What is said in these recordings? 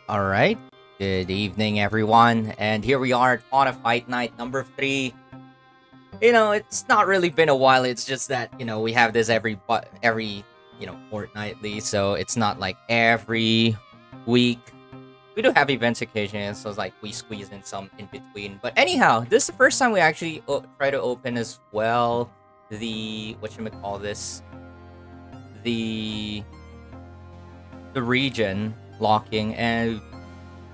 All right. Good evening, everyone. And here we are at Fauna Fight Night number 3. It's not really been a while. It's just that we have this every fortnightly, so it's not like every week. We do have events occasionally, so it's like we squeeze in some in between. But anyhow, this is the first time we actually try to open as well the the region locking, and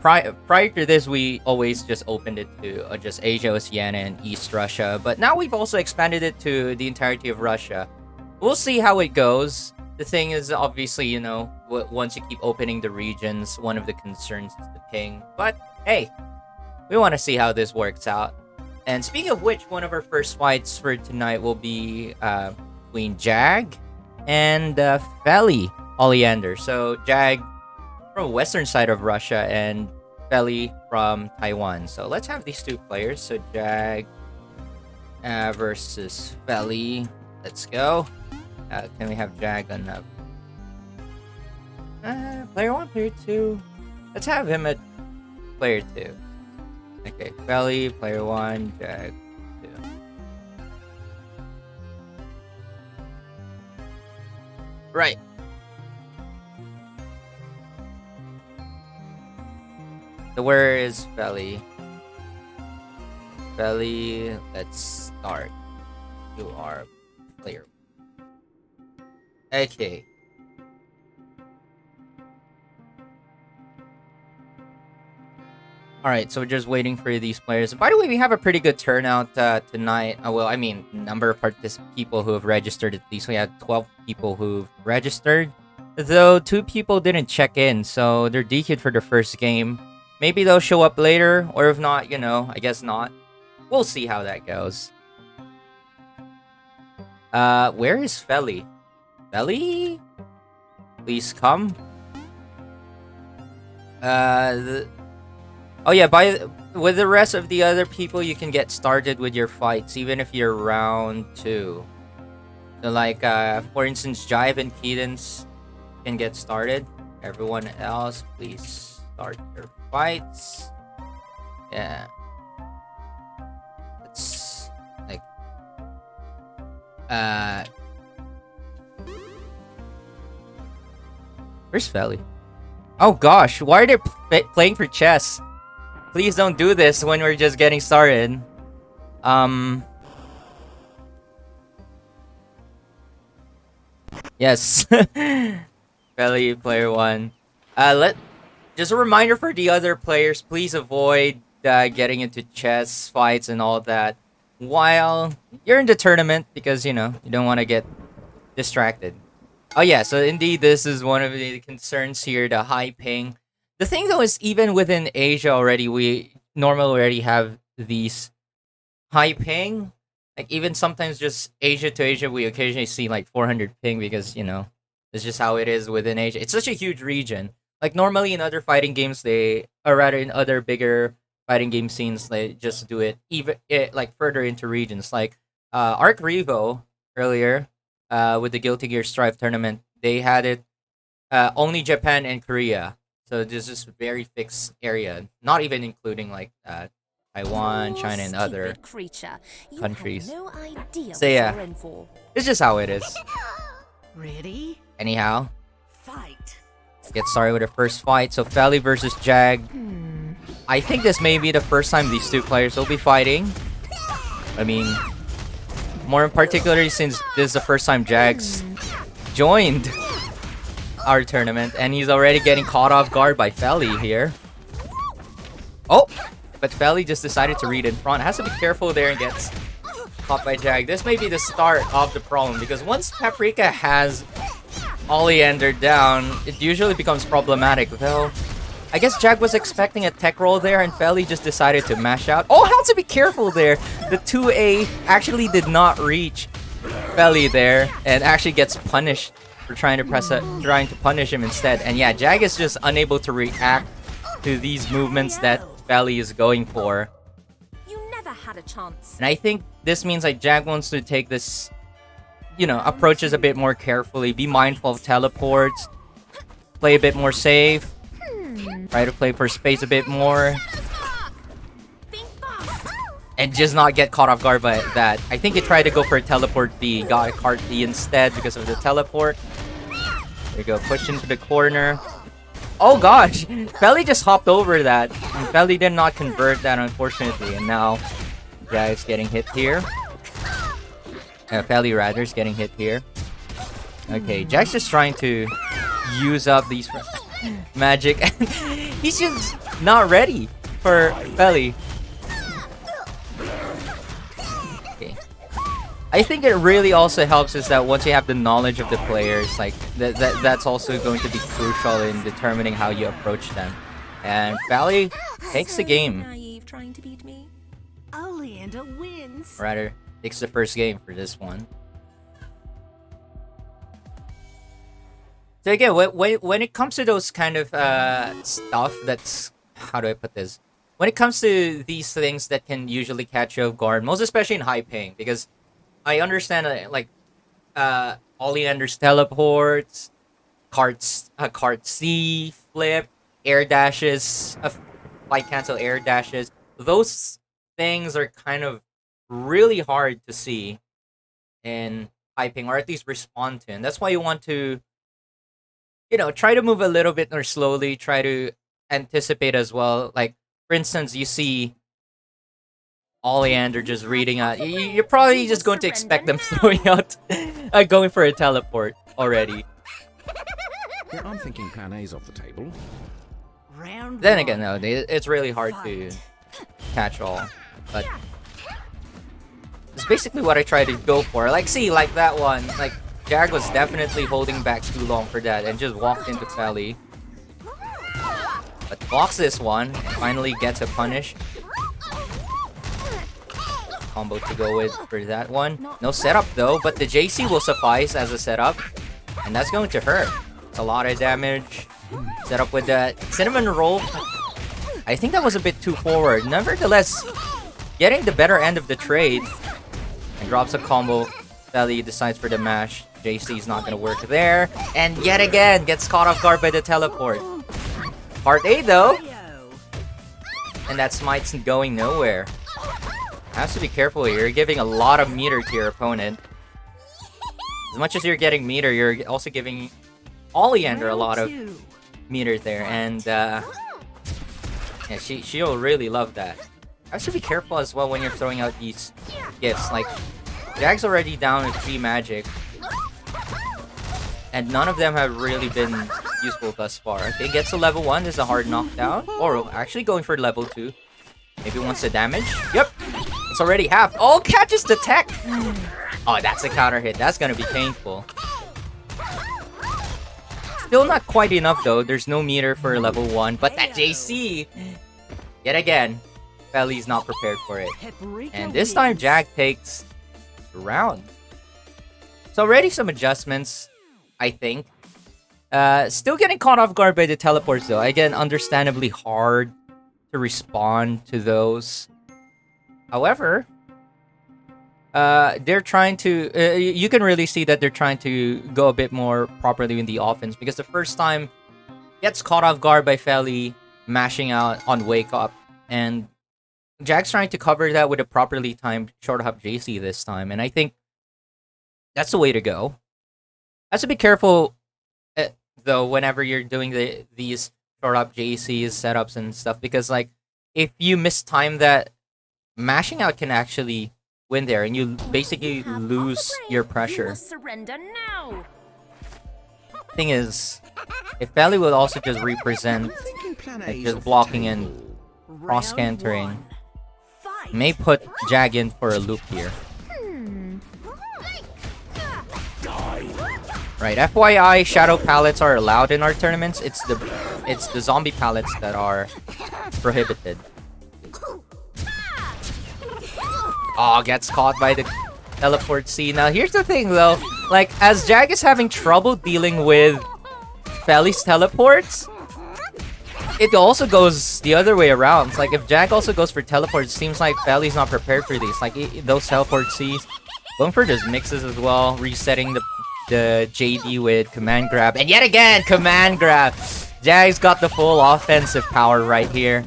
prior to this we always just opened it to just Asia, Oceania, and East Russia, but now we've also expanded it to the entirety of Russia. We'll see how it goes. The thing is, obviously, once you keep opening the regions, one of the concerns is the ping, but hey, we want to see how this works out. And speaking of which, one of our first fights for tonight will be between Jag and Feli Oleander. So Jag from western side of Russia and Feli from Taiwan. So let's have these two players. So Jag versus Feli. Let's go. Can we have Jag on player 1, player 2? Let's have him at player 2. Okay, Feli, player 1, Jag 2. Right. So where is Feli? Feli, let's start. You are player. Okay. Alright, so we're just waiting for these players. By the way, we have a pretty good turnout tonight. Well, I mean, number of people who have registered at least. We have 12 people who've registered. Though 2 people didn't check in, so they're DQ'd for the first game. Maybe they'll show up later, or if not, I guess not. We'll see how that goes. Where is Feli? Feli? Please come. Oh yeah, with the rest of the other people, you can get started with your fights, even if you're round 2. So like, for instance, Jive and Cadence can get started. Everyone else, please start your fights. Yeah. Where's Feli? Oh gosh, why are they playing for chess? Please don't do this when we're just getting started. Yes. Feli, player 1. Just a reminder for the other players, please avoid getting into chess fights and all that while you're in the tournament because, you know, you don't want to get distracted. Oh yeah, so indeed this is one of the concerns here, the high ping. The thing though is even within Asia already, we normally already have these high ping. Like even sometimes just Asia to Asia, we occasionally see like 400 ping because, you know, it's just how it is within Asia. It's such a huge region. Like normally in other fighting games, or rather in other bigger fighting game scenes, they just do it like further into regions. Like Arc Revo earlier, with the Guilty Gear Strive tournament, they had it only Japan and Korea. So this is a very fixed area, not even including like Taiwan, China, and other countries. So yeah, it's just how it is. Ready? Anyhow, Fight. let's get started with the first fight. So Feli versus Jag. I think this may be the first time these two players will be fighting. I mean, more in particular since this is the first time Jag's joined our tournament, and he's already getting caught off guard by Feli here. Oh, but Feli just decided to read in front. Has to be careful there and gets caught by Jag. This may be the start of the problem because once Paprika has Oleander down, it usually becomes problematic. Though, I guess Jag was expecting a tech roll there, and Feli just decided to mash out. Oh, has to be careful there. The 2A actually did not reach Feli there, and actually gets punished for trying to punish him instead. And yeah, Jag is just unable to react to these movements that Feli is going for. You never had a chance. And I think this means like Jag wants to take this, you know, approaches a bit more carefully, be mindful of teleports, play a bit more safe, try to play for space a bit more, and just not get caught off guard by that. I think he tried to go for a teleport D, got a cart D instead because of the teleport. There you go, pushed into the corner. Oh gosh, Feli just hopped over that, and Feli did not convert that unfortunately, and now Jag's getting hit here. Feli rather is getting hit here. Okay, Jag's just trying to use up these magic. He's just not ready for Feli. Okay. I think it really also helps is that once you have the knowledge of the players, like that's also going to be crucial in determining how you approach them. And Feli takes the game. Naive trying to beat me. Oleander wins. Rather, takes the first game for this one. So again, when it comes to those kind of stuff that's, how do I put this? When it comes to these things that can usually catch you off guard, most especially in high ping, because I understand like Oleander's teleports, cart C, flip, air dashes, flight cancel air dashes. Those things are kind of really hard to see in high ping, or at least respond to, and that's why you want to, you know, try to move a little bit more slowly, try to anticipate as well. Like, for instance, you see Oleander just reading out. You're probably just going to expect them throwing out, going for a teleport already. Yeah, I'm thinking plan A's off the table. Round Then one. again, no, it's really hard to catch all. But it's basically what I try to go for. Like, see, like that one. Like, Jag was definitely holding back too long for that and just walked into Feli. But blocks this one. Finally gets a punish. Combo to go with for that one. No setup though, but the JC will suffice as a setup. And that's going to hurt. It's a lot of damage. Set up with that cinnamon roll. I think that was a bit too forward. Nevertheless, getting the better end of the trade. And drops a combo. Feli decides for the mash. JC's not gonna work there. And yet again, gets caught off guard by the teleport. Part A though. And that smite's going nowhere. Has to be careful here. You're giving a lot of meter to your opponent. As much as you're getting meter, you're also giving Oleander a lot of Round 2. meter there, and yeah, she'll really love that. I have to be careful as well when you're throwing out these gifts. Like, Jag's already down with 3 magic, and none of them have really been useful thus far. Okay, gets to level 1, this is a hard knockdown, or actually going for level 2. Maybe wants the damage. Yep, it's already half. Oh, catches the tech. Oh, that's a counter hit. That's gonna be painful. Still not quite enough though. There's no meter for level 1, but that JC, yet again, Feli's not prepared for it. Paprika And this time, wins. Jag takes the round. So already some adjustments, I think. Still getting caught off guard by the teleports though. Again, understandably hard to respond to those. However, they're trying to... you can really see that they're trying to go a bit more properly in the offense, because the first time gets caught off guard by Feli mashing out on Wake Up, and Jag's trying to cover that with a properly timed short hop JC this time, and I think that's the way to go. Have to be careful, though, whenever you're doing these short hop JCs, setups, and stuff, because, like, if you mistime that, mashing out can actually win there, and you basically lose your You pressure. must surrender now. Thing is, if Feli would also just represent, I'm thinking plan A like, is just off the blocking table. and Round cross-cantering, 1. Fight. may put Jag in for a loop here. Right, FYI, shadow palettes are allowed in our tournaments. It's the zombie palettes that are prohibited. Oh, gets caught by the teleport C. Now, here's the thing, though. Like, as Jag is having trouble dealing with Feli's teleports, it also goes the other way around. It's like, if Jag also goes for teleports, it seems like Feli's not prepared for these. Like, those teleport Cs. Going for those mixes as well. Resetting the JD with command grab. And yet again, command grab. Jag's got the full offensive power right here.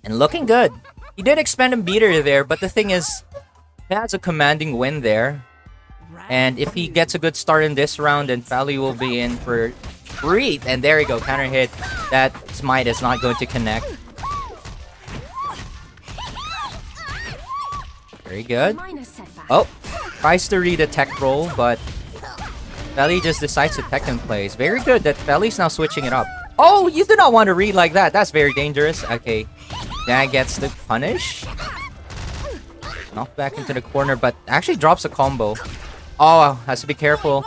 And looking good. He did expend a meter there, but the thing is, he has a commanding win there. And if he gets a good start in this round, then Feli will be in for free. And there we go, counter hit. That smite is not going to connect. Very good. Minor setback. Oh, tries to read a tech roll, but Feli just decides to tech in place. Very good that Feli's now switching it up. Oh, you do not want to read like that. That's very dangerous. Okay, Jag gets the punish. Knocked back into the corner, but actually drops a combo. Oh, has to be careful.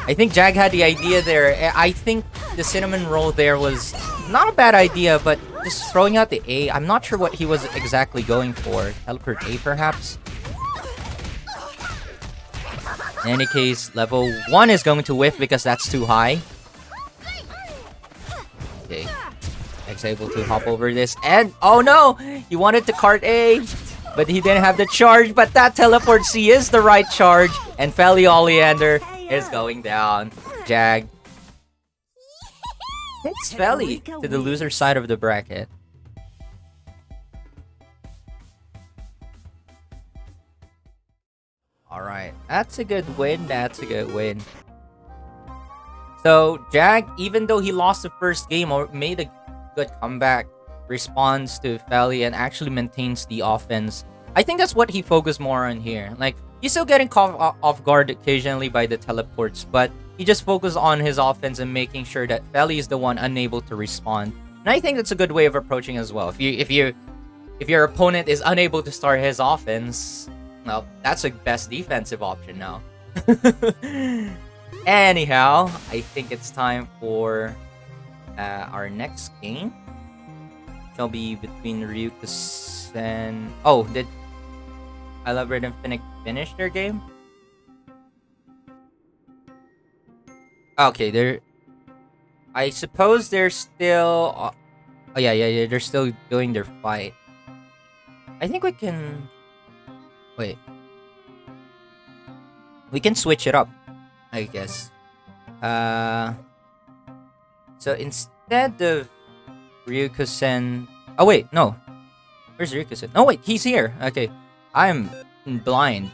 I think Jag had the idea there. I think the cinnamon roll there was not a bad idea, but just throwing out the A, I'm not sure what he was exactly going for. Teleport A, perhaps? In any case, level 1 is going to whiff because that's too high. Okay. Jag's able to hop over this, and oh no! He wanted to cart A, but he didn't have the charge, but that teleport C is the right charge, and Feli Oleander is going down. Jag hits Feli to the loser side of the bracket. Alright, that's a good win, that's a good win. So, Jag, even though he lost the first game or made a good comeback, responds to Feli and actually maintains the offense. I think that's what he focused more on here. Like, he's still getting caught off guard occasionally by the teleports, but he just focused on his offense and making sure that Feli is the one unable to respond. And I think that's a good way of approaching as well. If your opponent is unable to start his offense, well, that's a best defensive option now. Anyhow, I think it's time for our next game. It'll be between Ryukosen. Oh, did iluvbread and Finnick finish their game? Okay, they're... I suppose they're still... oh, yeah, they're still doing their fight. I think we can... Wait. We can switch it up, I guess. So instead of Ryukosen... Oh, wait, no. Where's Ryukosen? Oh, wait, he's here. Okay. I'm blind.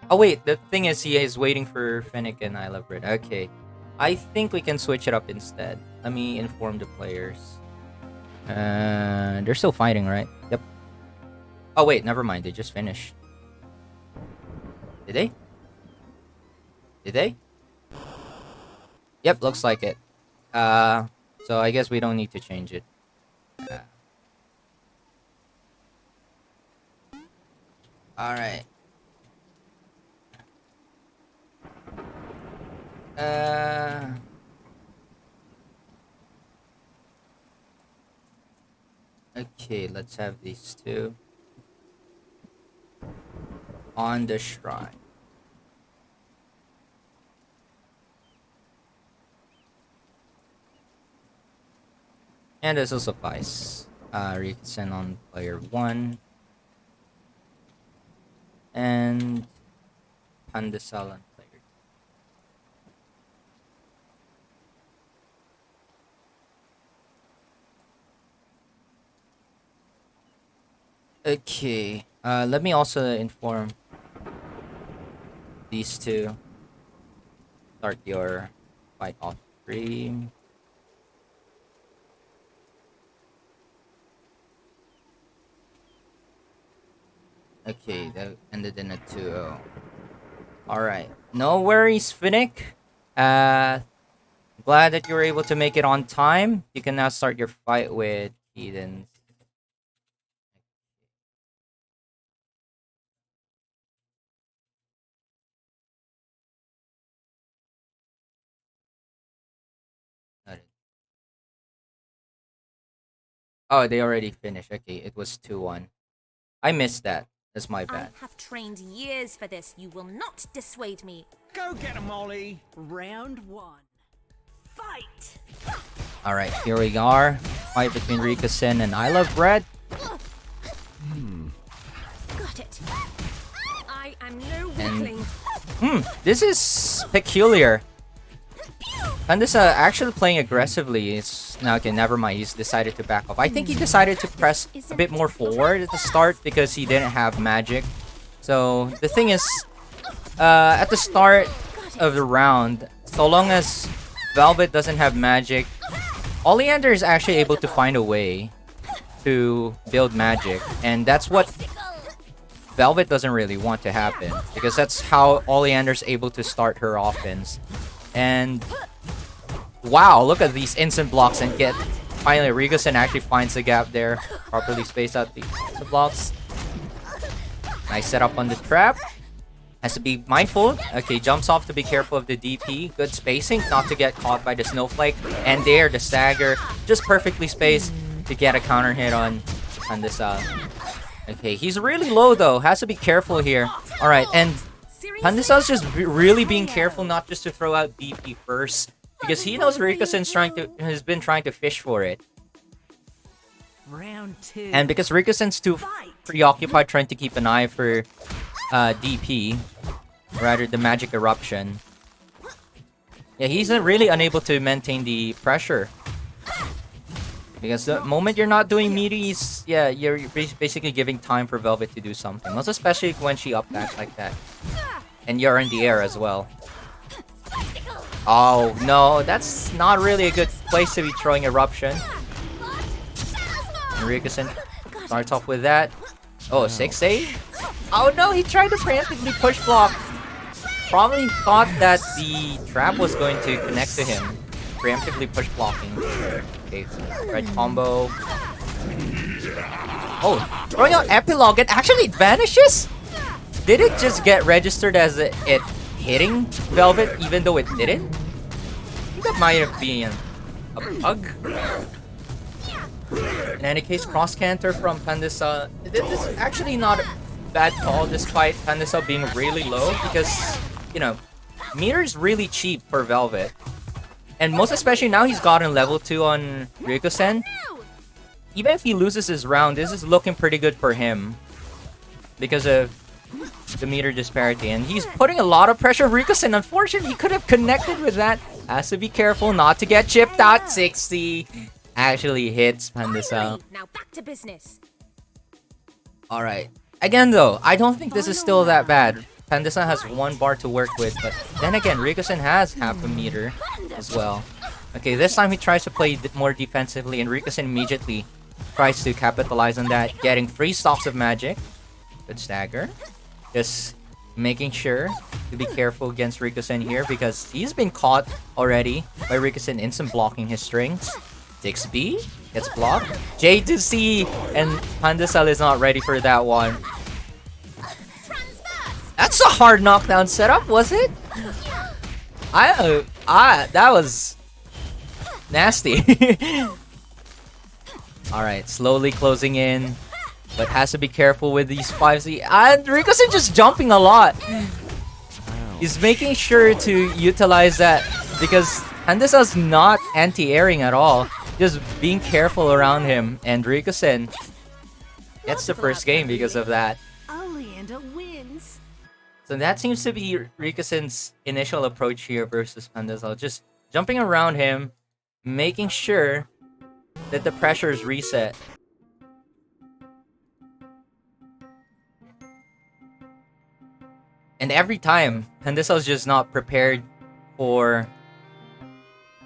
Oh wait, the thing is he is waiting for Fennec and iluvbread. Okay. I think we can switch it up instead. Let me inform the players. They're still fighting, right? Yep. Oh wait, never mind. They just finished. Did they? Did they? Yep, looks like it. So I guess we don't need to change it. Alright. Okay, let's have these two on the shrine. And this will suffice. Ryukosen on player 1. And Pandesal on player 2. Okay. Let me also inform these two. Start your fight off stream. Okay, that ended in a 2-0. Alright. No worries, Finnick. Glad that you were able to make it on time. You can now start your fight with Eden. Oh, they already finished. Okay, it was 2-1. I missed that. That's my bad. I have trained years for this. You will not dissuade me. Go get 'em, Ollie. Round 1. Fight! Alright, here we are. Fight between Ryukosen and iluvbread. Got it. I am no weakling. This is peculiar. Pandesal actually playing aggressively. It's now okay, never mind. He's decided to back off. I think he decided to press a bit more forward at the start because he didn't have magic. So the thing is, at the start of the round, so long as Velvet doesn't have magic, Oleander is actually able to find a way to build magic, and that's what Velvet doesn't really want to happen, because that's how Oleander's able to start her offense. And wow, look at these instant blocks and get finally Ryukosen actually finds the gap there, properly spaced out the instant blocks. Nice setup on the trap. Has to be mindful. Okay, jumps off to be careful of the DP. Good spacing, not to get caught by the snowflake. And there, the stagger, just perfectly spaced to get a counter hit on this. Okay, he's really low though. Has to be careful here. All right, and Pandesal's just really being careful not just to throw out DP first, because he knows Ryukosen's has been trying to fish for it. Round 2. And because Ryukosen's too preoccupied trying to keep an eye for DP, rather the magic eruption. Yeah, he's really unable to maintain the pressure. Because the moment you're not doing meaties, yeah, you're basically giving time for Velvet to do something. Most especially when she up back like that. And you're in the air as well. Oh, no, that's not really a good place to be throwing eruption. And Ryukosen starts off with that. Oh, 6-8? Oh no, he tried to preemptively push block. Probably thought that the trap was going to connect to him. Preemptively push blocking. Okay, red combo. Oh, throwing out epilogue, it actually vanishes? Did it just get registered as it hitting Velvet even though it didn't? I think that might have been a bug. In any case, cross canter from Pandesal. This is actually not a bad call despite Pandesal being really low because, you know, meter is really cheap for Velvet. And most especially now he's gotten level 2 on Ryukosen. Even if he loses his round, this is looking pretty good for him because of the meter disparity. And he's putting a lot of pressure on Ryukosen. Unfortunately, he could have connected with that. Has to be careful not to get chipped out. 60 actually hits Pandesal. Now back to business. Alright. Again though, I don't think this is still that bad. Pandesa has 1 bar to work with, but then again, Ryukosen has half a meter as well. Okay, this time he tries to play more defensively, and Ryukosen immediately tries to capitalize on that, getting free stocks of magic. Good stagger. Just making sure to be careful against Ryukosen here because he's been caught already by Ryukosen instant blocking his strings. 6B gets blocked. J2C, and Pandesal is not ready for that one. That's a hard knockdown setup, was it? That was nasty. Alright, slowly closing in, but has to be careful with these 5Z. And Ryukosen just jumping a lot. He's making sure to utilize that because Pandesa's not anti-airing at all. Just being careful around him, and Ryukosen gets the first game because of that. Oleander wins. So that seems to be Ryukosen's initial approach here versus Pandesal. Just jumping around him, making sure that the pressure is reset. And every time, Pandesal's just not prepared for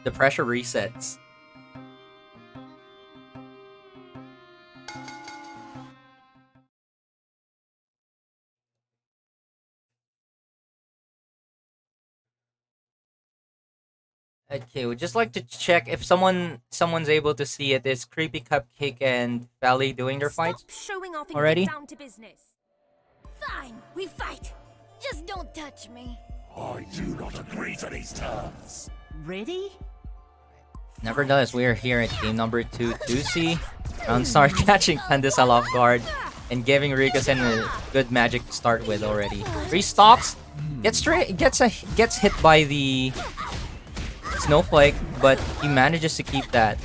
the pressure resets. Okay, we'd just like to check if someone's able to see it. Is Creepy Cupcake and Feli doing their fights Showing off and already? get down to business. Fine, we fight. Just don't touch me. I do not agree to these terms. Ready? Nevertheless, we are here at game number 2. 2C. Roundstar catching Pandesal off guard and giving Ryukosen a good magic to start with already. 3 stocks. Gets hit by the Snowflake, but he manages to keep that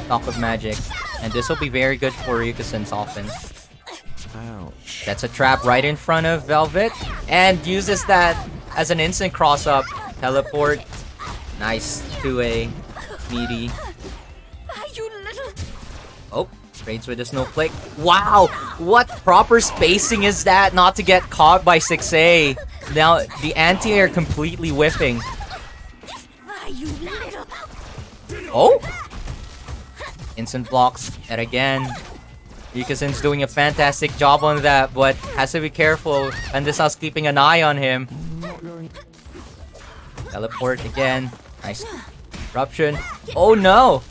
stock of magic. And this will be very good for Ryukosen's offense. Ouch. That's a trap right in front of Velvet. And uses that as an instant cross-up. Teleport. Nice 2A. Meaty. You little... Oh, trades with the Snowflake. Wow! What proper spacing is that not to get caught by 6A? Now, the anti-air completely whiffing. You little. Oh! Instant blocks. And again, Ryukosen's doing a fantastic job on that, but has to be careful. And this house keeping an eye on him. Teleport again. Nice. Eruption. Oh no!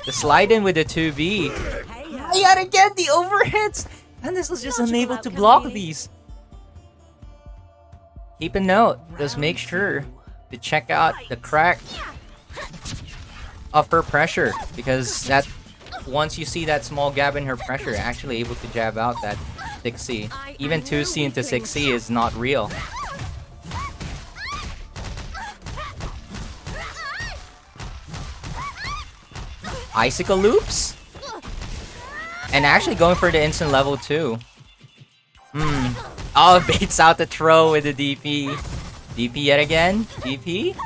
The slide in with the 2B. Yet again, the overhits! And this was just unable to block these. Keep a note. Just make sure to check out the crack of her pressure, because that once you see that small gap in her pressure, actually able to jab out that 6C. Even 2C into 6C is not real. Icicle loops? And actually going for the instant level too. Oh, baits out the throw with the DP. DP yet again. DP.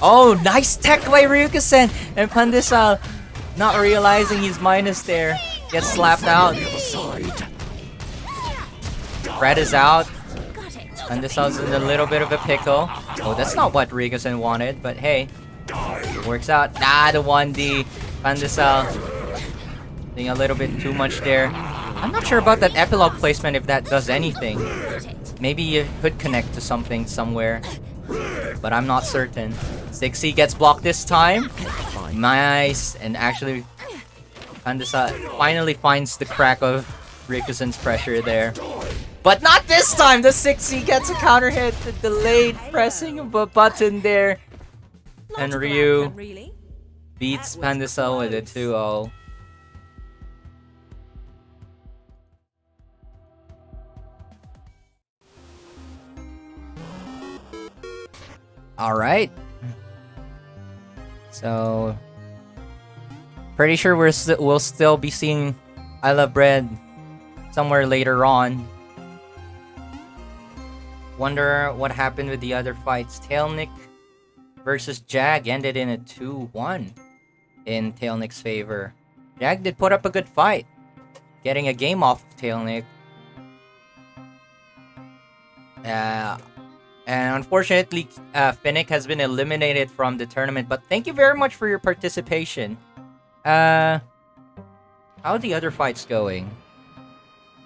Oh, nice tech by Ryukosen. And Pandesal, not realizing he's minus there, gets slapped out. Fred is out. Pandesal's in a little bit of a pickle. Oh, that's not what Ryukosen wanted, but hey. Works out. Ah, the 1D. Pandesal doing a little bit too much there. I'm not sure about that epilogue placement, if that does anything. Maybe you could connect to something somewhere, but I'm not certain. 6C gets blocked this time. Nice. And actually, Pandesal finally finds the crack of Ryukosen's pressure there. But not this time! The 6C gets a counter hit. The delayed pressing of a button there. And Ryu beats Pandesal with a 2-0. Alright. So, pretty sure we'll still be seeing iluvbread somewhere later on. Wonder what happened with the other fights. Tailnic versus Jag ended in a 2-1 in Tailnic's favor. Jag did put up a good fight, getting a game off of Tailnic. Uh, and unfortunately, Finnick has been eliminated from the tournament. But thank you very much for your participation. How are the other fights going?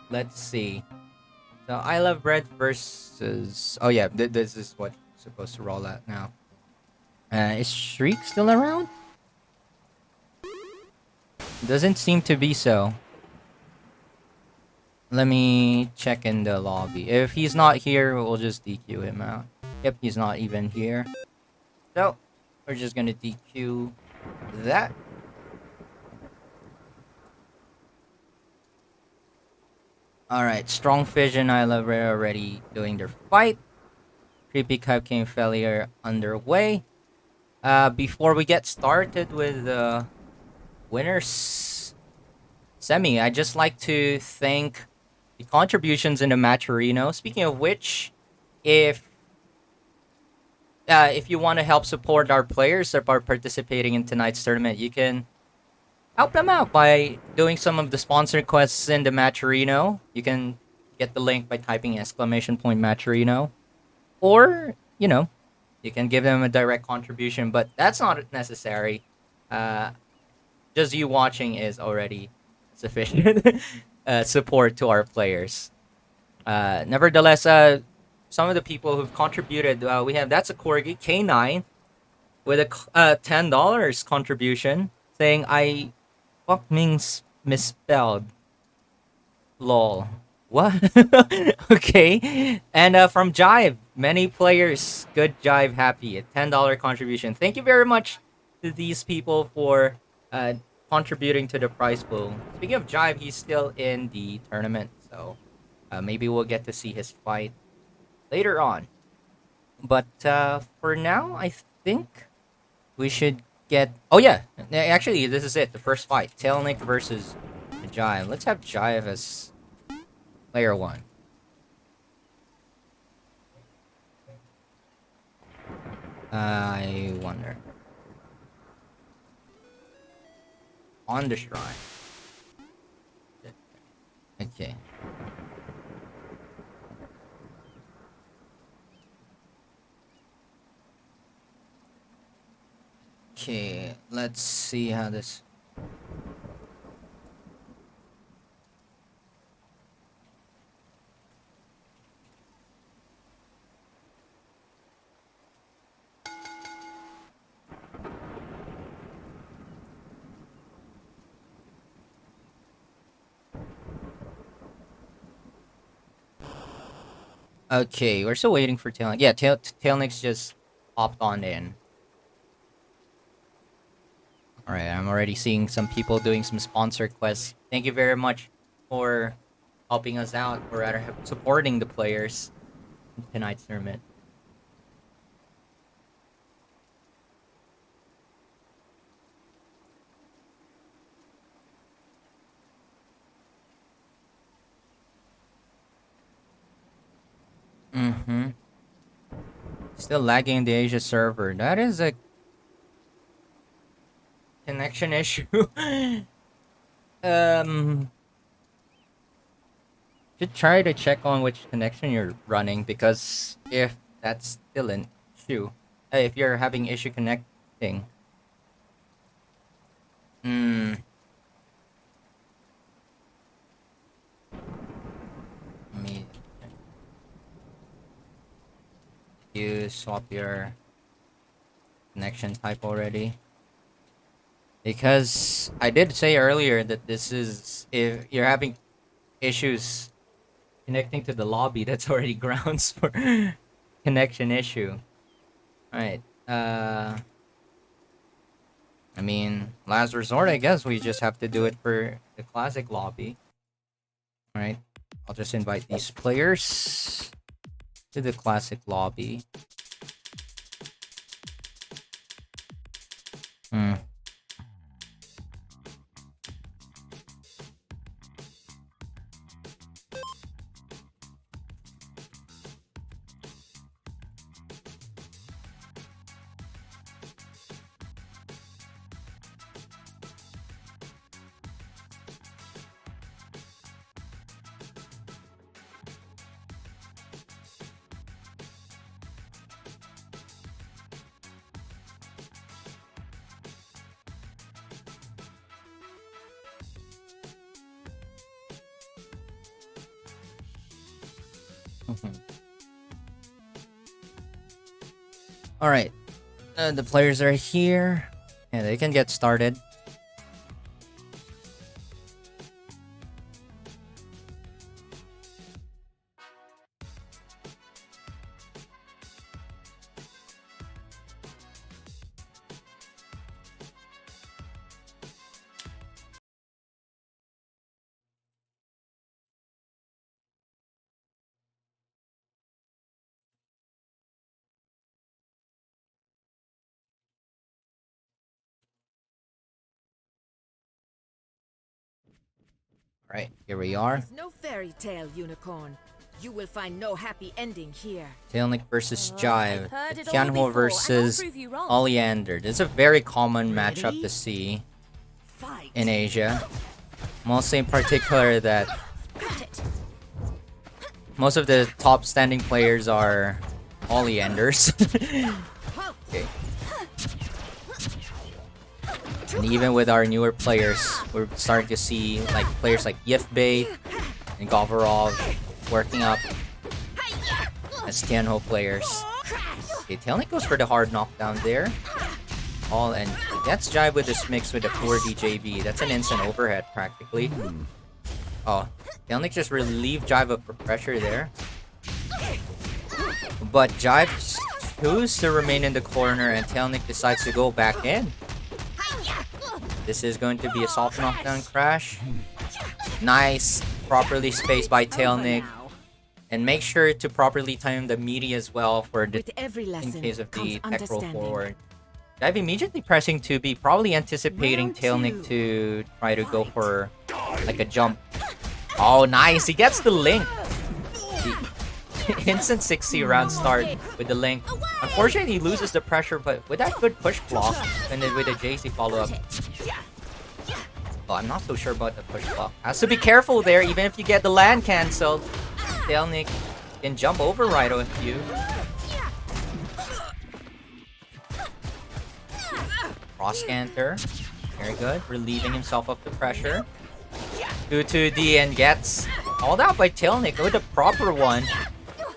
Let's see. So I Love Bread versus. Oh yeah, this is what's supposed to roll out now. Is Shriek still around? Doesn't seem to be so. Let me check in the lobby. If he's not here, we'll just DQ him out. Yep, he's not even here. So, we're just gonna DQ that. Alright, Strong Fish and I Love Red already doing their fight. Creepy Cupcake Feli are underway. Before we get started with the winners semi, I'd just like to thank the contributions in the Matcherino. Speaking of which, if you want to help support our players that are participating in tonight's tournament, you can help them out by doing some of the sponsor quests in the Matcherino. You can get the link by typing !Matcherino. Or, you can give them a direct contribution, but that's not necessary. Just you watching is already sufficient support to our players. Nevertheless, some of the people who've contributed, we have that's a Corgi K9 with a $10 contribution saying I fuck means misspelled. Lol. What? Okay. And from Jive, many players, good Jive happy, a $10 contribution. Thank you very much to these people for contributing to the prize pool. Speaking of Jive, he's still in the tournament, so maybe we'll get to see his fight later on. But for now, I think we should get... Oh yeah, actually, this is it, the first fight. Tailnic versus Jive. Let's have Jive as player 1. I wonder. On the shrine. Okay. Okay, let's see how this... Okay, we're still waiting for Tailnic. Yeah, Tailnic's just hopped on in. Alright, I'm already seeing some people doing some sponsor quests. Thank you very much for helping us out, or rather supporting the players in tonight's tournament. Mm-hmm. Still lagging the Asia server. That is a connection issue. Should try to check on which connection you're running, because if that's still an issue, if you're having issue connecting, let me... You swap your connection type already? Because I did say earlier that this is, if you're having issues connecting to the lobby, that's already grounds for connection issue. Alright, I mean, last resort, I guess we just have to do it for the classic lobby. Alright, I'll just invite these players to the classic lobby. Alright. The players are here. Yeah, they can get started. Alright, here we are. It's no fairy tale, unicorn. You will find no happy ending here. Tailnic versus Jive. I've heard it all Tianhuo before, and I'll versus prove you wrong. Oleander. This is a very common matchup Ready? to see Fight. in Asia. Mostly in particular that Got it. most of the top standing players are Oleanders. Okay. And even with our newer players, we're starting to see like players like Jive and Govarov working up as Tianhuo players. Okay, Tailnic goes for the hard knockdown there. And that's Jive with this mix with the 4D JB. That's an instant overhead practically. Oh, Tailnic just relieved Jive of pressure there. But Jive chooses to remain in the corner and Tailnic decides to go back in. This is going to be a soft knockdown crash. Nice, properly spaced by Tailnic. And make sure to properly time the meaty as well for the With every lesson in case of comes the tech roll understanding. forward. Jive immediately pressing 2B, probably anticipating Round Tailnic two. to try to go for like a jump. Oh, nice! He gets the link. The instant 60 round start with the link. Unfortunately, he loses the pressure, but with that good push block and then with a JC follow up. Oh, I'm not so sure about the push block. Has to be careful there, even if you get the land cancelled. Tailnic can jump over right with you. Cross canter. Very good. Relieving himself of the pressure. 2-2D and gets called out by Tailnic with a proper one.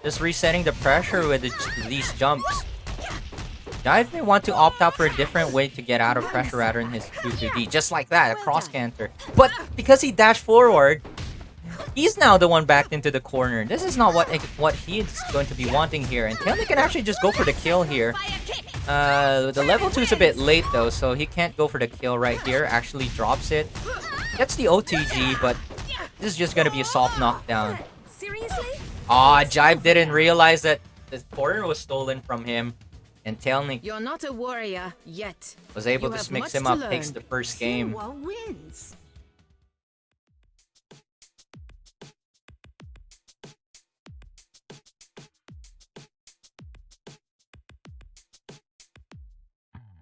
Just resetting the pressure with these jumps. Jive may want to opt out for a different way to get out of pressure rather than his 2-2D. Just like that, a cross canter. But because he dashed forward, he's now the one backed into the corner. This is not what he's going to be wanting here. And Tailnic can actually just go for the kill here. The level 2 is a bit late though, so he can't go for the kill right here. Actually drops it. Gets the OTG, but this is just going to be a soft knockdown. Seriously? Aw, Jive didn't realize that the corner was stolen from him. And Tailnic You're not a warrior yet. was able You to have mix much him to up, learn. takes the first game. Tianhuo wins.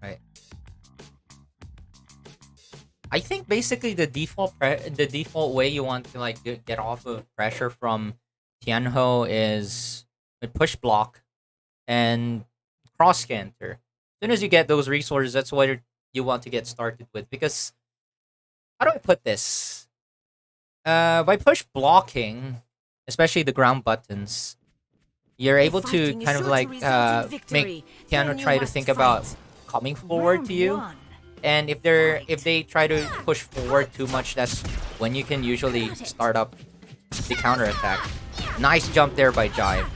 Right. I think basically the default way you want to like get off of pressure from Tianhuo is a push block and cross canter. As soon as you get those resources, that's what you want to get started with. Because how do I put this? By push blocking, especially the ground buttons, you're able to Fighting is kind of sure to like result in victory. make Then Tianhuo you try to must think fight. about coming forward Round to you. one. And if they try to push forward too much, that's when you can usually start up the counter attack. Nice jump there by Jive.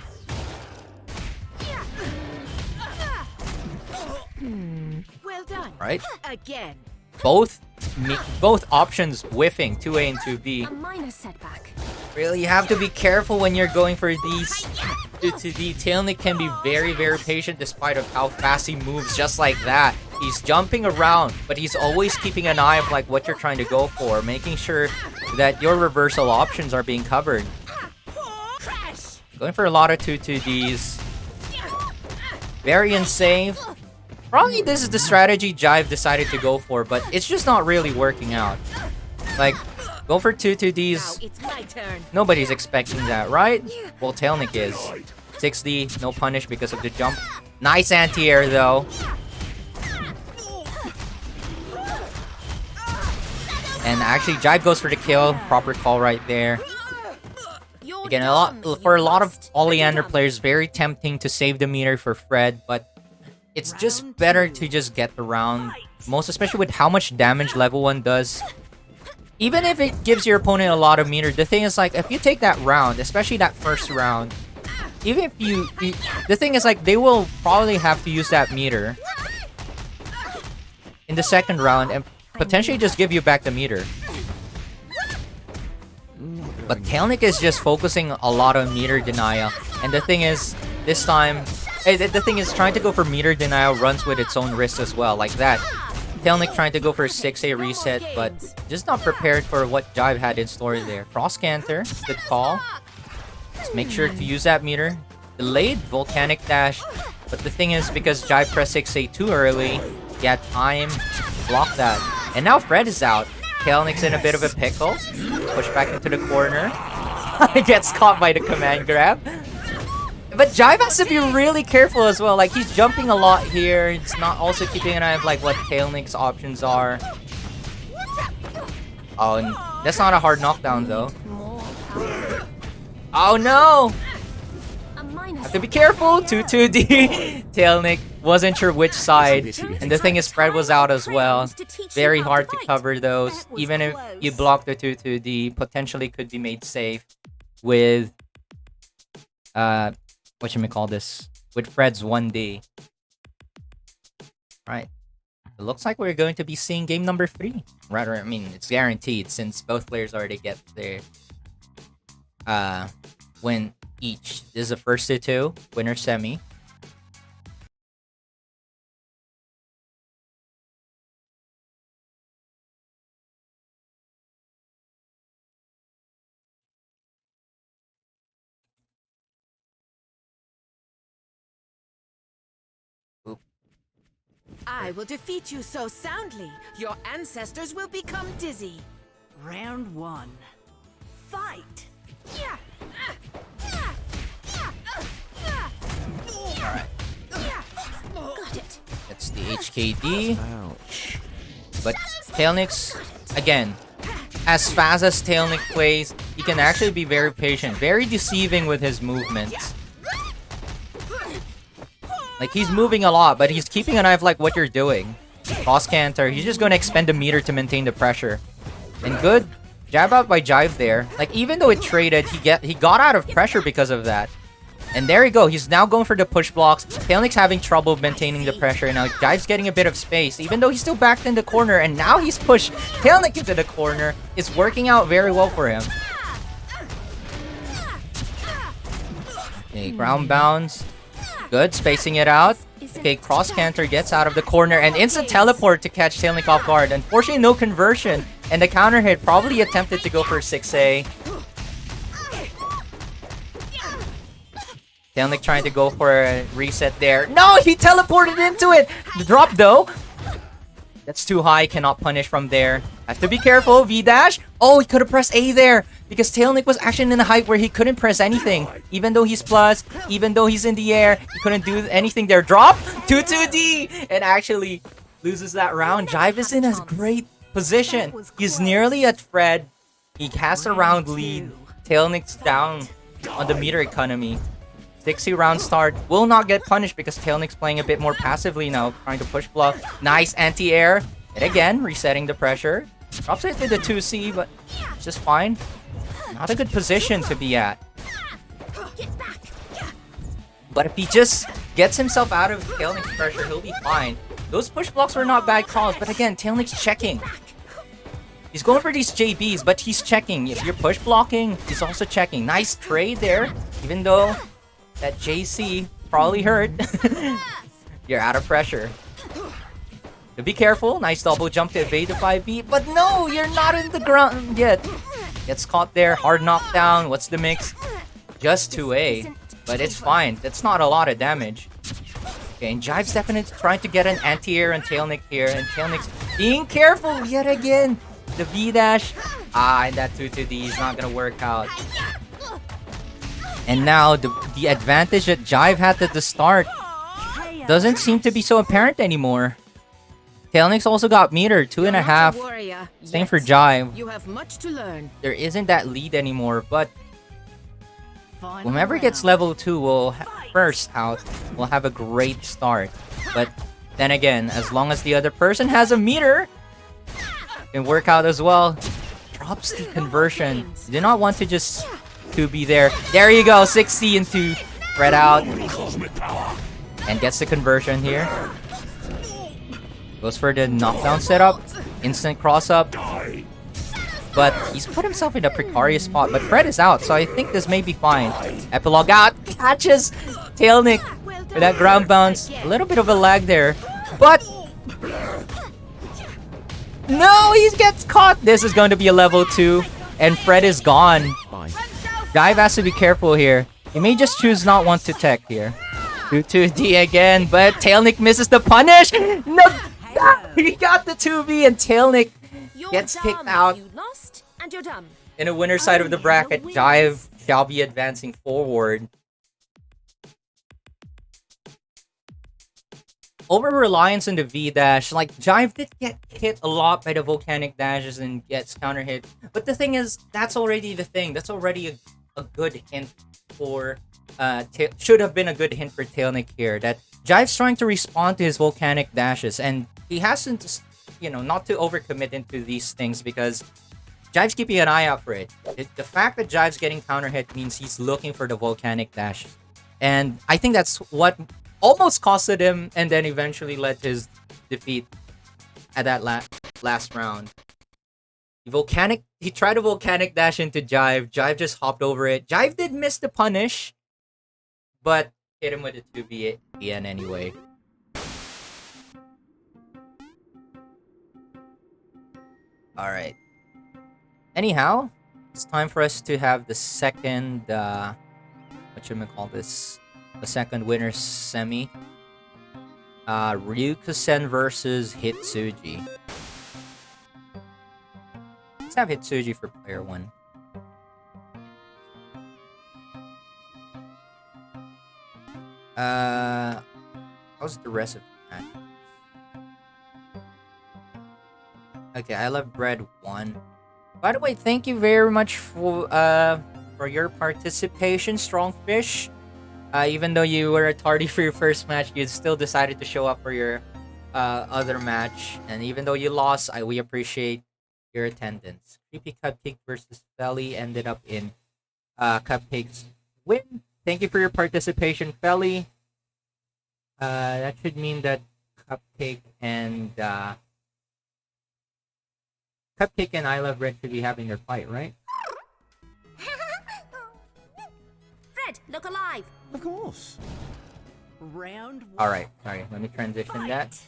Well done. Right? Again. Both options whiffing 2A and 2B. A minor setback. Really, you have to be careful when you're going for these. The Tailnic can be very, very patient despite of how fast he moves, just like that. He's jumping around, but he's always keeping an eye of like what you're trying to go for, making sure that your reversal options are being covered. Going for a lot of 2-2Ds. Very unsafe. Probably this is the strategy Jive decided to go for, but it's just not really working out. Like, go for 2-2Ds. Now it's my turn. Nobody's expecting that, right? Well, Tailnic is. 6D, no punish because of the jump. Nice anti-air, though. And actually, Jive goes for the kill. Proper call right there. You're Again, for a lot of Oleander players, very tempting to save the meter for Fred, but it's just better to just get the round. Most especially with how much damage level 1 does. Even if it gives your opponent a lot of meter, the thing is like, if you take that round, especially that first round, even if you the thing is like, they will probably have to use that meter in the second round and potentially just give you back the meter. But Tailnic is just focusing a lot on meter denial. And the thing is, this time, the thing is trying to go for meter denial runs with its own risk as well, like that. Tailnic trying to go for a 6A reset, but just not prepared for what Jive had in store there. Cross canter, good call. Just make sure to use that meter. Delayed volcanic dash, but the thing is, because Jive pressed 6A too early, he had time to block that. And now Fred is out. Tailnic's in a bit of a pickle. Push back into the corner. Gets caught by the command grab. But Jive has to be really careful as well. Like, he's jumping a lot here. He's not also keeping an eye on like what Tailnic's options are. Oh, that's not a hard knockdown though. Oh no! Have to be careful. 2-2D. Tailnic wasn't sure which side. And the thing is, Fred was out as well. Very hard to cover those. Even if you block the 2-2D, potentially could be made safe with whatchamacallit, with Fred's 1D. Right. It looks like we're going to be seeing game number 3. Rather, I mean, it's guaranteed since both players already get their win each. This is the first to 2, winner semi. I will defeat you so soundly, your ancestors will become dizzy. Round 1. Fight. Alright. Got it. That's the HKD. Ouch. But Tailnic's, again, as fast as Tailnic plays, he can actually be very patient, very deceiving with his movements. Like, he's moving a lot, but he's keeping an eye of like what you're doing. Cross canter, he's just gonna expend the meter to maintain the pressure. And good jab out by Jive there. Like, even though it traded, he got out of pressure because of that. And there you go, he's now going for the push blocks. Tailnic's having trouble maintaining the pressure. Now Jive's getting a bit of space, even though he's still backed in the corner. And now he's pushed Tailnic into the corner. It's working out very well for him. Okay, ground bounds. Good, spacing it out. Okay, cross canter gets out of the corner and instant teleport to catch Tailnic off guard. Unfortunately, no conversion. And the counter hit probably attempted to go for 6A. Tailnic trying to go for a reset there. No, he teleported into it! The drop though. That's too high, cannot punish from there. Have to be careful, V-dash. Oh, he could have pressed A there. Because Tailnic was actually in a height where he couldn't press anything. Even though he's plus, even though he's in the air, he couldn't do anything there. Drop! 2-2D! And actually loses that round. Jive is in a great position. He's nearly at Fred. He has a round lead. Tailnic's down on the meter economy. 60 round start. Will not get punished because Tailnic's playing a bit more passively now. Trying to push block. Nice anti-air. And again, resetting the pressure. Drops it to the 2C, but it's just fine. Not a good position to be at. But if he just gets himself out of Tailnic's pressure, he'll be fine. Those push blocks were not bad calls, but again, Tailnic's checking. He's going for these JBs, but he's checking. If you're push blocking, he's also checking. Nice trade there, even though that JC probably hurt. You're out of pressure. So be careful. Nice double jump to evade the 5B. But no, you're not in the ground yet. Gets caught there. Hard knockdown. What's the mix? Just 2A. But it's fine. That's not a lot of damage. Okay, and Jive's definitely trying to get an anti-air on Tailnic here. And Tailnic's being careful yet again. The V-dash. And that 2-2D is not going to work out. And now the advantage that Jive had at the start doesn't seem to be so apparent anymore. Tailnic's also got meter, 2.5. Same for Jive. You have much to learn. There isn't that lead anymore, but Final whomever gets round. level 2 will first out will have a great start. But then again, as long as the other person has a meter, it can work out as well. Drops the conversion. You do not want to just to be there. There you go, 60 into spread out. And gets the conversion here. Goes for the knockdown setup. Instant cross up. But he's put himself in a precarious spot. But Fred is out, so I think this may be fine. Epilogue out. Catches Tailnic with that ground bounce. A little bit of a lag there. But... no, he gets caught. This is going to be a level 2. And Fred is gone. Bye. Jive has to be careful here. He may just choose not want to tech here. 2-2-D again, but Tailnic misses the punish! No! He got the 2v and Tailnic You're gets kicked dumb. out. You lost, and you're dumb. In the winner's side of the bracket, Jive shall be advancing forward. Over-reliance on the V-dash. Like, Jive did get hit a lot by the volcanic dashes and gets counter-hit. But the thing is, that's already the thing. That's already a good hint for... should have been a good hint for Tailnic here. That Jive's trying to respond to his volcanic dashes. And he hasn't, you know, not to overcommit into these things because... Jive's keeping an eye out for it. The fact that Jive's getting counter-hit means he's looking for the volcanic dash. And I think that's what almost costed him and then eventually led to his defeat at that last round. He tried a volcanic dash into Jive. Jive just hopped over it. Jive did miss the punish, but hit him with a 2v at the end anyway. Alright. Anyhow, it's time for us to have the second, whatchamacallit, the second winner's semi. Ryukosen versus Hitsuji. Let's have Hitsuji for player 1. How's the rest of the match? Okay, I love bread 1. By the way, thank you very much for your participation, Strongfish. Even though you were tardy for your first match, you still decided to show up for your other match. And even though you lost, we appreciate your attendance. Creepy Cupcake versus Feli ended up in Cupcake's win. Thank you for your participation, Feli. That should mean that Cupcake and I Love Red should be having their fight, right? Fred, look alive. Of course. Round 1. Alright, sorry, let me transition that.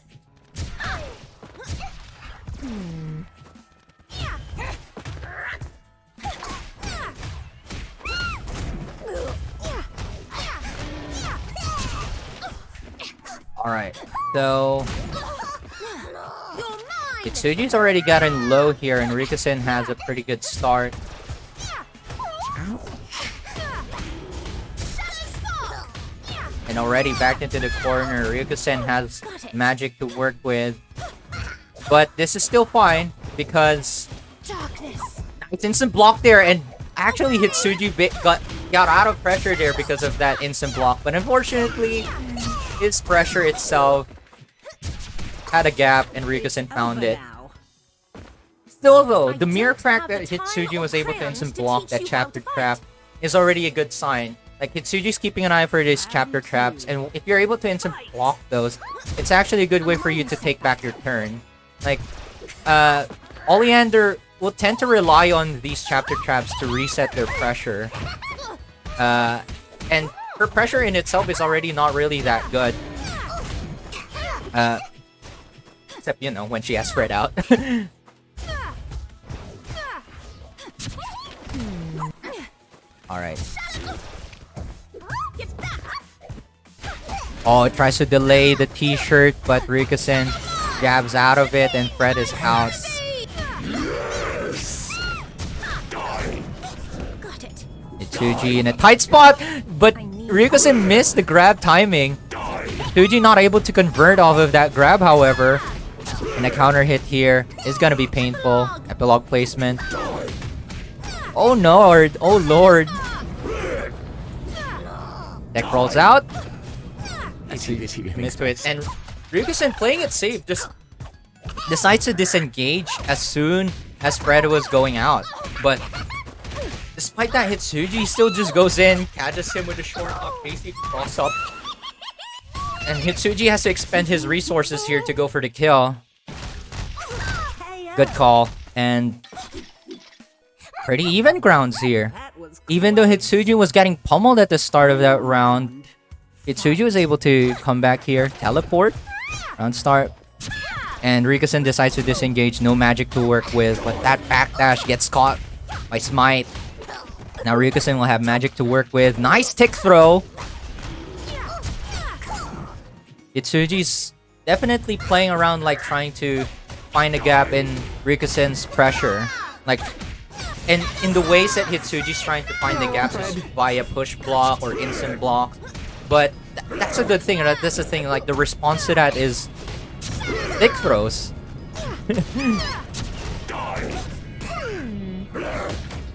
Alright, so... Hitsuji's already gotten low here, and Ryukosen has a pretty good start. And already back into the corner, Ryukosen has magic to work with. But this is still fine, because... it's instant block there, and actually Hitsuji got out of pressure there because of that instant block. But unfortunately, his pressure itself had a gap, and Ryukosen found it. Still though, the mere fact that Hitsuji was able to instant block that chapter trap is already a good sign. Like, Hitsuji's keeping an eye for these chapter traps, and if you're able to instant block those, it's actually a good way for you to take back your turn. Like, Oleander will tend to rely on these chapter traps to reset their pressure. And her pressure in itself is already not really that good. Except, you know, when she has spread out. Alright. Oh, it tries to delay the t-shirt, but Ryukosen jabs out of it and Fred is out. Hitsuji in a tight spot, but Ryukosen missed the grab timing. Hitsuji not able to convert off of that grab, however. And a counter hit here is gonna be painful. Epilogue placement. Oh no, oh lord. Deck rolls out. Activity Missed to it. And Ryukosen playing it safe, just decides to disengage as soon as Fred was going out. But despite that, Hitsuji still just goes in, catches him with a short up, basic cross up. And Hitsuji has to expend his resources here to go for the kill. Good call. And pretty even grounds here. Even though Hitsuji was getting pummeled at the start of that round, Hitsuji was able to come back here, teleport, round start. And Ryukosen decides to disengage, no magic to work with, but that backdash gets caught by Smite. Now Ryukosen will have magic to work with. Nice tick throw! Hitsuji's definitely playing around, like trying to find a gap in Ryukosen's pressure. Like, and in the ways that Hitsuji's trying to find the gaps is via push block or instant block. But that's a good thing, right? That's the thing, like the response to that is thick throws.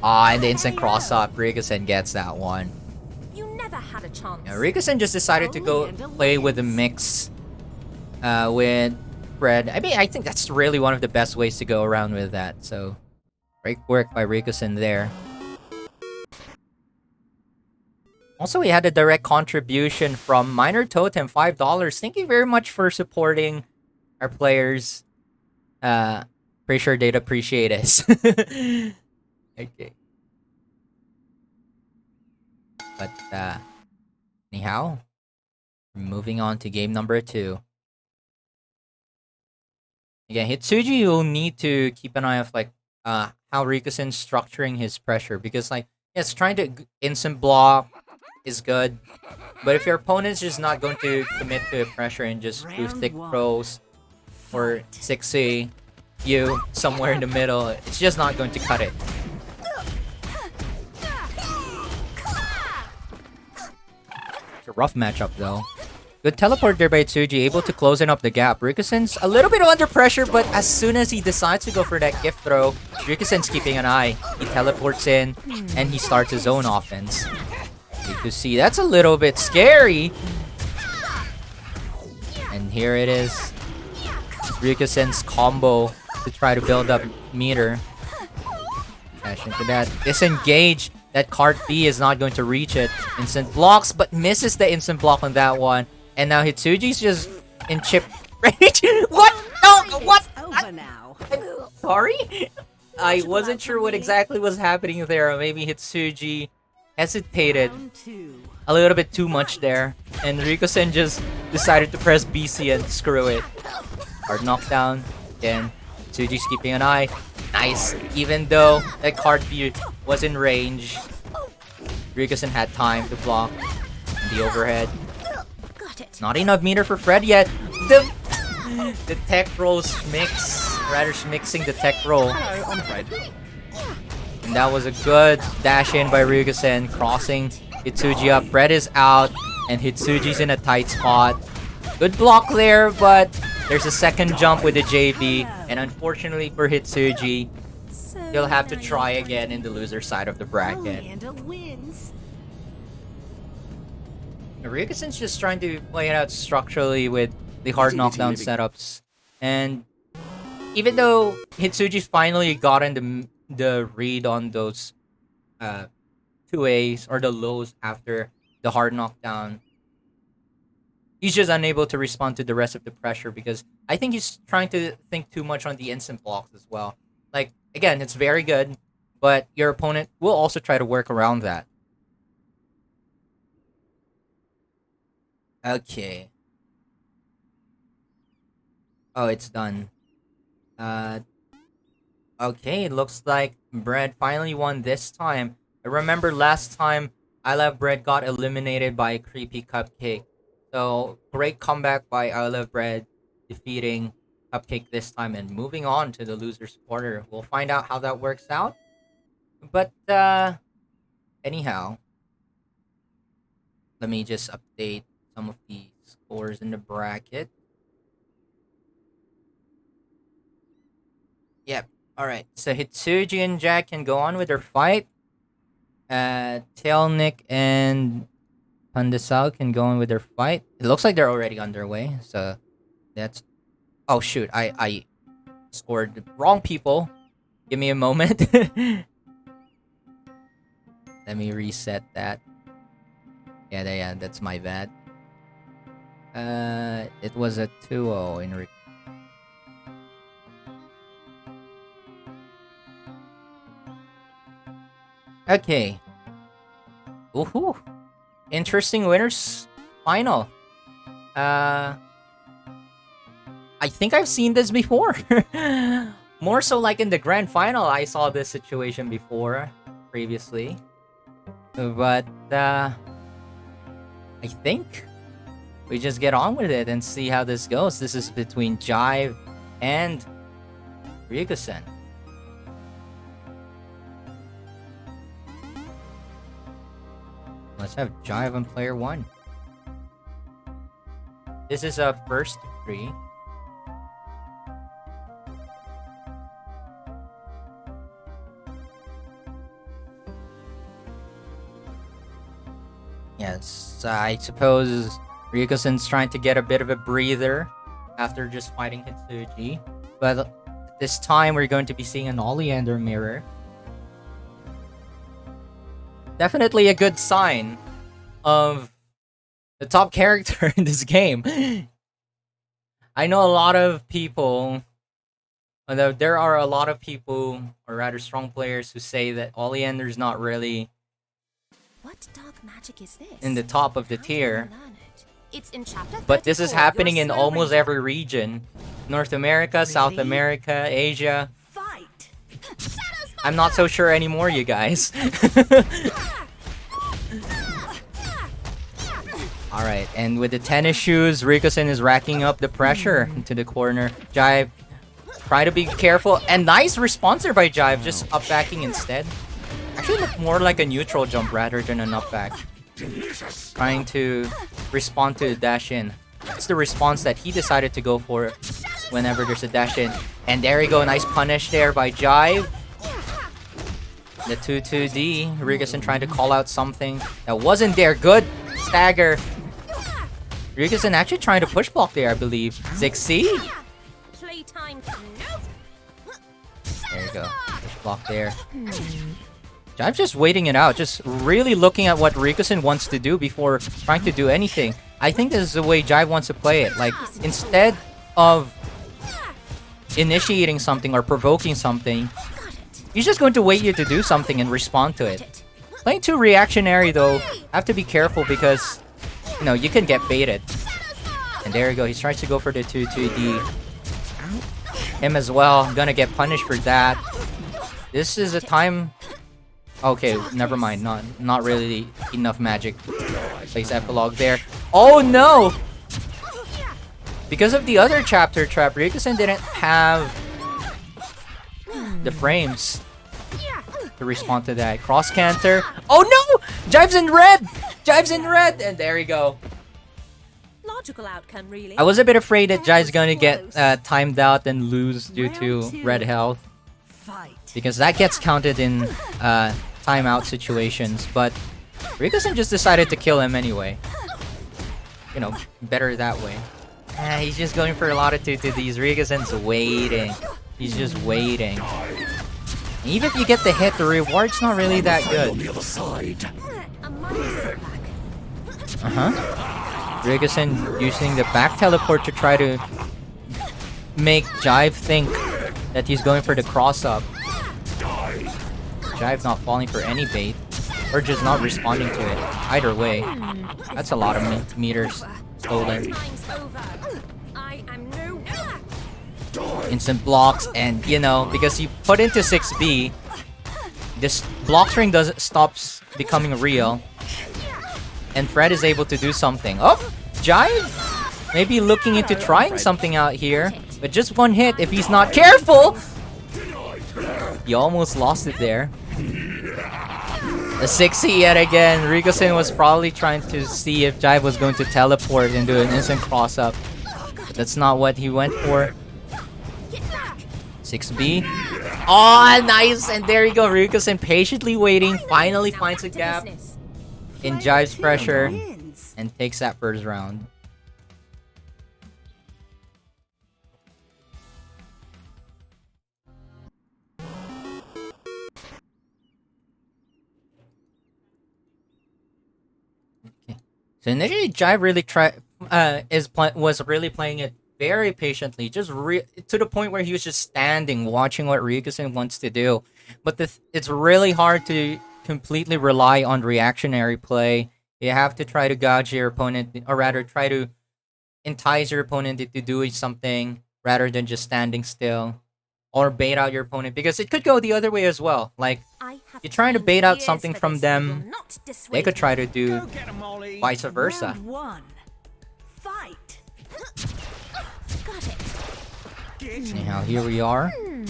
And the instant cross up, Ryukosen gets that one. You never had a chance. Yeah, Ryukosen just decided to go play with a mix with Fred. I mean, I think that's really one of the best ways to go around with that. So, great work by Ryukosen there. Also, we had a direct contribution from Minor Totem, $5. Thank you very much for supporting our players. Pretty sure they'd appreciate us. Okay. But, anyhow, moving on to game number 2. Again, Hitsuji will need to keep an eye on, like, how Ryukosen's structuring his pressure. Because, like, yes, trying to instant block is good. But if your opponent's just not going to commit to pressure and just do thick throws or 6C, you somewhere in the middle, it's just not going to cut it. It's a rough matchup though. Good teleport there by Tsuji, able to closing up the gap. Ryukosen's a little bit under pressure, but as soon as he decides to go for that gift throw, Ryukosen's keeping an eye. He teleports in, and he starts his own offense. You can see that's a little bit scary. And here it is. Ryukosen's combo to try to build up meter. Dash into that. Disengage. That card B is not going to reach it. Instant blocks, but misses the instant block on that one. And now Hitsuji's just in chip range. What? No, what? Over now. Sorry? I wasn't sure what exactly was happening there. Maybe Hitsuji hesitated Round 2. a little bit too much there. And Ryukosen just decided to press BC and screw it. Hard knockdown. Again, Hitsuji's keeping an eye. Nice. Even though that card B was in range, Ryukosen had time to block the overhead. Not enough meter for Fred yet. The tech rolls mix, rather mixing the tech roll. Hello, I'm Fred. And that was a good dash in by Ryukosen, crossing Hitsuji up. Fred is out, and Hitsuji's in a tight spot. Good block there, but there's a second jump with the JB, and unfortunately for Hitsuji, he'll have to try again in the loser side of the bracket. Oleander wins. Ryukosen's just trying to play it out structurally with the hard knockdown setups. And even though Hitsuji finally gotten the read on those 2As or the lows after the hard knockdown, he's just unable to respond to the rest of the pressure because I think he's trying to think too much on the instant blocks as well. Like, again, it's very good, but your opponent will also try to work around that. Okay. Oh, it's done. Okay, it looks like Bread finally won this time. I remember last time I Love Bread got eliminated by a creepy Cupcake. So, great comeback by I Love Bread, defeating Cupcake this time and moving on to the loser's quarter. We'll find out how that works out. But, anyhow, let me just update some of the scores in the bracket. Yep. Alright. So Hitsuji and Jack can go on with their fight. Tailnic and Pandesal can go in with their fight. It looks like they're already underway. So that's... Oh shoot, I scored the wrong people. Give me a moment. Let me reset that. Yeah, that's my bad. It was a 2-0 in Okay. Woohoo! Interesting winners final. I think I've seen this before. More so like in the grand final, I saw this situation before, previously. But, I think we just get on with it and see how this goes. This is between Jive and Ryukosen. Let's have Jive on player 1. This is a first 3. Yes, I suppose Ryukosen's trying to get a bit of a breather after just fighting Hitsuji. But this time we're going to be seeing an Oleander mirror. Definitely a good sign of the top character in this game. I know a lot of people, although there are a lot of people, or rather strong players, who say that Oleander's not really What dark magic is this? in the top of the How do I tier. learn it? It's in chapter But this is 34, happening your in slow almost reader. every region. North America, South Really? America, Asia. Fight! I'm not so sure anymore, you guys. Alright, and with the tennis shoes, Ryukosen is racking up the pressure into the corner. Jive, try to be careful. And nice response there by Jive, just up backing instead. Actually looked more like a neutral jump rather than an up back. Trying to respond to the dash in. That's the response that he decided to go for whenever there's a dash in. And there we go, nice punish there by Jive. The 2-2D, Ryukosen trying to call out something that wasn't there. Good stagger. Ryukosen actually trying to push block there, I believe. 6C. Playtime. Nope. There you go. Push block there. Jive just waiting it out, just really looking at what Ryukosen wants to do before trying to do anything. I think this is the way Jive wants to play it. Like, instead of initiating something or provoking something, he's just going to wait you to do something and respond to it. Playing too reactionary though, have to be careful because, you know, you can get baited. And there you go, he's trying to go for the 2-2D. Him as well, gonna get punished for that. This is a time... Okay, never mind, not really enough magic. Place epilogue there. Oh no! Because of the other chapter trap, Ryukosen didn't have the frames to respond to that. Cross canter. Oh no! Jive's in red! Jive's in red! And there we go. Logical outcome, really. I was a bit afraid that Jive's gonna get timed out and lose due to red health. Fight! Because that gets counted in timeout situations. But Ryukosen just decided to kill him anyway. You know, better that way. He's just going for a lot of 2-2Ds. Ryukosen's waiting. He's just waiting. Even if you get the hit, the reward's not really that On good. the other side. A minor setback. Ryukosen using the back teleport to try to make Jive think that he's going for the cross-up. Jive not falling for any bait, or just not responding to it. Either way, that's a lot of meters stolen. Time's over. I am no. Instant blocks, and you know, because you put into 6B, this block string stops becoming real, and Fred is able to do something. Oh, Jive maybe looking into trying something out here, but just one hit if he's not careful. He almost lost it there. The 6C yet again. Ryukosen was probably trying to see if Jive was going to teleport and do an instant cross-up. But that's not what he went for. 6B. Oh, nice! And there you go. Ryukosen patiently waiting. Finally finds a gap in Jive's pressure. Win. and takes that first round. Okay. So initially, Jive really was really playing it very patiently, just to the point where he was just standing, watching what Ryukosen wants to do. But it's really hard to completely rely on reactionary play. You have to try to gouge your opponent, or rather, try to entice your opponent into doing something rather than just standing still, or bait out your opponent, because it could go the other way as well. Like, you're trying to bait out something from them, they could try to do vice versa. Round one. Fight. Got it. Anyhow, here we are. And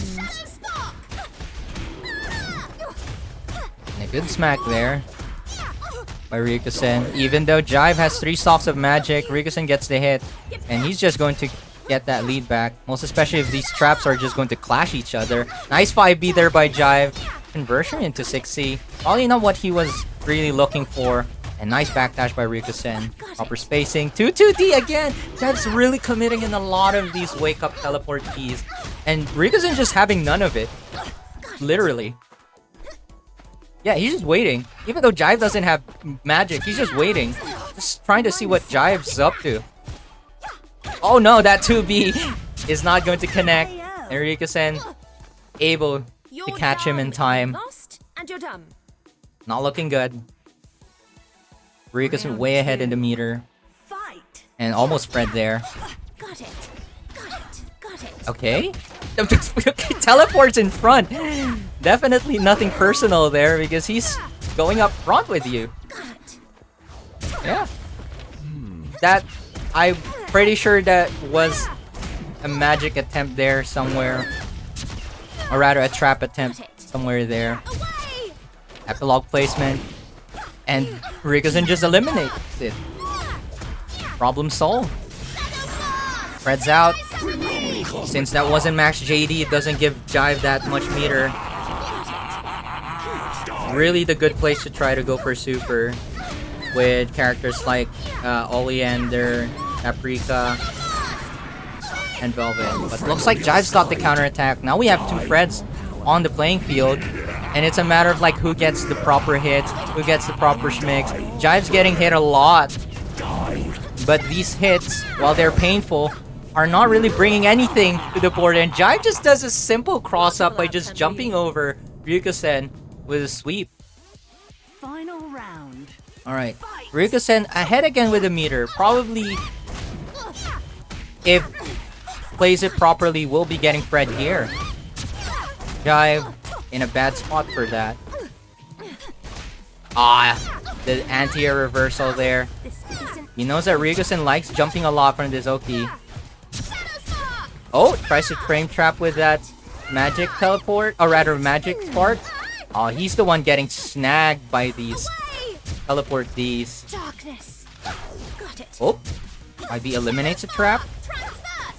a good smack there by Ryukosen. Even though Jive has 3 stalks of magic, Ryukosen gets the hit, and he's just going to get that lead back. Most especially if these traps are just going to clash each other. Nice 5B there by Jive. Conversion into 6C. Probably not what he was really looking for. And nice backdash by Ryukosen. Proper spacing. 2-2D again! Jive's really committing in a lot of these wake-up teleport keys. And Ryukosen just having none of it. Literally. Yeah, he's just waiting. Even though Jive doesn't have magic, he's just waiting. Just trying to see what Jive's up to. Oh no, that 2B is not going to connect. And Ryukosen able to catch him in time. Lost, and you're done. Not looking good. Ryukosen way ahead in the meter. Fight. And almost spread there. Got it. Got it. Got it. Okay. Teleports in front. Definitely nothing personal there because he's going up front with you. Yeah. That, I'm pretty sure that was a magic attempt there somewhere. Or rather, a trap attempt somewhere there. Epilogue placement. And Ryukosen just eliminates it. Problem solved. Spreads out. Since that wasn't max JD, it doesn't give Jive that much meter. Really the good place to try to go for super with characters like Oleander, Paprika, and Velvet. But looks like Jive's got the counterattack. Now we have 2 Freds on the playing field. And it's a matter of like who gets the proper hits, who gets the proper schmicks. Jive's getting hit a lot. But these hits, while they're painful, are not really bringing anything to the board. And Jive just does a simple cross-up by just jumping over Ryukosen with a sweep. Final round. Alright, Ryukosen ahead again with a meter. Probably, if plays it properly, will be getting Fred here. Jive in a bad spot for that. The anti-air reversal there. He knows that Ryukosen likes jumping a lot from this Oki. Oh, tries to frame trap with that magic teleport, or rather magic spark. Oh, he's the one getting snagged by these teleport Ds. Oh, IB eliminates a trap.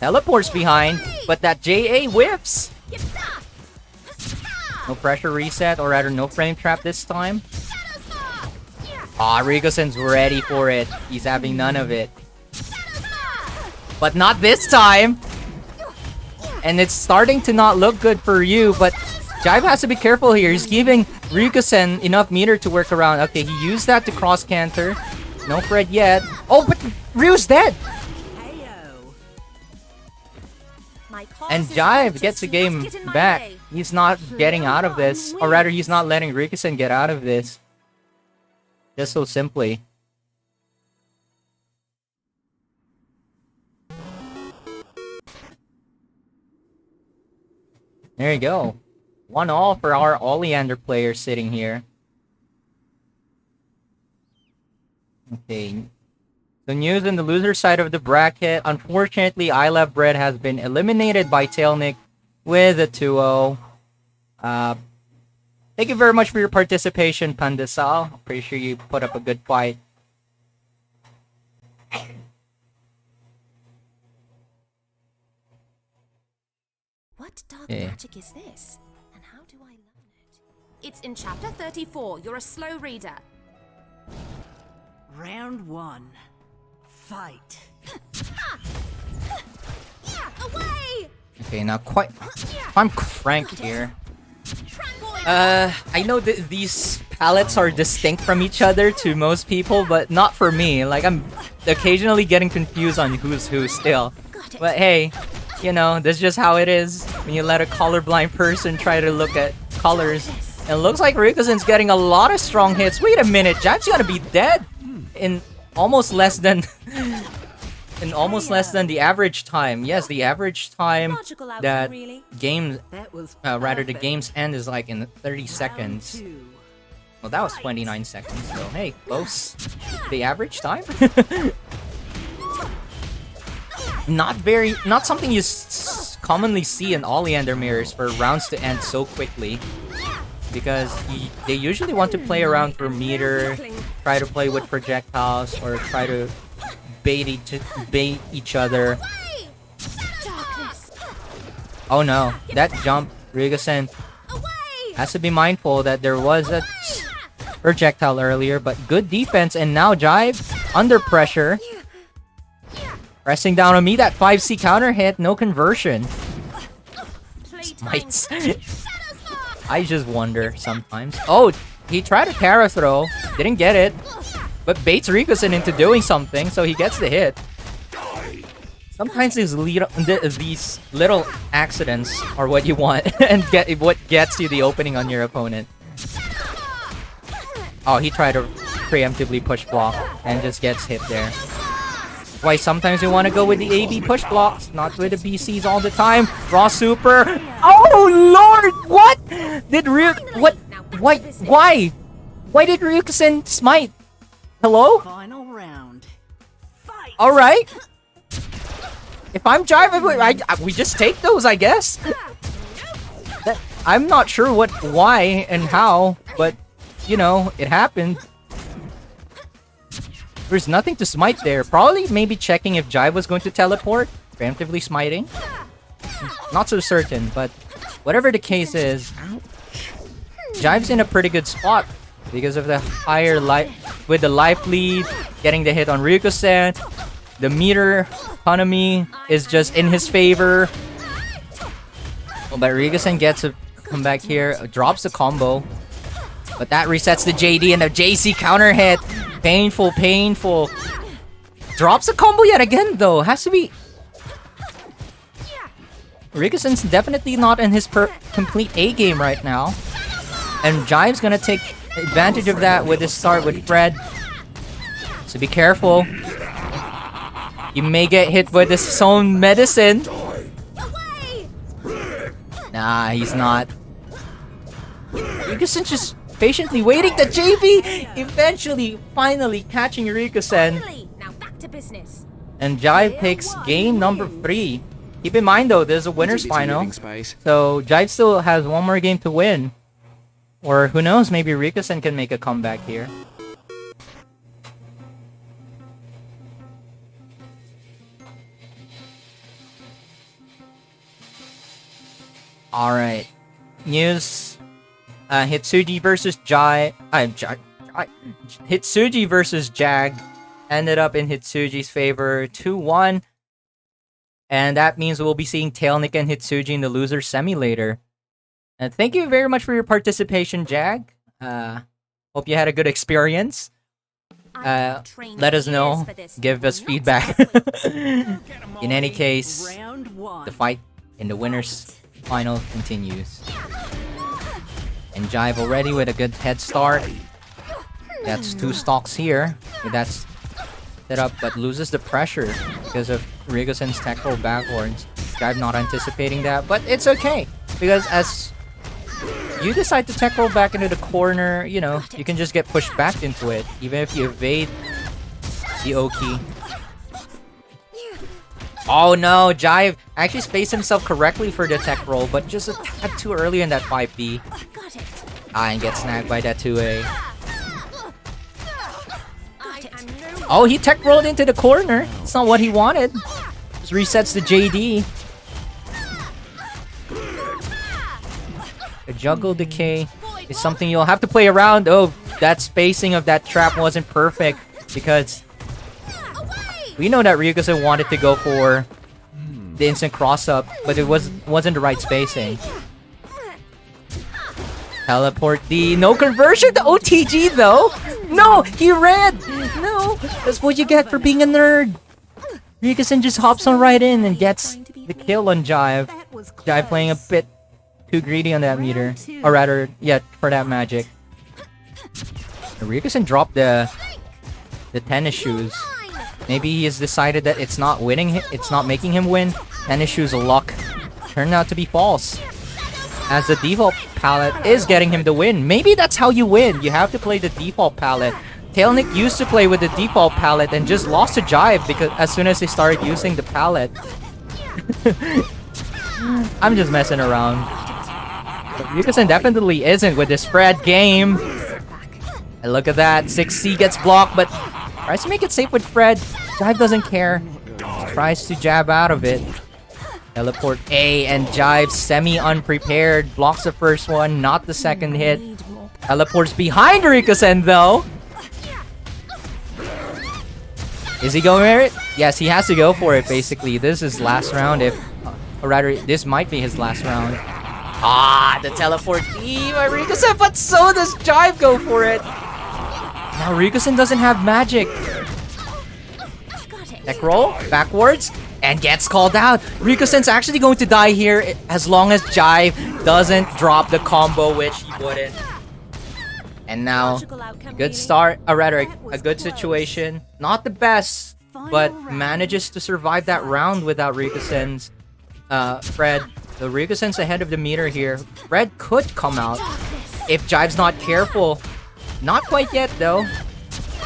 Teleports behind, but that JA whiffs. No pressure reset, or rather no frame trap this time. Ryukosen's ready for it. He's having none of it. But not this time! And it's starting to not look good for you, but Jive has to be careful here. He's giving Ryukosen enough meter to work around. Okay, he used that to cross canter. No Fred yet. Oh, but Ryu's dead! And Jive gets the game back. He's not getting out of this. Or rather, he's not letting Ryukosen get out of this. Just so simply. There you go. 1-all for our Oleander player sitting here. Okay. The news on the loser side of the bracket. Unfortunately, iluvbread has been eliminated by Tailnic with a 2-0. Thank you very much for your participation, Pandesal. Pretty sure you put up a good fight. What dark magic is this? And how do I learn it? It's in chapter 34. You're a slow reader. Round 1. Fight. Away! Okay, now I'm cranked here. I know that these palettes are distinct from each other to most people, but not for me. Like, I'm occasionally getting confused on who's who still. But hey, you know, that's just how it is when you let a colorblind person try to look at colors. And it looks like Ryukosen's getting a lot of strong hits. Wait a minute, Jive's gonna be dead in almost less than the average time. Yes, the average time that games, rather the game's end is like in 30 seconds. Well, that was 29 seconds, so hey, close. The average time? Not something you commonly see in Oleander mirrors for rounds to end so quickly. Because they usually want to play around for meter, try to play with projectiles, or try to bait each other. Oh no, that jump, Ryukosen has to be mindful that there was a projectile earlier, but good defense, and now Jive under pressure. Pressing down on me, that 5C counter hit, no conversion. Smites. I just wonder sometimes. Oh, he tried a Kara throw, didn't get it, but baits Ryukosen into doing something, so he gets the hit. Sometimes these little accidents are what you want and what gets you the opening on your opponent. Oh, he tried to preemptively push block and just gets hit there. Why sometimes you want to go with the AB push blocks, not with the BCs all the time. Raw super. Oh lord, what did why did Ryukosen smite? Hello? Final round. Fight. All right. If I'm Jive, we just take those, I guess. I'm not sure why and how, but you know, it happened. There's nothing to smite there. Probably maybe checking if Jive was going to teleport, preemptively smiting. Not so certain, but whatever the case is, Jive's in a pretty good spot because of the higher life with the life lead, getting the hit on Ryukosen. The meter economy is just in his favor. Oh, but Ryukosen gets a comeback here, drops the combo. But that resets the JD and the JC counter hit. Painful, painful. Drops the combo yet again though. Has to be... Ryukosen's definitely not in his complete A game right now. And Jive's gonna take advantage of that with his start with Fred. So be careful. You may get hit with his own medicine. Nah, he's not. Ryukosen just patiently waiting. The JV eventually, finally catching Ryukosen. Now back to business. And Jive picks game number 3. Keep in mind though, there's a winner's final. So Jive still has one more game to win. Or who knows, maybe Ryukosen can make a comeback here. Alright. News. Hitsuji versus Hitsuji versus Jag ended up in Hitsuji's favor 2-1. And that means we'll be seeing Tailnic and Hitsuji in the loser semi later. And thank you very much for your participation, Jag. Hope you had a good experience. Let us know. Give us feedback. In any case, the fight in the winners final continues. And Jive already with a good head start. That's 2 stocks here. That's set up, but loses the pressure because of Ryukosen's tech roll backwards. Jive not anticipating that, but it's okay. Because as you decide to tech roll back into the corner, you know, you can just get pushed back into it. Even if you evade the Oki. Oh no, Jive actually spaced himself correctly for the tech roll, but just a tad too early in that 5B. And gets snagged by that 2A. Oh, he tech rolled into the corner. It's not what he wanted. Just resets the JD. A juggle decay is something you'll have to play around. Oh, that spacing of that trap wasn't perfect. because we know that Ryukosen wanted to go for the instant cross-up, but it wasn't the right spacing. Teleport D. No conversion to OTG though! No! He ran! No! That's what you get for being a nerd! Ryukosen just hops on right in and gets the kill on Jive. Jive playing a bit too greedy on that meter. Or rather, yeah, for that magic. Ryukosen dropped the tennis shoes. Maybe he has decided that it's not making him win. Tennis shoes luck turned out to be false, as the default palette is getting him the win. Maybe that's how you win. You have to play the default palette. Tailnic used to play with the default palette and just lost to Jive because as soon as he started using the palette. I'm just messing around. But Ryukosen definitely isn't with this spread game. And look at that. 6C gets blocked, but tries to make it safe with Fred. Jive doesn't care. Tries to jab out of it. Teleport A, and Jive semi-unprepared. Blocks the first one, not the second hit. Teleports behind Ryukosen though. Is he going for it? Yes, he has to go for it basically. This is last round or rather, this might be his last round. Ah, the teleport E by Ryukosen, but so does Jive go for it. Now Ryukosen doesn't have magic. Neck roll, backwards, and gets called out. Ryukosen's actually going to die here as long as Jive doesn't drop the combo, which he wouldn't. And now, a good start, or rather, a good situation. Not the best, but manages to survive that round without Ryukosen's Fred. So Ryukosen's ahead of the meter here. Fred could come out if Jive's not careful. Not quite yet, though.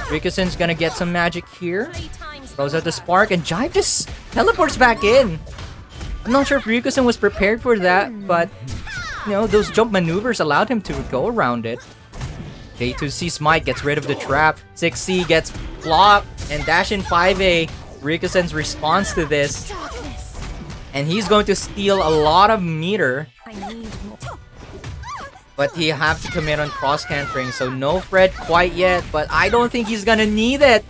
Ryukosen's gonna get some magic here. Throws out the spark, and Jive just teleports back in. I'm not sure if Ryukosen was prepared for that, but, you know, those jump maneuvers allowed him to go around it. J2C Smite gets rid of the trap. 6C gets blocked, and dash in 5A. Ryukosen's response to this. And he's going to steal a lot of meter. But he have to commit on cross-cantering, so no Fred quite yet, but I don't think he's gonna need it.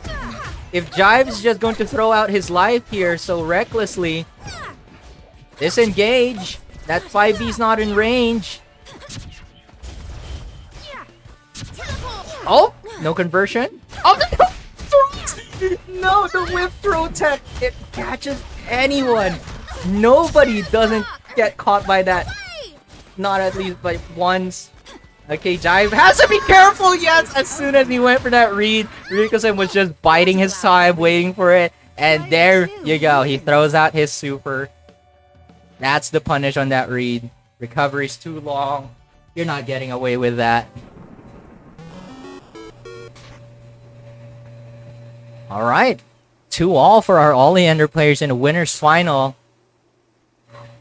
If Jive's just going to throw out his life here so recklessly. Disengage. That 5B's not in range. Oh, no conversion. Oh, no, the whip throw tech. It catches anyone. Nobody doesn't get caught by that. Not at least by once. Okay, Jive has to be careful, yes! As soon as he went for that read, Ryukosen was just biding his time, waiting for it. And there you go, he throws out his super. That's the punish on that read. Recovery's too long. You're not getting away with that. Alright. 2-all for our Oleander players in the winner's final.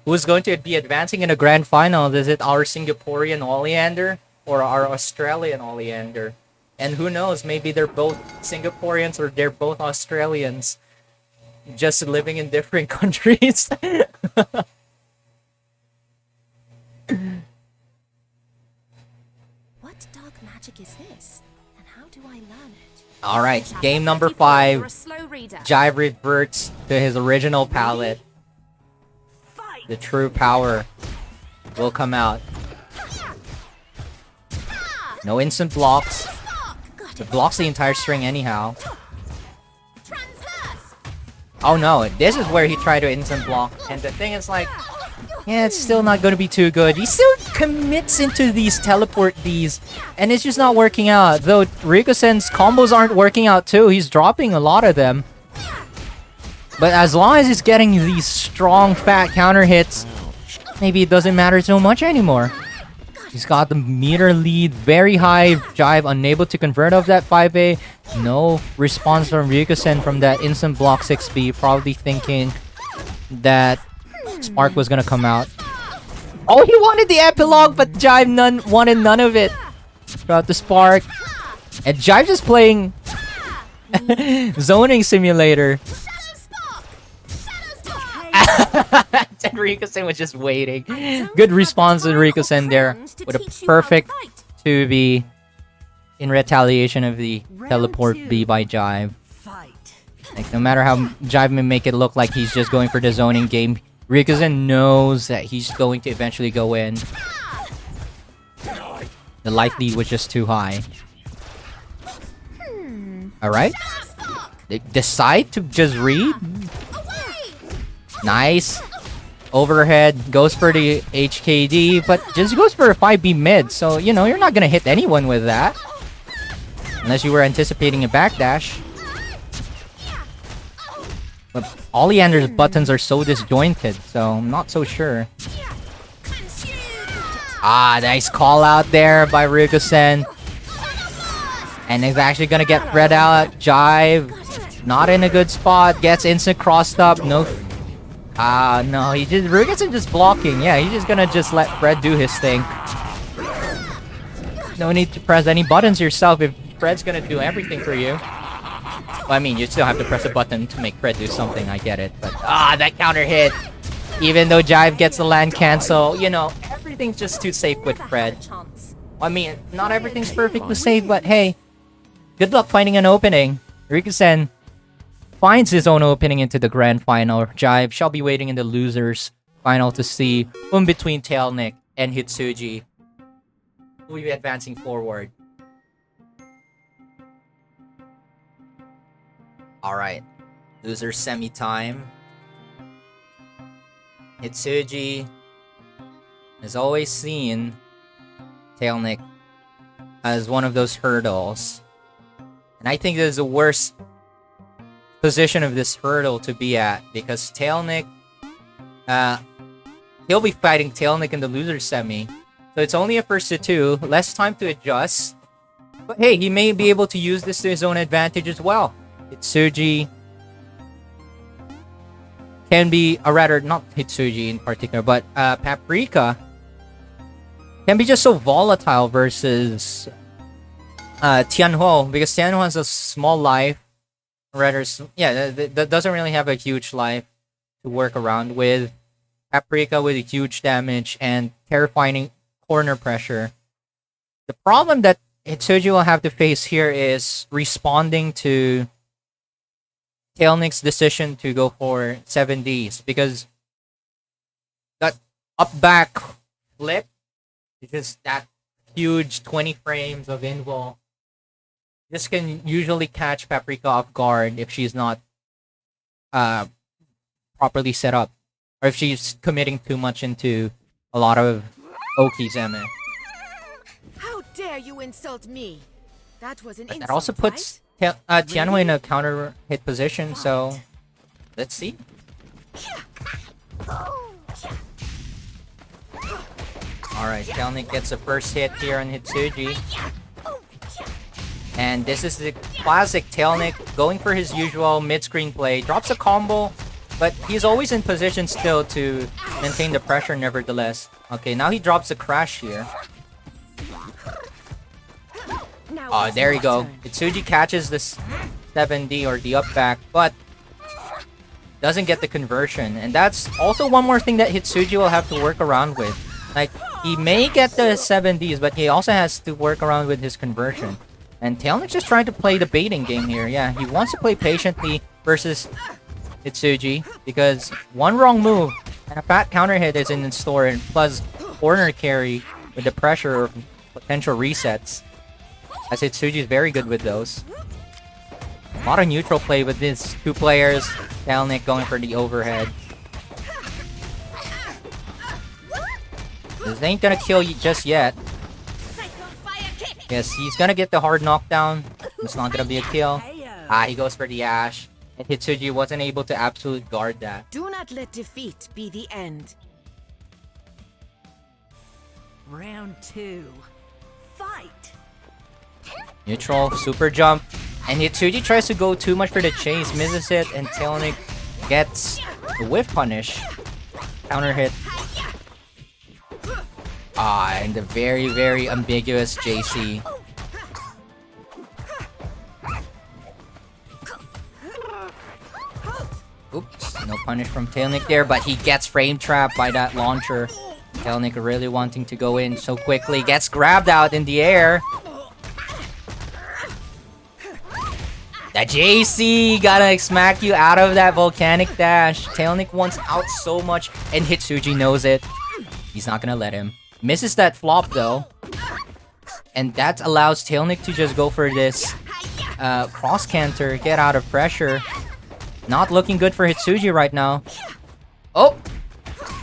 Who's going to be advancing in the grand final? Is it our Singaporean Oleander or our Australian Oleander? And who knows, maybe they're both Singaporeans or they're both Australians. Just living in different countries. What dark magic is this? And how do I learn it? Alright, game number 5. Jive reverts to his original palette. The true power will come out. No instant blocks. It blocks the entire string anyhow. Oh no, this is where he tried to instant block. And the thing is like, yeah, it's still not going to be too good. He still commits into these teleport Ds. And it's just not working out. Though Ryukosen's combos aren't working out too. He's dropping a lot of them. But as long as he's getting these strong, fat counter hits, maybe it doesn't matter so much anymore. He's got the meter lead very high. Jive unable to convert off that 5A. No response from Ryukosen from that instant block 6B. Probably thinking that Spark was gonna come out. Oh, he wanted the epilogue, but Jive wanted none of it. Throughout the Spark. And Jive just playing zoning simulator. And Ryukosen was just waiting. Good response to Ryukosen there with a perfect 2B. in retaliation of the teleport two. B by Jive. Fight. Like, no matter how Jive may make it look like he's just going for the zoning game, Ryukosen knows that he's going to eventually go in. The life lead was just too high. Alright. They decide to just read. Nice. Overhead. Goes for the HKD, but just goes for a 5B mid. So, you know, you're not gonna hit anyone with that. Unless you were anticipating a backdash. But Oleander's buttons are so disjointed, so I'm not so sure. Ah, nice call out there by Ryukosen. And he's actually gonna get Fred out. Jive, not in a good spot. Gets instant crossed up. No. Ah, no. Ryukosen just blocking. Yeah, he's just gonna just let Fred do his thing. No need to press any buttons yourself if Fred's gonna do everything for you. Well, I mean, you still have to press a button to make Fred do something. I get it, but that counter hit. Even though Jive gets the land cancel, you know, everything's just too safe with Fred. I mean, not everything's perfectly safe, but hey, good luck finding an opening. Ryukosen finds his own opening into the grand final. Jive shall be waiting in the losers final to see whom between Tailnic and Hitsuji will be advancing forward. Alright, loser semi time. Hitsuji has always seen Tailnic as one of those hurdles. And I think this is the worst position of this hurdle to be at, because Tailnic, he'll be fighting Tailnic in the loser semi. So it's only a first to two, less time to adjust. But hey, he may be able to use this to his own advantage as well. Hitsuji can be, or rather, not Hitsuji in particular, but Paprika can be just so volatile versus Tianhuo, because Tianhuo has a small life, rather, yeah, that doesn't really have a huge life to work around with. Paprika with a huge damage and terrifying corner pressure. The problem that Hitsuji will have to face here is responding to Tailnic's decision to go for 7Ds, because that up-back flip, which is that huge 20 frames of invul, this can usually catch Paprika off guard if she's not properly set up, or if she's committing too much into a lot of Okizeme. How dare you insult me? That was an insult, That also puts Tianhuo in a counter hit position, so let's see. Alright, Tailnic gets the first hit here on Hitsuji. And this is the classic Tailnic going for his usual mid-screen play. Drops a combo, but he's always in position still to maintain the pressure nevertheless. Okay, now he drops a crash here. Oh, there you go. Hitsuji catches this 7D or the up back, but doesn't get the conversion. And that's also one more thing that Hitsuji will have to work around with. Like, he may get the 7Ds, but he also has to work around with his conversion. And Tailnic's just trying to play the baiting game here. Yeah, he wants to play patiently versus Hitsuji, because one wrong move and a fat counter hit is in store, and plus corner carry with the pressure of potential resets. As Hitsuji is very good with those. A lot of neutral play with these two players. Tailnic going for the overhead. This ain't gonna kill you just yet. Yes, he's gonna get the hard knockdown. It's not gonna be a kill. He goes for the Ash. And Hitsuji wasn't able to absolute guard that. Do not let defeat be the end. Round two. Fight. Neutral, super jump. And Hitsuji tries to go too much for the chase, misses it, and Tailnic gets the whiff punish. Counter hit. And the very, very ambiguous JC. Oops, no punish from Tailnic there, but he gets frame trapped by that launcher. Tailnic really wanting to go in so quickly, gets grabbed out in the air. JC gotta smack you out of that volcanic dash. Tailnic wants out so much, and Hitsuji knows it. He's not gonna let him. Misses that flop though. And that allows Tailnic to just go for this cross canter, get out of pressure. Not looking good for Hitsuji right now. Oh!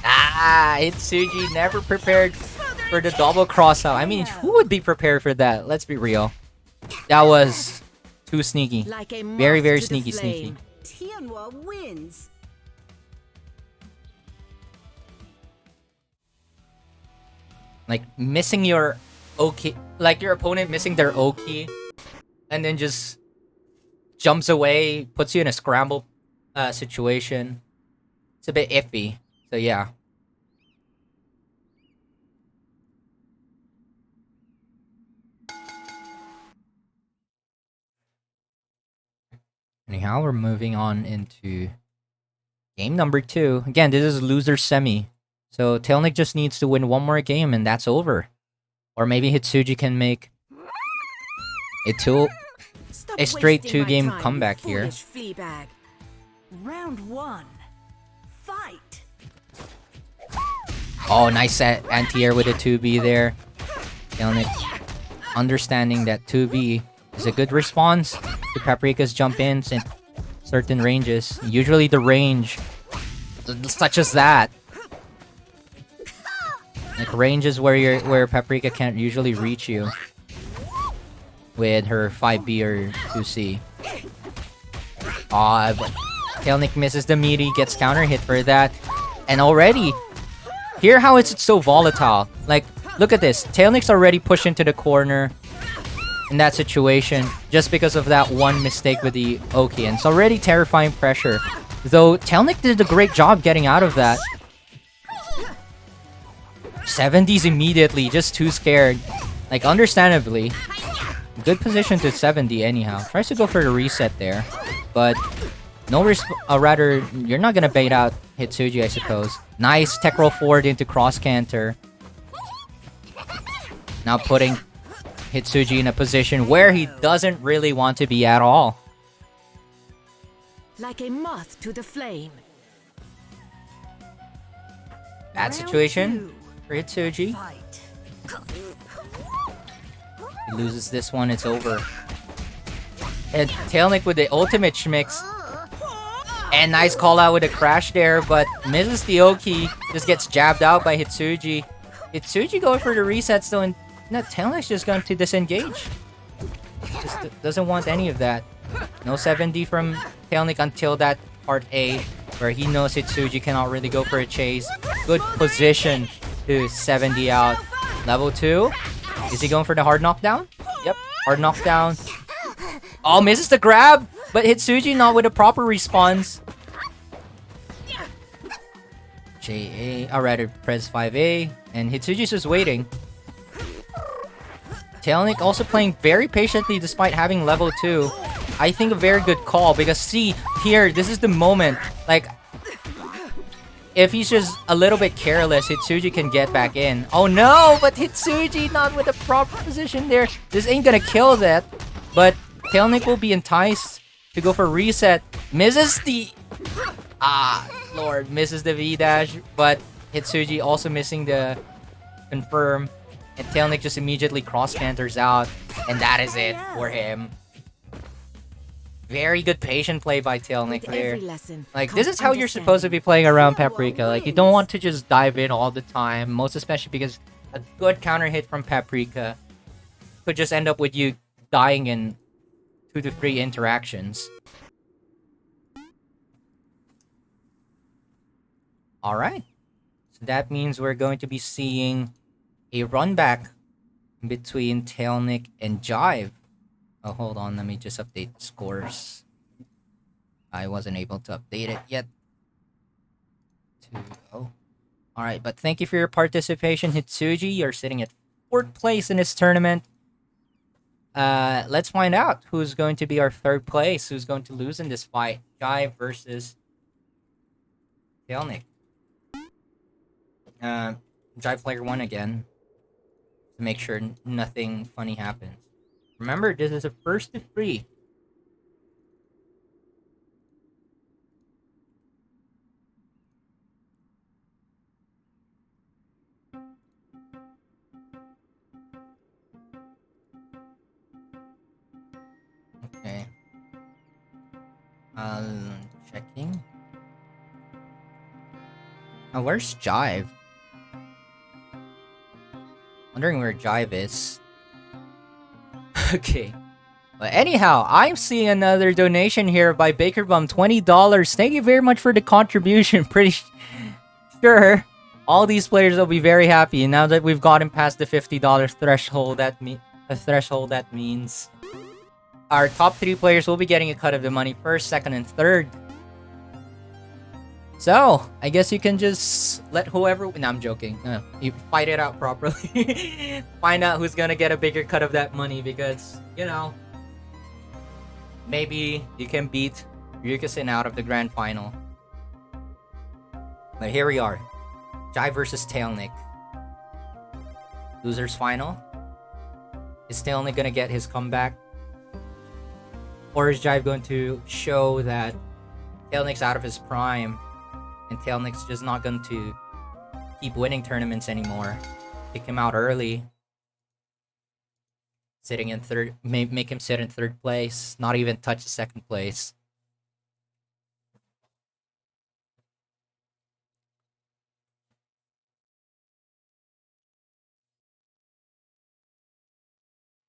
Ah, Hitsuji never prepared for the double cross out. I mean, who would be prepared for that? Let's be real. That was too sneaky. Like a Very, moth very to the sneaky. flame. Tianhuo wins. Like, missing your Oki. Like, your opponent missing their Oki. And then just jumps away, puts you in a scramble situation. It's a bit iffy. So, yeah. Anyhow, we're moving on into game number 2. Again, this is loser semi. So Tailnic just needs to win one more game and that's over. Or maybe Hitsuji can make it Stop a straight wasting my 2-game time, comeback you here. foolish flea bag. Round 1. Fight. Oh, nice anti-air with a 2B there. Tailnic understanding that 2B is a good response to Paprika's jump ins in certain ranges. Usually the range, such as that. Like ranges where Paprika can't usually reach you with her 5B or 2C. Aw, but Tailnic misses the meaty, gets counter hit for that. And already, hear how it's so volatile. Like, look at this. Tailnic's already pushed into the corner in that situation just because of that one mistake with the Oki. And it's already terrifying pressure. Though Tailnic did a great job getting out of that. 70s immediately, just too scared. Like, understandably. Good position to 70 anyhow. Tries to go for the reset there. But no rather, you're not gonna bait out Hitsuji, I suppose. Nice tech roll forward into cross canter. Now putting Hitsuji in a position where he doesn't really want to be at all. Like a moth to the flame. Bad situation Round for Hitsuji. 2. Fight. He loses this one, it's over. And Tailnic with the ultimate schmicks. And nice call out with a crash there, but misses the Oki. Just gets jabbed out by Hitsuji. Hitsuji going for the resets though, and Tailnic's just going to disengage. Just doesn't want any of that. No 7D from Tailnic until that part A, where he knows Hitsuji cannot really go for a chase. Good position to 70 out. Level 2. Is he going for the hard knockdown? Yep, hard knockdown. Oh, misses the grab, but Hitsuji not with a proper response. JA, or rather, press 5A, and Hitsuji's just waiting. Tailnic also playing very patiently despite having level 2. I think a very good call because see, here, this is the moment. Like, if he's just a little bit careless, Hitsuji can get back in. Oh no, but Hitsuji not with a proper position there. This ain't gonna kill that. But Tailnic will be enticed to go for reset. Misses the... Ah, Lord, misses the V-dash. But Hitsuji also missing the confirm. And Tailnic just immediately cross canters out. And that is it for him. Very good patient play by Tailnic there. Like, this is how you're supposed to be playing around Paprika. Like, you don't want to just dive in all the time. Most especially because a good counter hit from Paprika could just end up with you dying in 2 to 3 interactions. Alright. So that means we're going to be seeing a run back between Tailnic and Jive. Oh, hold on. Let me just update the scores. I wasn't able to update it yet. 2-0. Alright, but thank you for your participation, Hitsuji. You're sitting at 4th place in this tournament. Let's find out who's going to be our 3rd place. Who's going to lose in this fight. Jive versus Tailnic. Jive player 1 again. To make sure nothing funny happens. Remember, this is a first to 3. Checking. Oh, where's Jive? Wondering where Jive is. Okay. But anyhow, I'm seeing another donation here by BakerBum, $20. Thank you very much for the contribution. Pretty sure all these players will be very happy now that we've gotten past the $50 threshold. That means our top 3 players will be getting a cut of the money, first, second, and third. So, I guess you can just let whoever... No, I'm joking. You fight it out properly. Find out who's gonna get a bigger cut of that money because, you know, maybe you can beat Ryukosen out of the grand final. But here we are. Jive versus Tailnic. Losers final. Is Tailnic gonna get his comeback? Or is Jive going to show that Tailnic's out of his prime and Tailnic's just not going to keep winning tournaments anymore? Kick him out early. Sitting in third, make him sit in third place, not even touch the second place.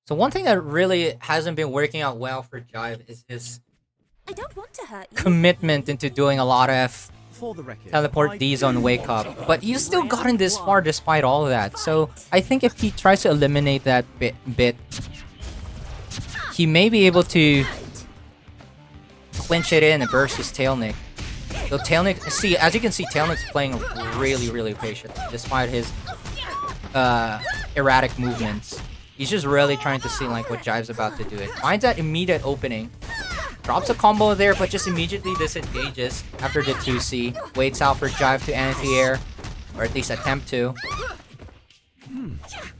So one thing that really hasn't been working out well for Jive is his I don't want to hurt you. commitment into doing a lot of For the record, teleport Ds on wake up. But he's still gotten this far despite all of that. So I think if he tries to eliminate that bit, he may be able to clinch it in versus Tailnic. So Tailnic, see, as you can see, Tailnic's playing really, really patient despite his erratic movements. He's just really trying to see like what Jive's about to do. It finds that immediate opening, drops a combo there, but just immediately disengages after the 2C. Waits out for Jive to anti-air, or at least attempt to,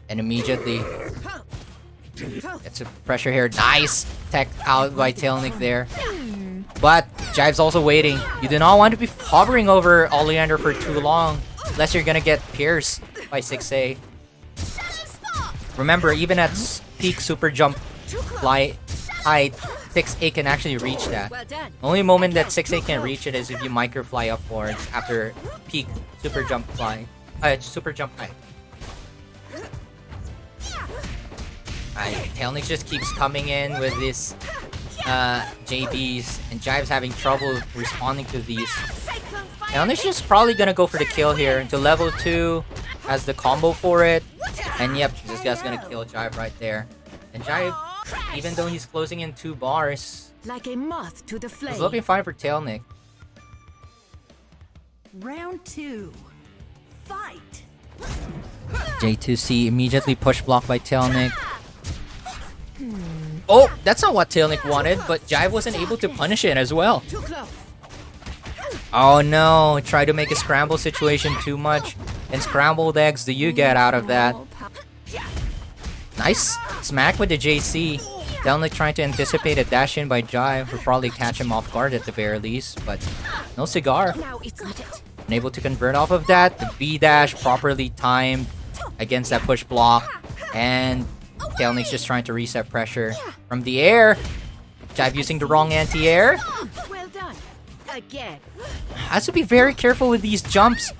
and immediately gets a pressure here. Nice tech out by Tailnic there. But Jive's also waiting. You do not want to be hovering over Oleander for too long, unless you're gonna get pierced by 6A. Remember, even at peak super jump flight height, 6A can actually reach that. Only moment that 6A can reach it is if you micro fly upwards after peak super jump fly. Super jump height. Tailnic just keeps coming in with this JBs, and Jive's having trouble responding to these. Tailnic's just probably gonna go for the kill here into level 2, has the combo for it, and yep, this guy's gonna kill Jive right there. And Jive, even though he's closing in 2 bars, Like a moth to the flame. it's looking fine for Tailnic. Round 2. Fight. J2C immediately push blocked by Tailnic. Oh, that's not what Tailnic wanted, but Jive wasn't able to punish it as well. Too close. Oh no, try to make a scramble situation too much. And scrambled eggs do you get out of that? Nice smack with the JC. Tailnic trying to anticipate a dash in by Jive. Will probably catch him off guard at the very least, but no cigar. Now it's not it. Unable to convert off of that. The B dash properly timed against that push block. And Tailnic's just trying to reset pressure from the air. Jive using the wrong anti-air. Well done. Again. Has to be very careful with these jumps,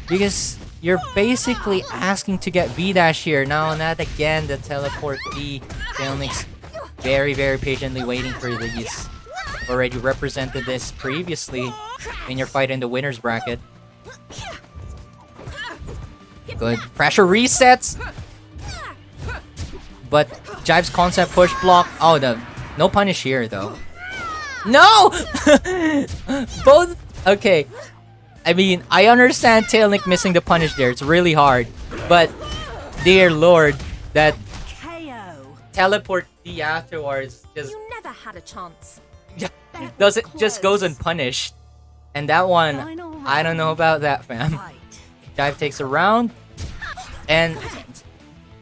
because you're basically asking to get V-dash here. Now, not again the teleport V. Tailnic's very, very patiently waiting for these. Already represented this previously in your fight in the winner's bracket. Good. Pressure resets. But Jive's concept push block. Oh, no punish here, though. No! Both... Okay. I mean, I understand Tailnic missing the punish there. It's really hard. But, dear lord, that KO. teleport D afterwards just You never had a chance. just goes unpunished. And that one, I don't know about that, fam. Fight. Jive takes a round. And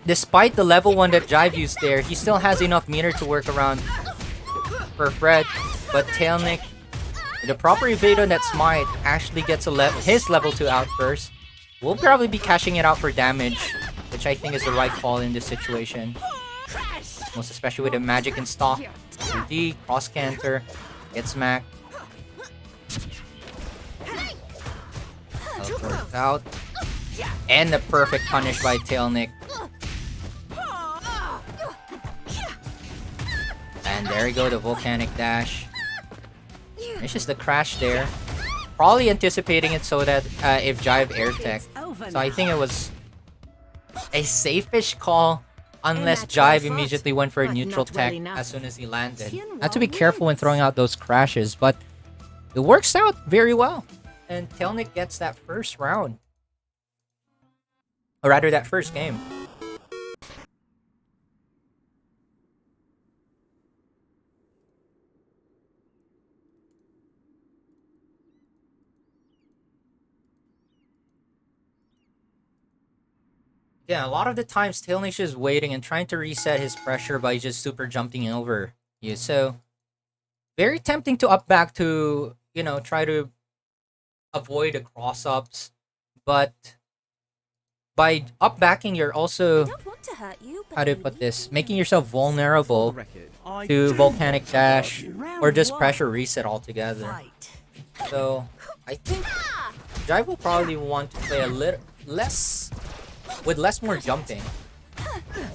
despite the level 1 that Jive used there, he still has enough meter to work around for Fred. But Tailnic, with the proper evade on that smite, actually gets his level 2 out first. We'll probably be cashing it out for damage, which I think is the right call in this situation. Most especially with the magic in stock. 2D, cross canter, gets smacked. Teleports out. And the perfect punish by Tailnic. And there you go, the volcanic dash. It's just the crash there. Probably anticipating it so that if Jive air tech. So I think it was a safe-ish call unless Jive immediately went for a neutral tech as soon as he landed. Had to be careful when throwing out those crashes, but it works out very well. And Tailnic gets that first round. Or rather, that first game. Yeah, a lot of the times Tailnic is waiting and trying to reset his pressure by just super jumping over you. So, very tempting to up back to, you know, try to avoid the cross-ups. But by up backing, you're also, Don't want to hurt you, but how to put this, making yourself vulnerable to volcanic dash or just pressure reset altogether. Fight. So, I think Jive will probably want to play a little less, with less more jumping.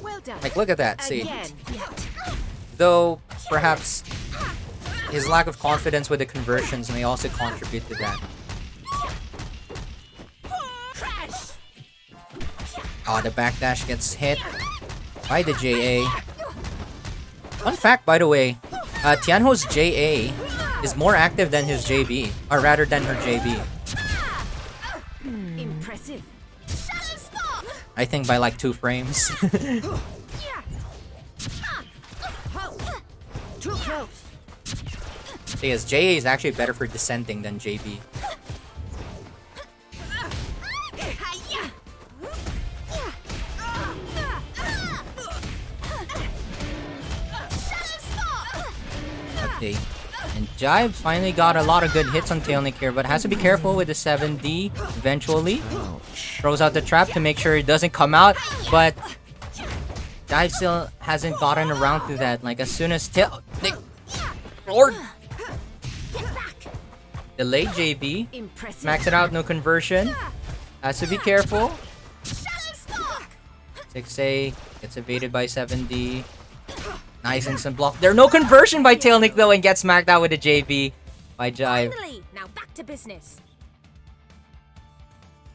Well done. Like, look at that, see? Again. Though, perhaps, his lack of confidence with the conversions may also contribute to that. Oh, the backdash gets hit by the JA. Fun fact, by the way, Tianhuo's JA is more active than his JB, or rather than her JB. Impressive. I think by like 2 frames. Too close. See, his JA is actually better for descending than JB. Okay. And Jive finally got a lot of good hits on Tailnic here, but has to be careful with the 7D eventually. Throws out the trap to make sure it doesn't come out, but Jive still hasn't gotten around to that. Like, as soon as Tailnic Lord delayed JB, Impressive. max it out, no conversion. Has to be careful. 6A gets evaded by 7D. Nice instant block. There's no conversion by Tailnic though, and gets smacked out with a JB by Jive. Finally, now back to business.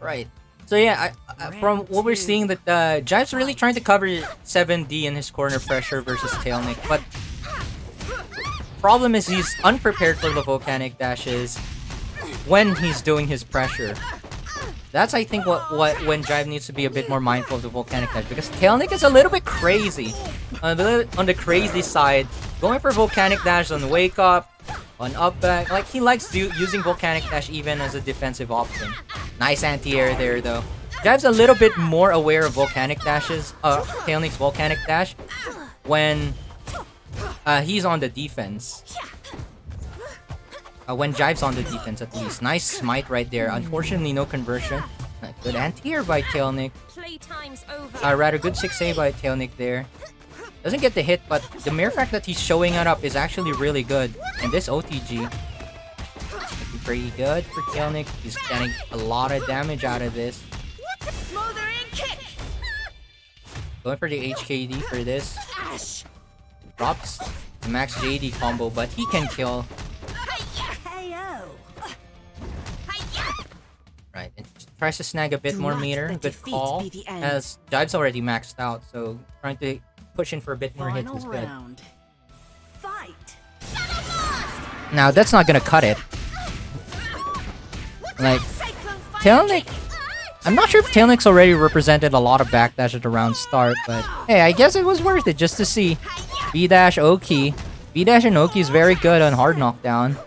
Right. So yeah, from what we're seeing, that Jive's really trying to cover 7D in his corner pressure versus Tailnic, but problem is he's unprepared for the volcanic dashes when he's doing his pressure. That's, I think, what when Jive needs to be a bit more mindful of the volcanic dash, because Tailnic is a little bit crazy. On the crazy side, going for volcanic dash on wake up, on up back. Like, he likes using volcanic dash even as a defensive option. Nice anti-air there though. Jive's a little bit more aware of volcanic dashes, Tailnic's volcanic dash, when he's on the defense. When Jive's on the defense, at least. Nice smite right there. Unfortunately, no conversion. Good anti-air by Tailnic. Playtime's over. Rather good 6A by Tailnic there. Doesn't get the hit, but the mere fact that he's showing it up is actually really good. And this OTG, looking pretty good for Tailnic. He's getting a lot of damage out of this. Smothering kick. Going for the HKD for this. Drops the max JD combo, but he can kill. KO. Right, and tries to snag a bit Do more not meter. let Good defeat call. be the end. As Jive's already maxed out, so trying to push in for a bit more hits Final is good. round. Fight. Now, that's not gonna cut it. Like, Tailnic... I'm not sure if Tailnic's already represented a lot of backdash at the round start, but hey, I guess it was worth it just to see. B-dash Oki. B-dash and Oki is very good on hard knockdown.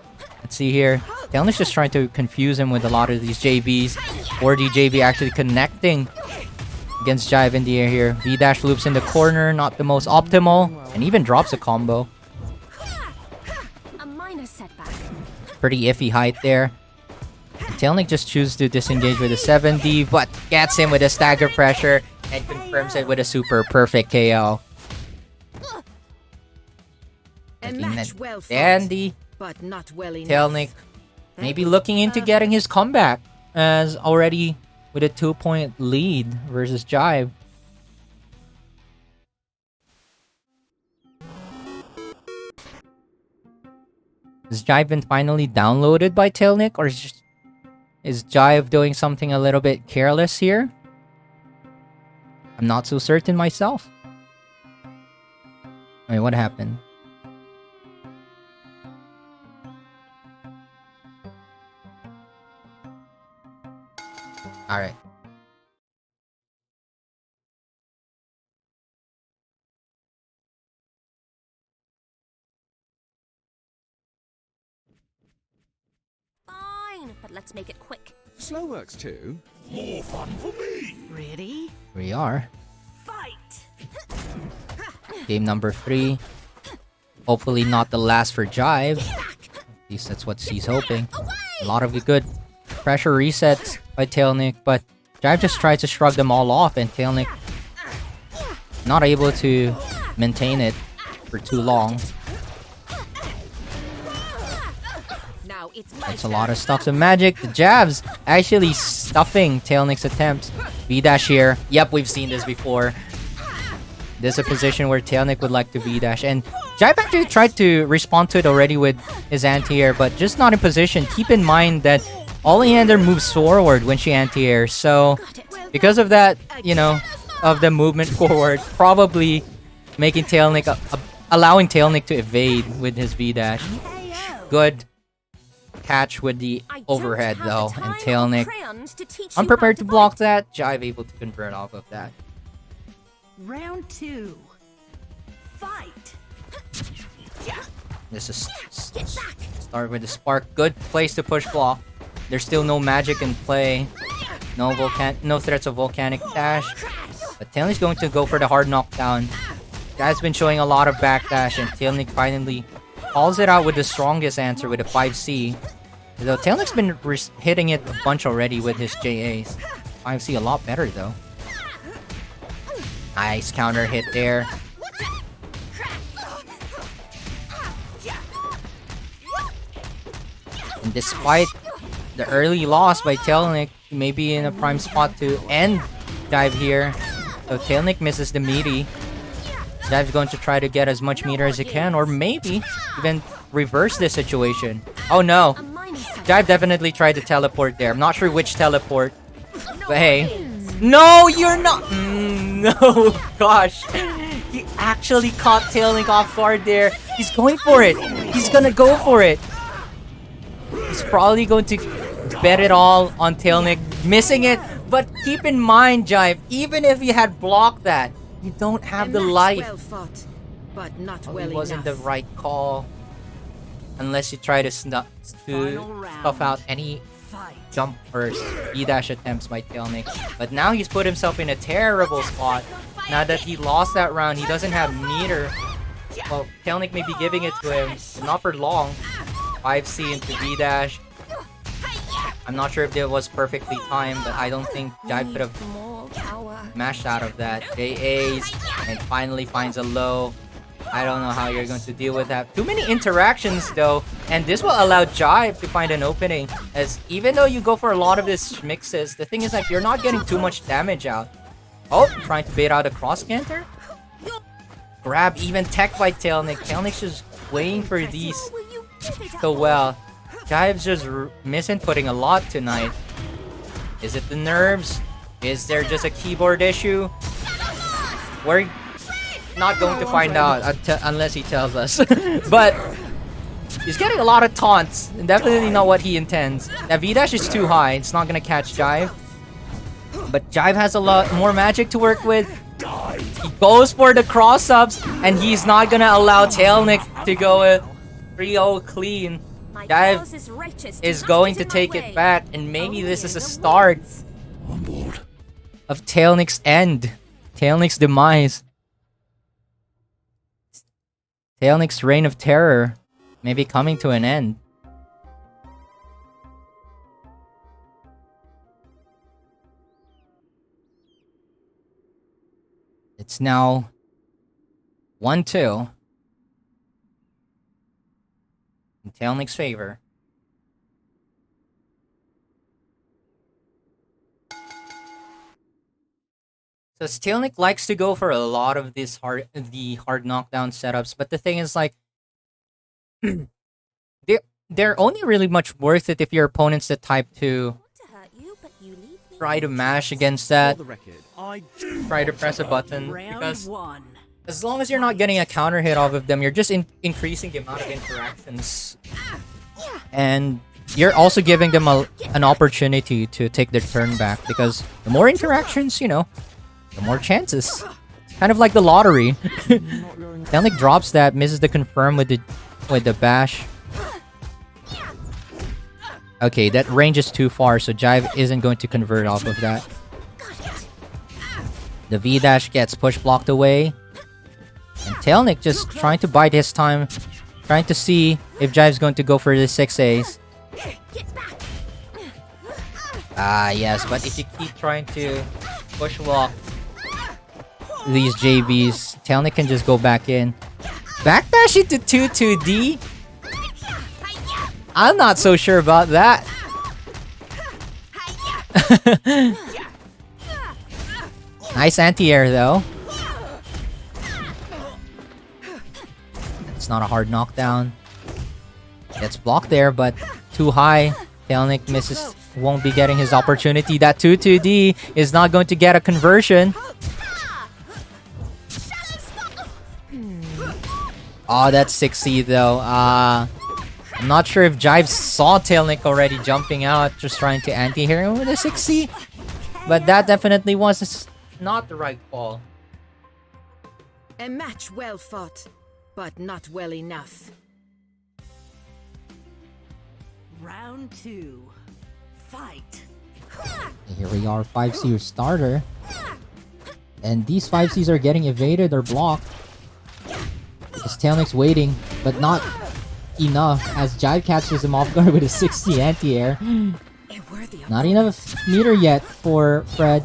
Let's see here. Tailnic's just trying to confuse him with a lot of these JBs. 4D JB actually connecting against Jive in the air here. B-dash loops in the corner, not the most optimal, and even drops a combo. A minor setback. Pretty iffy height there. Tailnic just chooses to disengage with a 7D, but gets him with a stagger pressure and confirms it with a super perfect KO. A Looking match at well fought, Dandy. but not well enough. Tailnic maybe looking into getting his comeback, as already with a 2-point lead versus Jive. Has Jive been finally downloaded by Tailnic, or is Jive doing something a little bit careless here? I'm not so certain myself. I mean, what happened? Alright. Fine, but let's make it quick. Slow works too. More fun for me. Ready? We are. Fight! Game number 3. Hopefully not the last for Jive. At least that's what he's hoping. A lot of good pressure resets by Tailnic, but Jive just tries to shrug them all off, and Tailnic not able to maintain it for too long. Now it's my That's a lot of stocks of magic. The jabs actually stuffing Tailnic's attempts. V-dash here. Yep, we've seen this before. There's a position where Tailnic would like to V-dash, and Jive actually tried to respond to it already with his anti-air, but just not in position. Keep in mind that Oleander moves forward when she anti-airs, so because of that, you know, of the movement forward, probably making Tailnic, allowing Tailnic to evade with his V-dash. Good catch with the overhead though, and Tailnic unprepared to block that. Jive able to convert off of that. Round 2. Fight! This is start with the spark. Good place to push block. There's still no magic in play. No threats of volcanic dash. But Tailnic's going to go for the hard knockdown. Guy's been showing a lot of backdash, and Tailnic finally calls it out with the strongest answer with a 5C. Though Tailnic's been hitting it a bunch already with his JAs. 5C a lot better though. Nice counter hit there. And despite the early loss by Tailnic, he may be in a prime spot to end Jive here. So Tailnic misses the meaty. Jive's going to try to get as much meter as he can, or maybe even reverse this situation. Oh no. Jive definitely tried to teleport there. I'm not sure which teleport. But hey. No, you're not. No, gosh. He actually caught Tailnic off guard there. He's going for it. He's gonna go for it. He's probably going to bet it all on Tailnic missing it. But keep in mind, Jive, even if you had blocked that, you don't have the life. Well fought, but not Probably well wasn't the enough. right call. Unless you try to stuff out any jump or E-dash attempts by Tailnic. But now he's put himself in a terrible spot. Now that he lost that round, he doesn't have meter. Well, Tailnic may be giving it to him, but not for long. 5C into V-dash. I'm not sure if it was perfectly timed, but I don't think Jive could have mashed out of that. JAs, and finally finds a low. I don't know how you're going to deal with that. Too many interactions though, and this will allow Jive to find an opening, as even though you go for a lot of these mixes, the thing is like you're not getting too much damage out. Oh, trying to bait out a cross canter? Grab even tech by Tailnic. Tailnic's just waiting for these so well. Jive's just misinputting a lot tonight. Is it the nerves? Is there just a keyboard issue? We're not going to find out unless he tells us. But he's getting a lot of taunts. And definitely not what he intends. That V-dash is too high. It's not going to catch Jive. But Jive has a lot more magic to work with. He goes for the cross-ups. And he's not going to allow Tailnic to go 3-0 clean. Jive is going to take it back. And maybe this is a start of Tailnic's end. Tailnic's demise. Tailnic's reign of terror may be coming to an end. It's now 1-2. in Tailnic's favor. So Tailnic likes to go for a lot of these hard knockdown setups, but the thing is like they're only really much worth it if your opponent's the type to try to mash against that, For the record, try to press a button, Round because 1. as long as you're not getting a counter hit off of them, you're just increasing the amount of interactions. And you're also giving them an opportunity to take their turn back, because the more interactions, you know, the more chances. It's kind of like the lottery. Tailnic drops that, misses the confirm with the bash. Okay, that range is too far, so Jive isn't going to convert off of that. The V-dash gets push blocked away. And Tailnic just trying to bide his time, trying to see if Jive's going to go for the 6As. Ah, yes, but if you keep trying to push block these JVs, Tailnic can just go back in. Backdash into 2-2D? I'm not so sure about that. Nice anti-air though. It's not a hard knockdown. Gets blocked there, but too high. Tailnic misses, won't be getting his opportunity. That 2-2D is not going to get a conversion. Oh, that's 6C though. I'm not sure if Jive saw Tailnic already jumping out, just trying to anti-air him with a 6C. But that definitely was not the right call. A match well fought, but not well enough. Round 2. Fight. Here we are, 5C starter. And these 5Cs are getting evaded or blocked. Because Tailnic's waiting, but not enough, as Jive catches him off guard with a 60 anti-air. Not enough meter yet for Fred.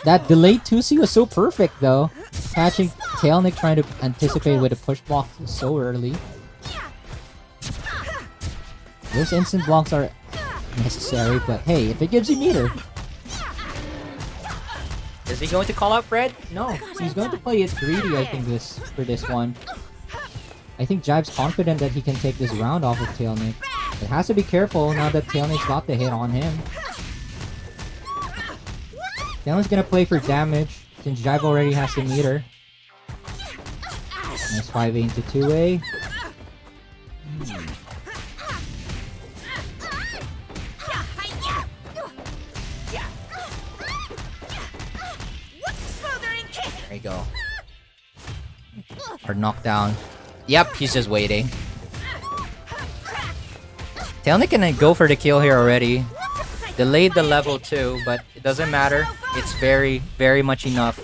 That delayed 2C was so perfect though. Catching Tailnic trying to anticipate with a push block so early. Those instant blocks are necessary, but hey, if it gives you meter. Is he going to call out Fred? No, he's going to play it greedy, I think, for this one. I think Jive's confident that he can take this round off of Tailnic. It has to be careful now that Tailnic's got the hit on him. Tailnic's gonna play for damage since Jive already has the meter. Nice 5A into 2A. There you go. Hard knockdown. Yep, he's just waiting. Tailnic can go for the kill here already. Delayed the level 2, but it doesn't matter. It's very, very much enough.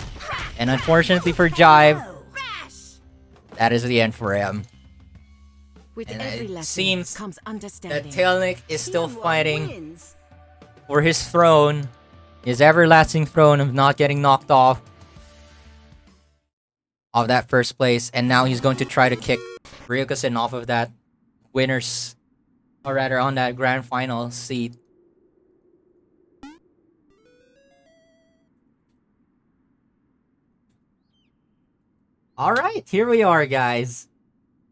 And unfortunately for Jive, that is the end for him. With And every it lesson seems comes that understanding. Tailnic is still Tianhuo fighting wins. for his throne. His everlasting throne of not getting knocked off of that first place. And now he's going to try to kick Ryukosen off of that winner's, or rather on that grand final seat. Alright, here we are, guys.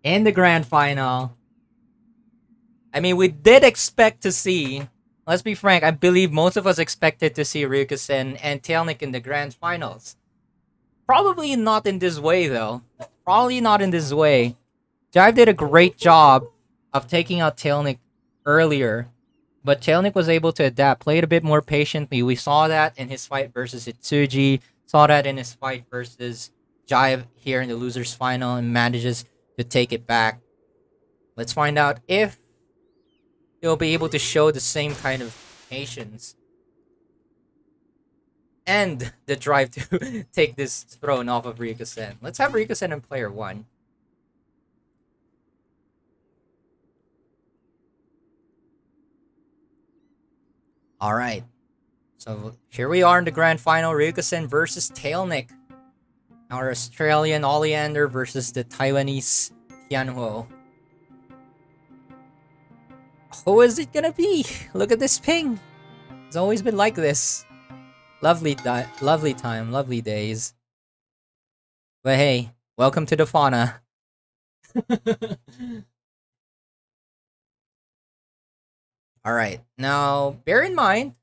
In the grand final. I mean, we did expect to see, let's be frank, I believe most of us expected to see Ryukosen and Tailnic in the grand finals. Probably not in this way, though. Probably not in this way. Jive did a great job of taking out Tailnic earlier, but Tailnic was able to adapt, played a bit more patiently. We saw that in his fight versus hitsuji, saw that in his fight versus Jive here in the losers final, and manages to take it back. Let's find out if he'll be able to show the same kind of patience and the drive to take this throne off of Ryukosen. Let's have Ryukosen in player 1. Alright. So here we are in the grand final. Ryukosen versus Tailnic. Our Australian Oleander versus the Taiwanese Tianhuo. Who is it gonna be? Look at this ping. It's always been like this. Lovely time, lovely days. But hey, welcome to the Fauna. Alright, now bear in mind,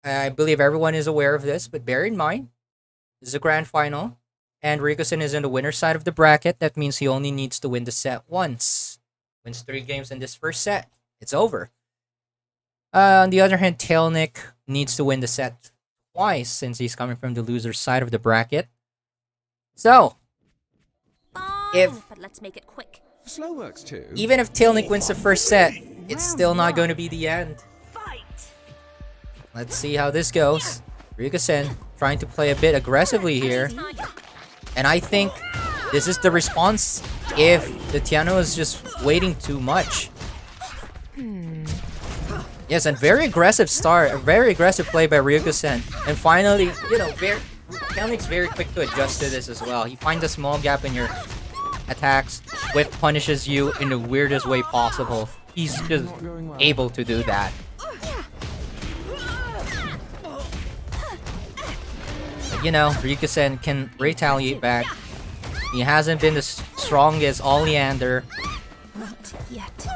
I believe everyone is aware of this, but bear in mind, this is a grand final, and Ryukosen is in the winner's side of the bracket. That means he only needs to win the set once. Wins 3 games in this first set. It's over. On the other hand, Tailnic needs to win the set twice since he's coming from the loser's side of the bracket. So, But let's make it quick. Slow works too. even if Tailnic wins the first set, it's still not going to be the end. Fight! Let's see how this goes. Ryukosen trying to play a bit aggressively here. And I think this is the response if the Tianhuo is just waiting too much. Yes, and very aggressive start. A very aggressive play by Ryukosen. And finally, you know, Tailnic's very quick to adjust to this as well. He finds a small gap in your attacks. Whip punishes you in the weirdest way possible. He's just able to do that. But, you know, Ryukosen can retaliate back. He hasn't been the strongest Oleander Not yet.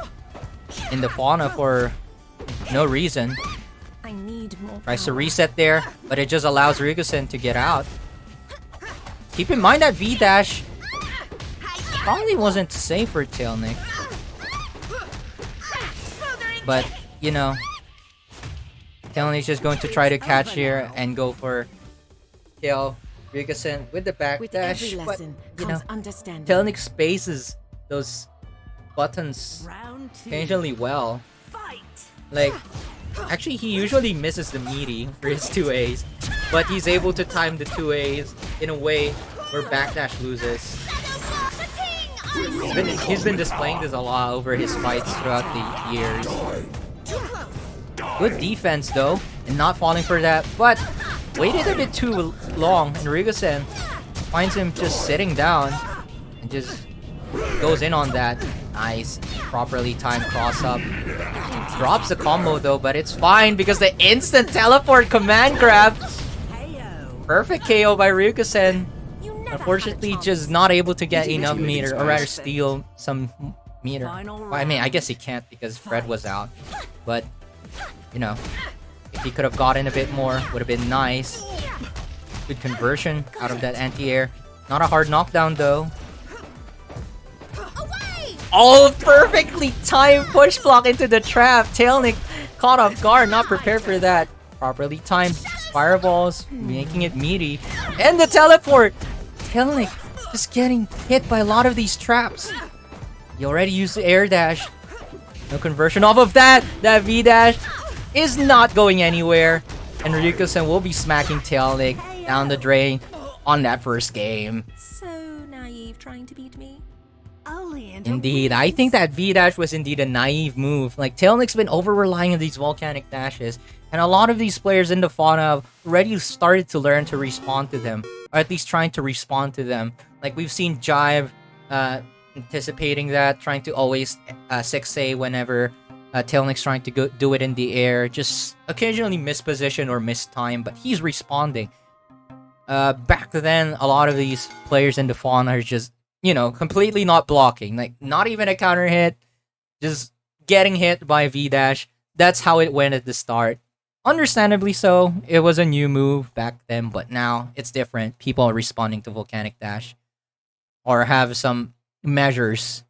in the Fauna for no reason. I need more. Tries to reset there, but it just allows Ryukosen to get out. Keep in mind that V-dash probably wasn't safe for Tailnic. But, you know, Tailnic's just going to try to catch here and go for kill Ryukosen with the With every backdash. But, lesson you comes know, understanding. Tailnic spaces those buttons Round 2. occasionally well. Fight! Like, actually, he usually misses the meaty for his 2As, but he's able to time the 2As in a way where backdash loses. He's been displaying this a lot over his fights throughout the years. Good defense though, and not falling for that, but waited a bit too long, and Ryukosen finds him just sitting down and just goes in on that. Nice, properly timed cross up. Drops the combo though, but it's fine because the instant teleport command grab. KO! Perfect KO by Ryukosen. You never Unfortunately, had a just chance. not able to get enough meter, or rather steal some meter. Final Well, I mean, I round. guess he can't because Fred was out. But, you know, if he could have gotten a bit more, would have been nice. Good conversion out of that anti-air. Not a hard knockdown though. Oh, perfectly timed push block into the trap. Tailnic caught off guard, not prepared for that. Properly timed fireballs, making it meaty. And the teleport! Tailnic just getting hit by a lot of these traps. He already used the air dash. No conversion off of that. That V dash is not going anywhere. And Ryukosen will be smacking Tailnic down the drain on that first game. So naive trying to beat me. Oleander Indeed, I think that V-dash was indeed a naive move. Like, Tailnic's been over-relying on these volcanic dashes, and a lot of these players in the Fauna have already started to learn to respond to them, or at least trying to respond to them. Like, we've seen Jive anticipating that, trying to always 6A whenever Tailnic's trying to do it in the air, just occasionally misposition or mistime, but he's responding. Back then, a lot of these players in the Fauna are just, you know, completely not blocking. Like, not even a counter hit. Just getting hit by V-dash. That's how it went at the start. Understandably so. It was a new move back then, but now it's different. People are responding to Volcanic Dash. Or have some measures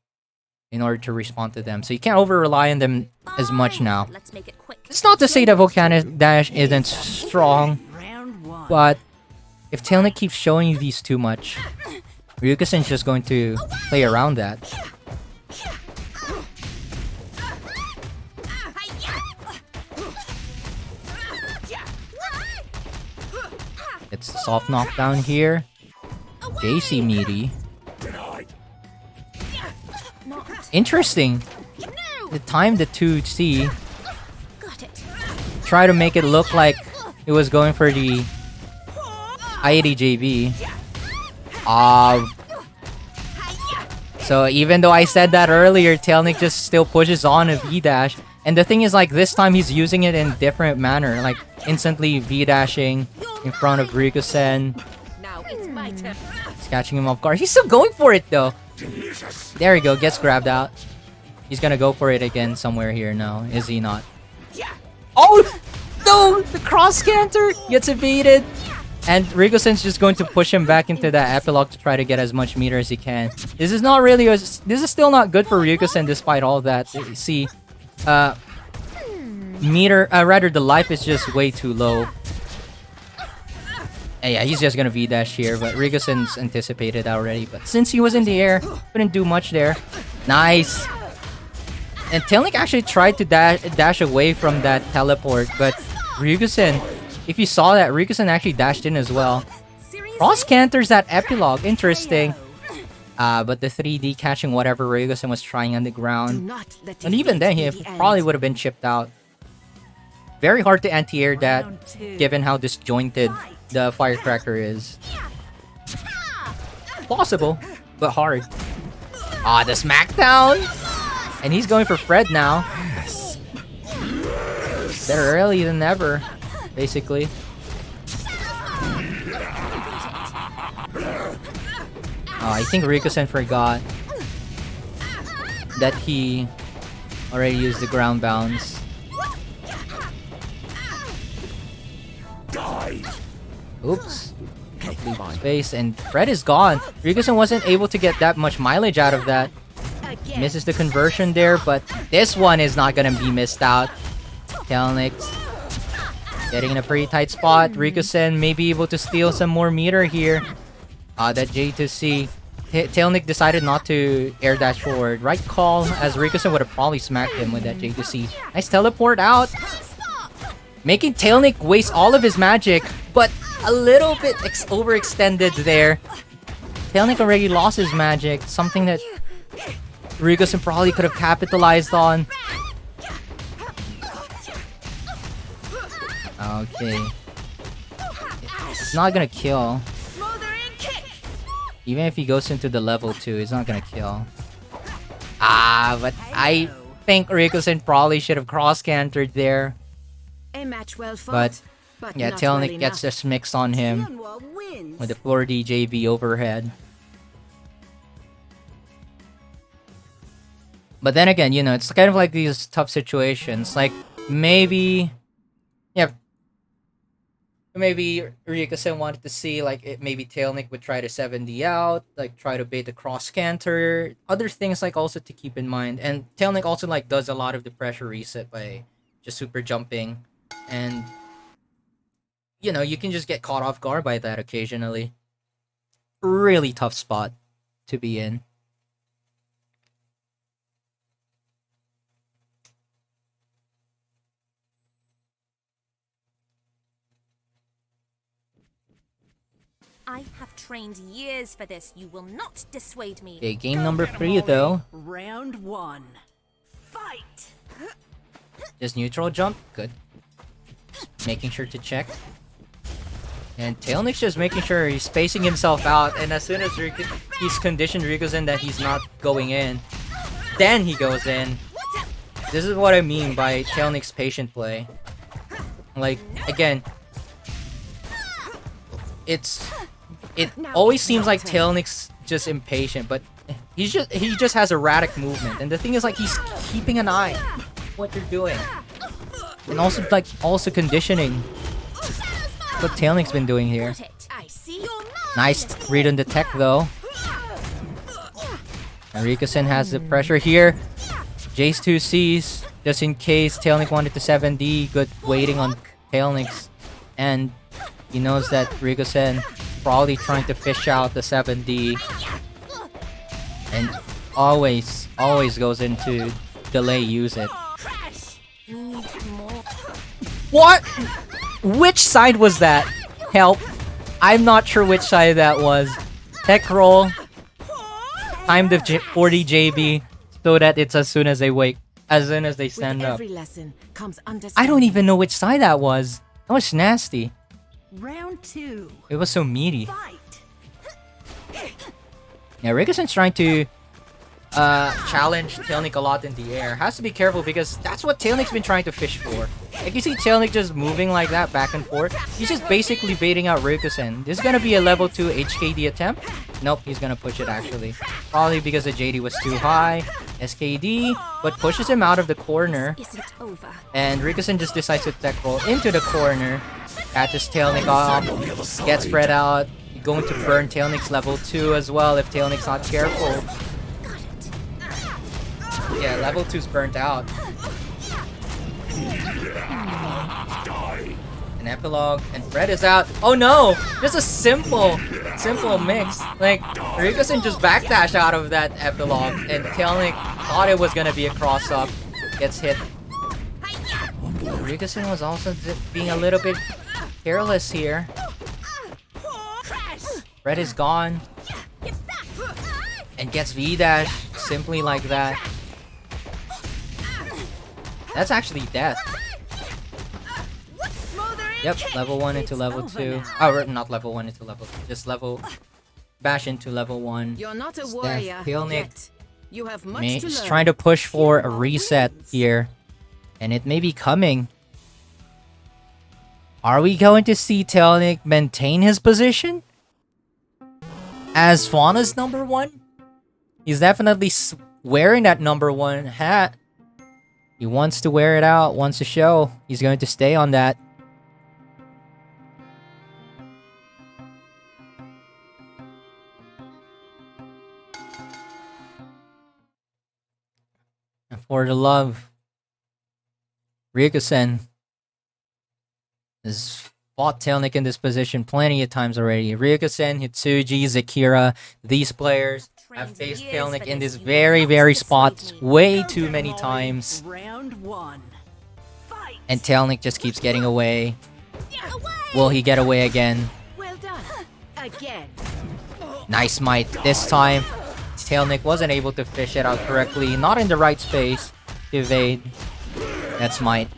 in order to respond to them. So you can't over-rely on them as much now. Let's make it quick. It's not to say that Volcanic Dash isn't strong, Round 1. but if Tailnic keeps showing you these too much, Ryukosen's just going to play around that. It's a soft knockdown here. JC meaty. Interesting. The time the 2C. Got it. Try to make it look like it was going for the I-80 JB. So even though I said that earlier, Tailnic just still pushes on a V-dash. And the thing is, like, this time he's using it in different manner, like instantly V-dashing in front of Ryukosen. Now it's my turn. He's catching him off guard. He's still going for it though. There we go, gets grabbed out. He's gonna go for it again somewhere here now, is he not? Oh no! The cross canter gets evaded. And Ryukosen's just going to push him back into that epilogue to try to get as much meter as he can. This is not really this is still not good for Ryukosen despite all that. You see, rather the life is just way too low. And yeah, he's just gonna V-dash here, but Ryukosen's anticipated already. But since he was in the air, couldn't do much there. Nice! And Tailnic actually tried to dash away from that teleport, but Ryukosen, if you saw that, Ryukosen actually dashed in as well. Cross canters that epilogue, interesting. But the 3D catching whatever Ryukosen was trying on the ground. And even then, he probably would have been chipped out. Very hard to anti-air that, given how disjointed the firecracker is. Possible, but hard. Ah, the smackdown! And he's going for Fred now. Better early than never, basically. Oh, I think Ryukosen forgot that he already used the ground bounce. Oops. Space, and Fred is gone. Ryukosen wasn't able to get that much mileage out of that. Misses the conversion there, but this one is not gonna be missed out. Tailnic getting in a pretty tight spot. Ryukosen may be able to steal some more meter here. That J2C. Tailnic decided not to air dash forward. Right call, as Ryukosen would have probably smacked him with that J2C. Nice teleport out. Making Tailnic waste all of his magic, but a little bit overextended there. Tailnic already lost his magic, something that Ryukosen probably could have capitalized on. Okay. It's not gonna kill. Even if he goes into the level 2, it's not gonna kill. But I think Ryukosen probably should have cross-cantered there. A match well fought, But yeah, not Tailnic well gets enough. this mix on him Tianhuo wins. with the 4D JB overhead. But then again, you know, it's kind of like these tough situations. Like, maybe... Yeah. Maybe Ryukosen wanted to see, like, maybe Tailnic would try to 7D out, like, try to bait the cross-canter. Other things, like, also to keep in mind. And Tailnic also, like, does a lot of the pressure reset by just super jumping. And, you know, you can just get caught off guard by that occasionally. Really tough spot to be in. I have trained years for this. You will not dissuade me. Okay, game number 3 though. Round 1. Fight. Just neutral jump. Good. Just making sure to check. And Tailnic's just making sure he's spacing himself out. And as soon as he's conditioned Ryukosen that he's not going in, then he goes in. This is what I mean by Tailnic's patient play. Like, again, it always seems like Tailnic's just impatient, but he just has erratic movement. And the thing is, like, he's keeping an eye on what you're doing, and also conditioning. What Tailnic's been doing here. Nice read on the tech though. And Ryukosen has the pressure here. Jace 2Cs just in case Tailnic wanted to 7D. Good waiting on Tailnic's, and he knows that Ryukosen probably trying to fish out the 7D, and always goes into delay use it. What? Which side was that? Help. I'm not sure which side that was. Tech roll. Time the 40 JB so that it's as soon as they wake, as soon as they stand With up. every lesson comes I don't even know which side that was. That was nasty. Round 2. It was so meaty. Fight. Yeah, Ryukosen's trying to challenge Tailnic a lot in the air. Has to be careful because that's what Tailnic's been trying to fish for. Like you see Tailnic just moving like that back and forth. He's just basically baiting out Ryukosen. This is gonna be a level 2 HKD attempt. Nope, he's gonna push it actually. Probably because the JD was too high. SKD, but pushes him out of the corner. Isn't over. And Ryukosen just decides to tech roll into the corner. Catches Tailnic off. Gets spread out. Going to burn Tailnic's level 2 as well if Tailnic's not careful. Yeah, level 2's burnt out. An epilogue, and Fred is out. Oh no! Just a simple mix. Like, Ryukosen just backdash out of that epilogue, and Tailnic thought it was gonna be a cross-up. Gets hit. Ryukosen was also being a little bit careless here. Fred is gone. And gets V-dash simply like that. That's actually death. Yep, level 1 into level 2. Oh, not level 1 into level 2. Just level... Bash into level 1. You're not a warrior Tailnic yet. You have much to is learn. trying to push for a reset here. And it may be coming. Are we going to see Tailnic maintain his position? As Fauna's number 1? He's definitely wearing that number 1 hat. He wants to wear it out, wants to show. He's going to stay on that. And for the love, Ryukosen has fought Tailnic in this position plenty of times already. Ryukosen, Hitsuji, Zakira, these players have faced Tailnic in this very spot way too many times. Round 1. Fight. And Tailnic just keeps getting away. Will he get away again? Well done. Again. Nice might this time. Tailnic wasn't able to fish it out correctly. Not in the right space to evade. That's might.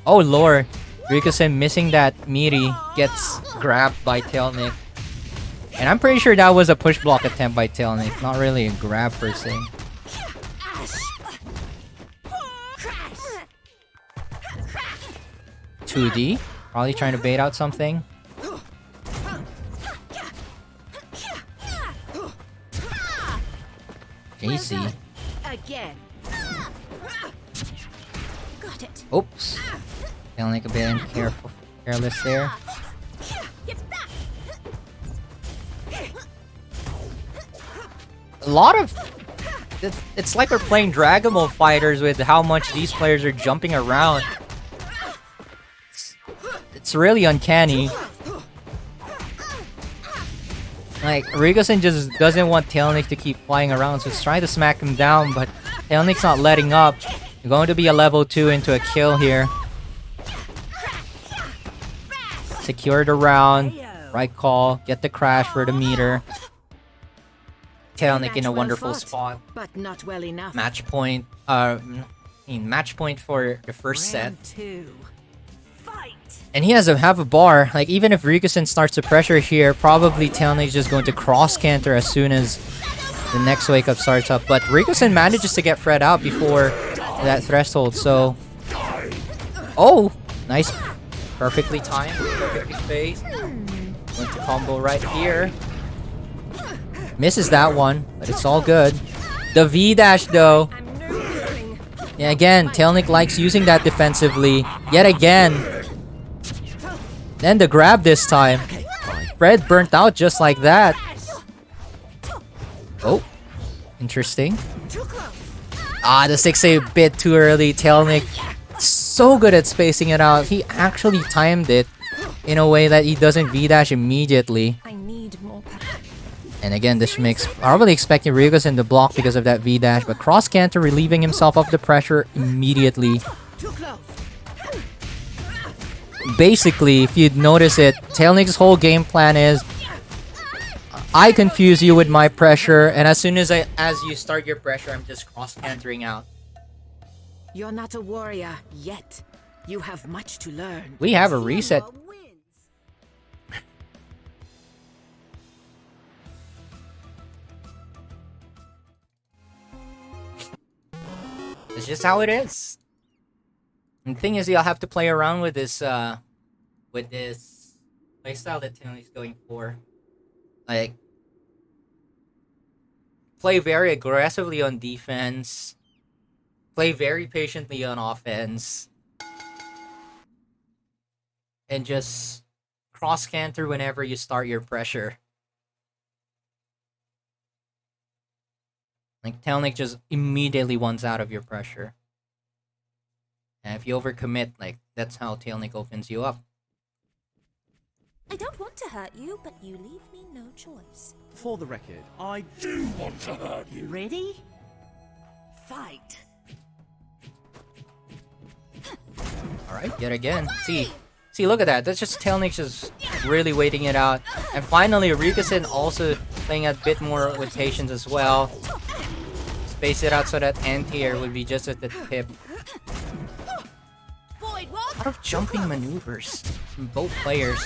Oh lord. Ryukosen missing that meaty gets grabbed by Tailnic. And I'm pretty sure that was a push block attempt by Tailnic. Not really a grab per se. 2D. Probably trying to bait out something. JC. Again. Got it. Oops. Tailnic a bit careless there. A lot of... It's like we're playing Dragon Ball Fighters with how much these players are jumping around. It's really uncanny. Like, Ryukosen just doesn't want Tailnic to keep flying around, so he's trying to smack him down, but Tailnic's not letting up. Going to be a level 2 into a kill here. Secure the round. Right call. Get the crash for the meter. Tailnic in a wonderful spot. But not well enough. Match point. Match point for the first set. Round 2. Fight. And he has to have a bar. Like, even if Ryukosen starts to pressure here, probably Tailnic's just going to cross canter as soon as the next wake up starts up. But Ryukosen manages to get Fred out before that threshold, so... Oh! Nice. Perfectly timed. Perfectly spaced. Went to combo right here. Misses that one, but it's all good. The V-dash, though. Yeah, again, Tailnic likes using that defensively. Yet again. Then the grab this time. Fred burnt out just like that. Oh. Interesting. Ah, the 6A a bit too early. Tailnic so good at spacing it out. He actually timed it in a way that he doesn't V-dash immediately. I need more pepper. And again, this makes probably expecting Ryukosen to block because of that V-dash, but cross canter relieving himself of the pressure immediately. Basically, if you'd notice it, Tailnic's whole game plan is I confuse you with my pressure, and as soon as you start your pressure, I'm just cross cantering out. You're not a warrior yet. You have much to learn. We have a reset. Tianhuo wins. just how it is. And the thing is, you'll have to play around with this playstyle that Tailnic's going for. Like, play very aggressively on defense, play very patiently on offense, and just cross canter whenever you start your pressure. Like, Tailnic just immediately wants out of your pressure. And if you overcommit, like, that's how Tailnic opens you up. I don't want to hurt you, but you leave me no choice. For the record, I do want to hurt you. Ready? Fight. Alright, yet again. See, look at that. That's just Tailnic just really waiting it out. And finally, Ryukosen also playing a bit more with patience as well. Space it out so that anti-air would be just at the tip. A lot of jumping maneuvers from both players.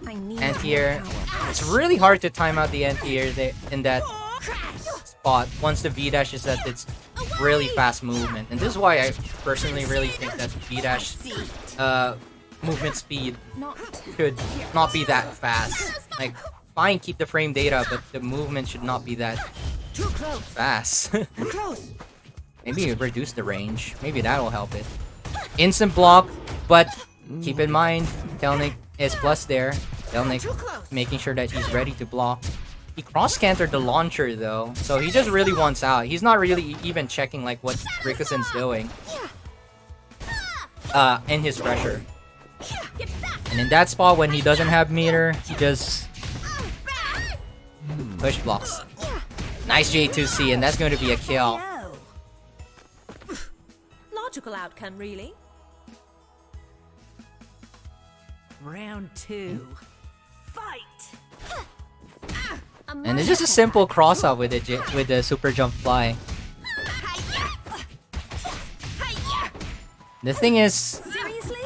I need Anti-air. It's really hard to time out the anti-air in that spot once the V-dash is at its really fast movement. And this is why I personally really think that V-dash movement speed should not be that fast. Like, fine, keep the frame data, but the movement should not be that fast. Maybe reduce the range. Maybe that'll help it. Instant block, but keep in mind, Tailnic is plus there. Tailnic making sure that he's ready to block. He cross-cantered the launcher though, so he just really wants out. He's not really even checking like what Ryukosen's doing. In his pressure. And in that spot when he doesn't have meter, he just push blocks. Nice J2C, and that's going to be a kill. Logical outcome, really. Round 2. Fight. And it's just a simple cross-up with the super jump fly. The thing is, Seriously?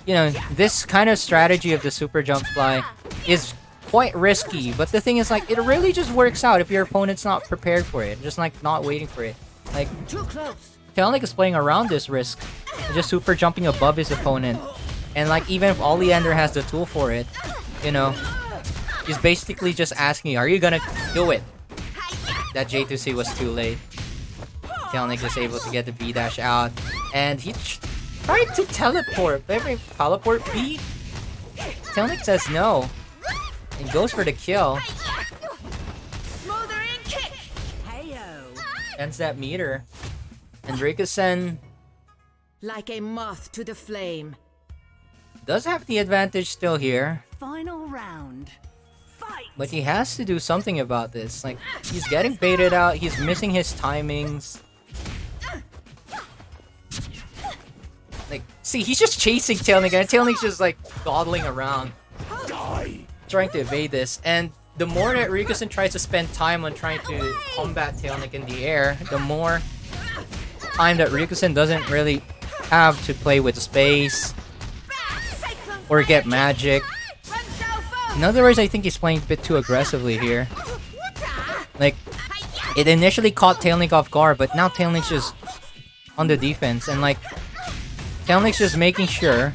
you know, this kind of strategy of the super jump fly is quite risky, but the thing is, like, it really just works out if your opponent's not prepared for it, just like not waiting for it. Like, Tailnic is playing around this risk, just super jumping above his opponent, and like even if Oleander has the tool for it, you know, he's basically just asking, are you gonna do it? That J2C was too late. Tailnic is able to get the B dash out, and he tried to teleport. Maybe teleport B? Tailnic says no. And goes for the kill. Smothering kick. Heyo. Ends that meter. And Ryukosen Like a moth to the flame. does have the advantage still here. Final round. Fight. But he has to do something about this. Like, he's getting baited out. He's missing his timings. Like, see, he's just chasing Tailnic, and Tailnic's just like dawdling around. Trying to evade this, and the more that Ryukosen tries to spend time on trying to combat Tailnic in the air, the more time that Ryukosen doesn't really have to play with space or get magic. In other words, I think he's playing a bit too aggressively here. Like, it initially caught Tailnic off guard, but now Tailnic's just on the defense, and like, Tailnic's just making sure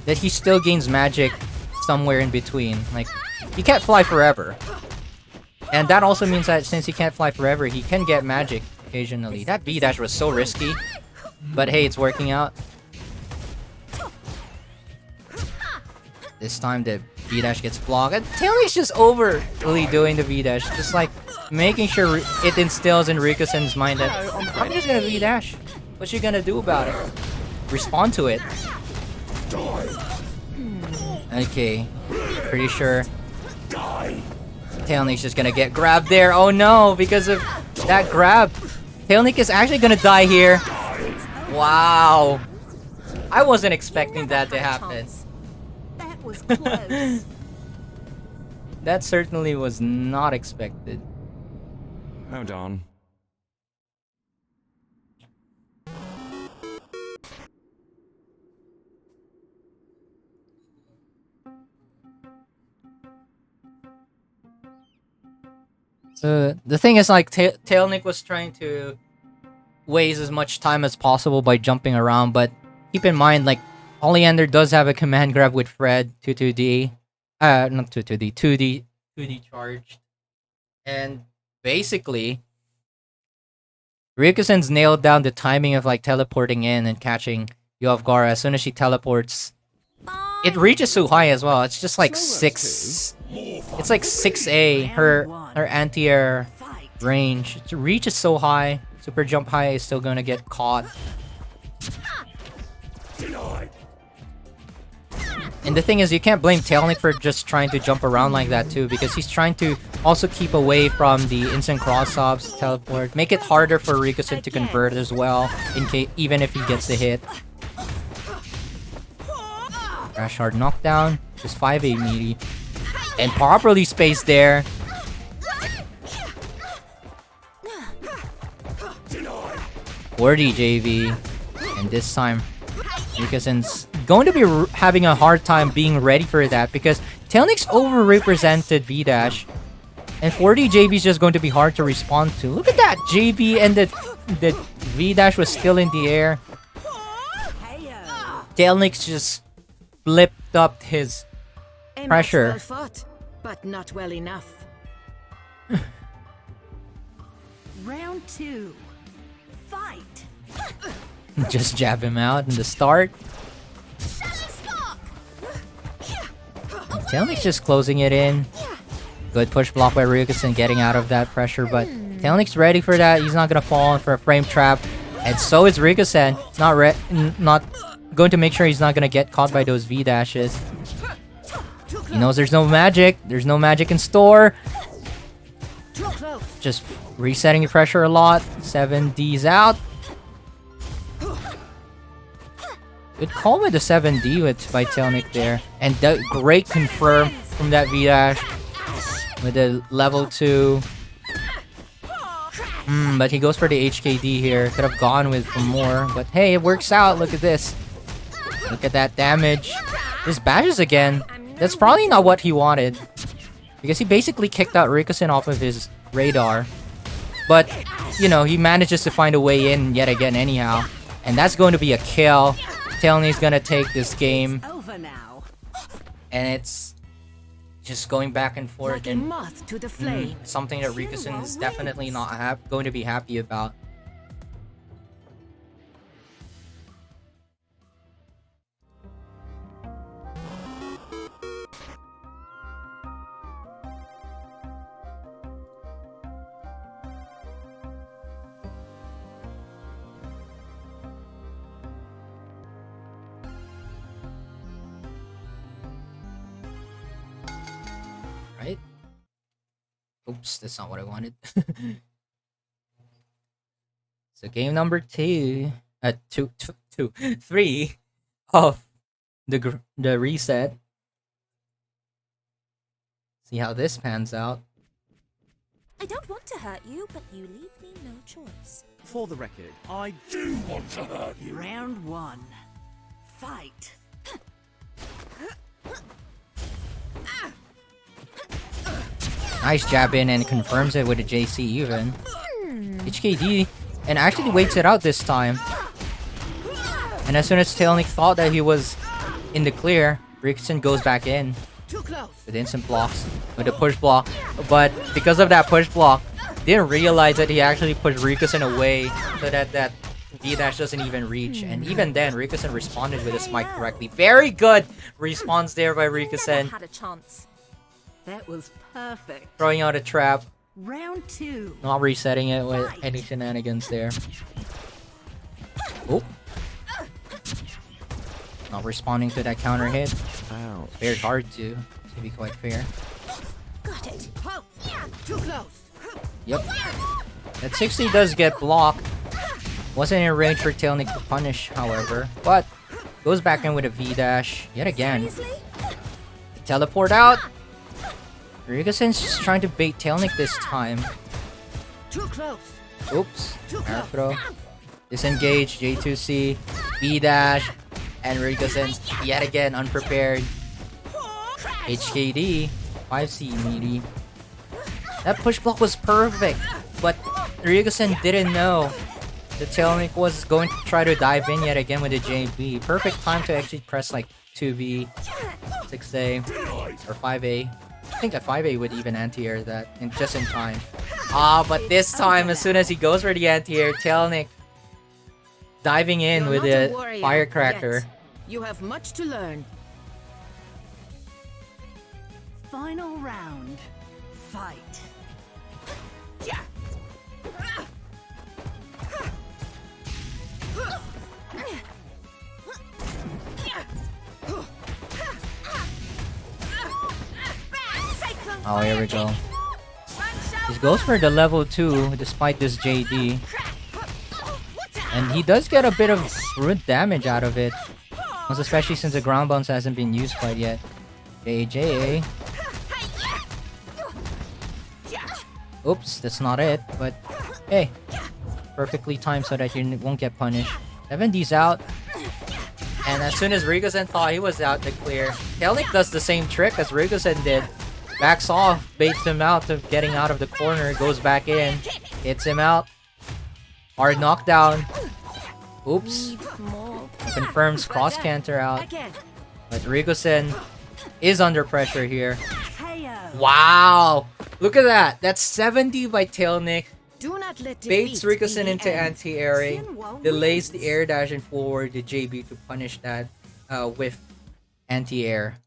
that he still gains magic somewhere in between. Like, he can't fly forever. And that also means that since he can't fly forever, he can get magic occasionally. That V-dash was so risky. But hey, it's working out. This time the V-dash gets blocked. And Tailnic's just overly doing the V-dash. Just like making sure it instills in Ryukosen's mind that I'm just gonna V-dash. What you gonna do about it? Respond to it. Okay, pretty sure Tailnic's just gonna get grabbed there. Oh no, because of that grab, Tailnic is actually gonna die here. Wow, I wasn't expecting that to happen. That was close. That certainly was not expected. Hold on. The thing is, like, Tailnic was trying to waste as much time as possible by jumping around, but keep in mind, like, Oleander does have a command grab with Fred, 2-2D. Not 2-2D, 2D charged. And basically, Ryukosen's nailed down the timing of, like, teleporting in and catching you off guard. As soon as she teleports, it reaches so high as well. It's just like 6... It's like 6A, her anti-air range. It reaches so high. Super jump high is still gonna get caught. And the thing is, you can't blame Tailnic for just trying to jump around like that too, because he's trying to also keep away from the instant cross-ups, teleport, make it harder for Ryukosen to convert as well, in case even if he gets the hit. Crash hard knockdown, just 5A meaty, and properly spaced there. 40 JV, and this time Ryukosen's going to be having a hard time being ready for that because Tailnic's overrepresented V-Dash, and 40 JV is just going to be hard to respond to. Look at that JV, and the V-Dash was still in the air. Tailnic's just flipped up his pressure. Well fought, but not well enough. Round 2. Fight. Just jab him out in the start. Tailnic's just closing it in. Good push block by Ryukosen, getting out of that pressure, but Tailnic's ready for that. He's not gonna fall in for a frame trap, and so is Ryukosen. Not going to make sure he's not gonna get caught by those V dashes. He knows there's no magic. There's no magic in store. Just resetting the pressure a lot. 7D's out. Good call with the 7D by Tailnic there. And great confirm from that V-Dash with the level 2. But he goes for the HKD here. Could have gone with for more. But hey, it works out. Look at this. Look at that damage. Just bashes again. That's probably not what he wanted, because he basically kicked out Ryukosen off of his radar. But, you know, he manages to find a way in yet again anyhow. And that's going to be a kill. Tailnic's gonna take this game. Over now. And it's just going back and forth. Like a And moth to the flame. something that Ryukosen is definitely not going to be happy about. Right? Oops, that's not what I wanted. So game number 3 of the reset. See how this pans out. I don't want to hurt you, but you leave me no choice. For the record, I do want to hurt you. Round 1. Fight. Nice jab in and confirms it with a JC even. HKD, and actually waits it out this time. And as soon as Tailnic thought that he was in the clear, Ryukosen goes back in with instant blocks, with a push block. But because of that push block, didn't realize that he actually pushed Ryukosen away so that that V-Dash doesn't even reach. And even then, Ryukosen responded with a smite correctly. Very good response there by Never Ryukosen. had a chance. That was perfect. Throwing out a trap, Round 2. not resetting it with any shenanigans there. Oh. Not responding to that counter hit. Ouch. Very hard to be quite fair. Got it. Too close. Yep. That 60 does get blocked. Wasn't in range for Tailnic to punish, however. But goes back in with a V-Dash yet again. Seriously? Teleport out. Ryukosen's just trying to bait Tailnic this time. Too close. Oops. Air throw. Disengage. J2C. V-Dash. And Ryukosen's yet again unprepared. HKD. 5C meaty. That push block was perfect. But Ryukosen didn't know the Tailnic was going to try to dive in yet again with the JB. Perfect time to actually press like 2B, 6A, or 5A. I think a 5A would even anti-air that just in time. But this time, as soon as he goes for the anti-air, Tailnic diving in with the firecracker. Yet. You have much to learn. Final round. Fight. Oh, here we go. He goes for the level 2 despite this JD. And he does get a bit of root damage out of it. Most especially since the ground bounce hasn't been used quite yet. JJ. Oops, that's not it, but hey. Perfectly timed so that you won't get punished. 7D's out. And as soon as Ryukosen thought he was out to clear, Tailnic does the same trick as Ryukosen did. Backs off, baits him out to getting out of the corner, goes back in, hits him out. Hard knockdown. Oops. Confirms cross canter out. But Ryukosen is under pressure here. Wow! Look at that! That's 70 by Tailnic. Do not let Baits Ryukosen into end. anti-airing. Delays the air dashing forward to JB to punish that with anti-air.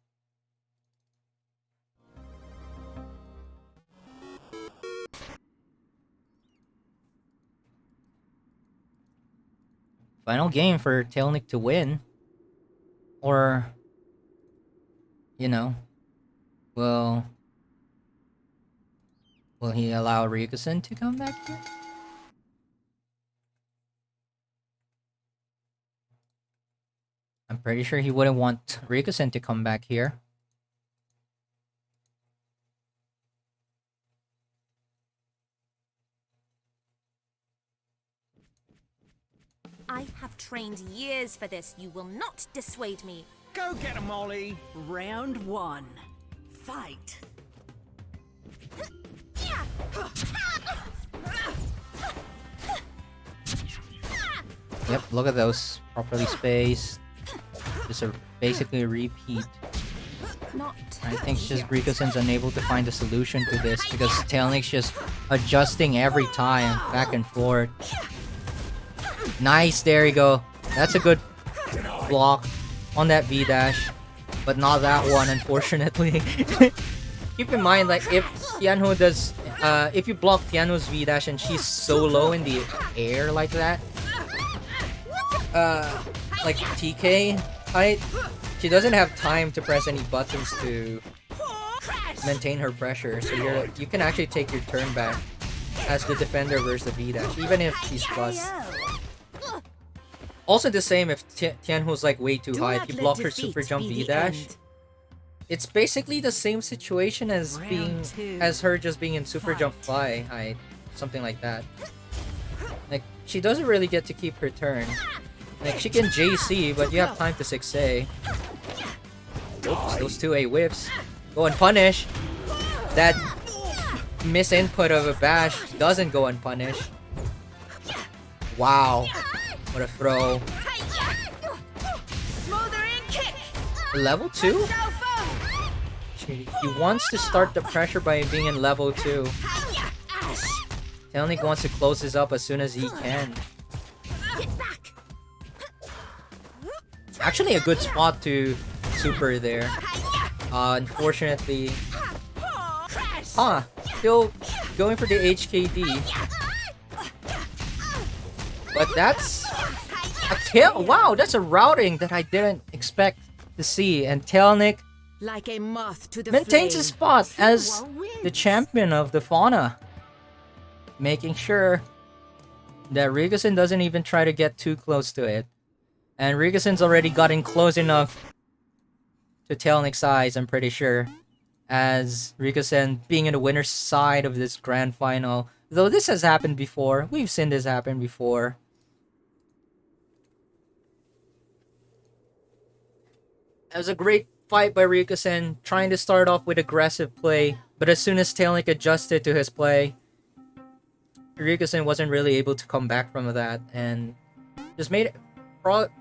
Final game for Tailnic to win. Or, you know, will he allow Ryukosen to come back here? I'm pretty sure he wouldn't want Ryukosen to come back here. I have trained years for this. You will not dissuade me. Go get him, Ollie. Round 1. Fight. Yep, look at those. Properly spaced. Just basically a repeat. Not I think it's just Ryukosen's unable to find a solution to this because Tailnic's just adjusting every time, back and forth. Nice, there you go. That's a good block on that V-dash, but not that one, unfortunately. Keep in mind, like, if Tianhuo does, if you block Tianhuo's V-dash and she's so low in the air like that, like TK height, she doesn't have time to press any buttons to maintain her pressure, so you can actually take your turn back as the defender versus the V-dash, even if she's plus. Also the same if Tianhuo's like way too high, if you block her super jump V-dash, it's basically the same situation as her just being in super jump fly height, something like that. Like, she doesn't really get to keep her turn. Like, she can JC, but you have time to 6A. Oops, those 2A whips. Go and punish. That misinput of a bash doesn't go unpunished. Wow. What a throw. Level 2? He wants to start the pressure by being in level 2. Tailnic wants to close this up as soon as he can. Actually a good spot to super there. Unfortunately... Still going for the HKD. But that's a kill. Wow, that's a routing that I didn't expect to see. And Tailnic like a moth to the maintains flame. his spot as the champion of the Fauna, making sure that Ryukosen doesn't even try to get too close to it. And Ryukosen's already gotten close enough to Tailnic's eyes, I'm pretty sure, as Ryukosen being in the winner's side of this grand final. Though this has happened before. We've seen this happen before. It was a great fight by Ryukosen, trying to start off with aggressive play, but as soon as Tailnic adjusted to his play, Ryukosen wasn't really able to come back from that, and just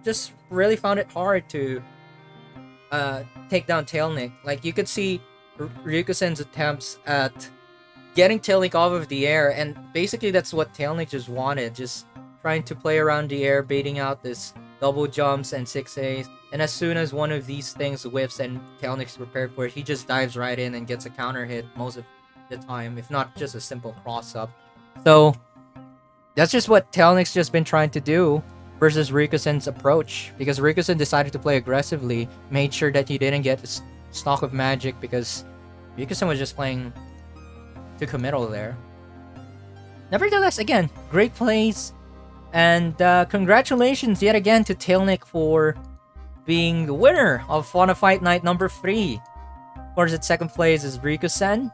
just really found it hard to take down Tailnic. Like, you could see Ryukosen's attempts at getting Tailnic off of the air, and basically that's what Tailnic just wanted, just trying to play around the air, baiting out this double jumps and 6As, and as soon as one of these things whiffs and Tailnic's prepared for it, he just dives right in and gets a counter hit most of the time, if not just a simple cross-up. So, that's just what Tailnic's just been trying to do versus Ryukosen's approach, because Ryukosen decided to play aggressively, made sure that he didn't get a stock of magic, because Ryukosen was just playing to committal there. Nevertheless, again, great plays, and congratulations yet again to Tailnic for being the winner of Fauna Fight Night number 3. Of course, at second place is Ryukosen,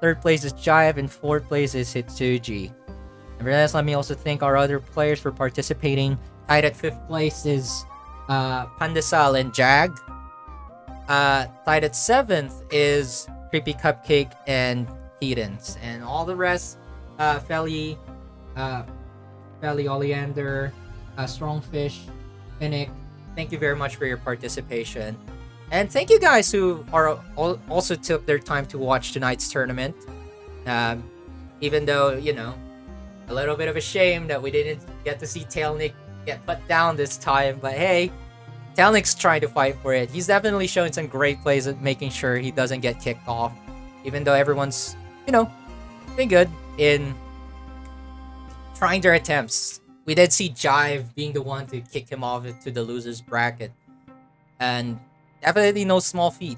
third place is Jive, and fourth place is Hitsuji. Nevertheless, let me also thank our other players for participating. Tied at 5th place is Pandesal and Jag. Tied at 7th is Creepy Cupcake and Hedens. And all the rest, Feli, Oleander, Strongfish, Finnick, thank you very much for your participation. And thank you guys who are also took their time to watch tonight's tournament. Even though, you know, a little bit of a shame that we didn't get to see Tailnic get put down this time. But hey, Tailnic's trying to fight for it. He's definitely showing some great plays at making sure he doesn't get kicked off. Even though everyone's, you know, been good in trying their attempts. We did see Jive being the one to kick him off to the loser's bracket. And definitely no small feat.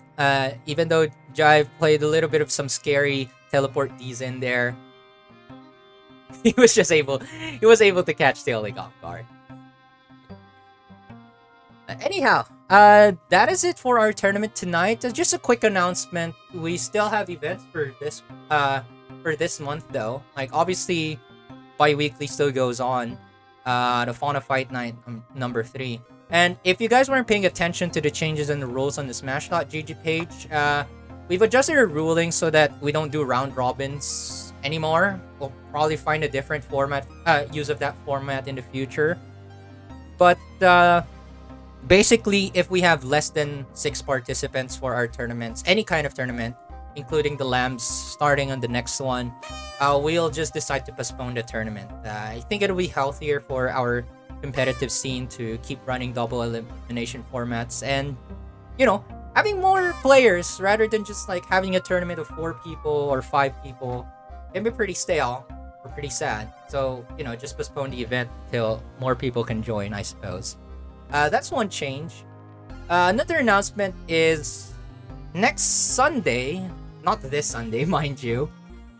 Even though Jive played a little bit of some scary teleport Ds in there, he was able to catch Tailnic off guard. Anyhow, that is it for our tournament tonight. Just a quick announcement: we still have events for this month, though. Like, obviously, bi-weekly still goes on. The Fauna Fight Night number 3. And if you guys weren't paying attention to the changes in the rules on the Smash.gg page, we've adjusted our ruling so that we don't do round robins anymore. We'll probably find a different format, use of that format in the future. But basically, if we have less than 6 participants for our tournaments, any kind of tournament, including the Lambs starting on the next one, we'll just decide to postpone the tournament. I think it'll be healthier for our competitive scene to keep running double elimination formats, and, you know, having more players rather than just like having a tournament of 4 people or 5 people can be pretty stale or pretty sad. So, you know, just postpone the event till more people can join, I suppose. That's one change. Another announcement is next Sunday, not this Sunday, mind you,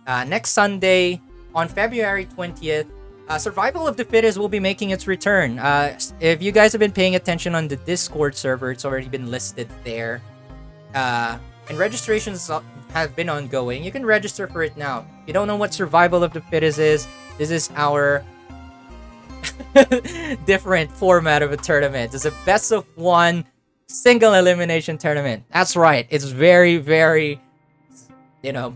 next Sunday on February 20th, Survival of the Fittest will be making its return. If you guys have been paying attention on the Discord server, it's already been listed there. And registrations have been ongoing. You can register for it now. If you don't know what Survival of the Fittest is, this is our different format of a tournament. It's a best of 1 single elimination tournament. That's right. It's very, very, you know,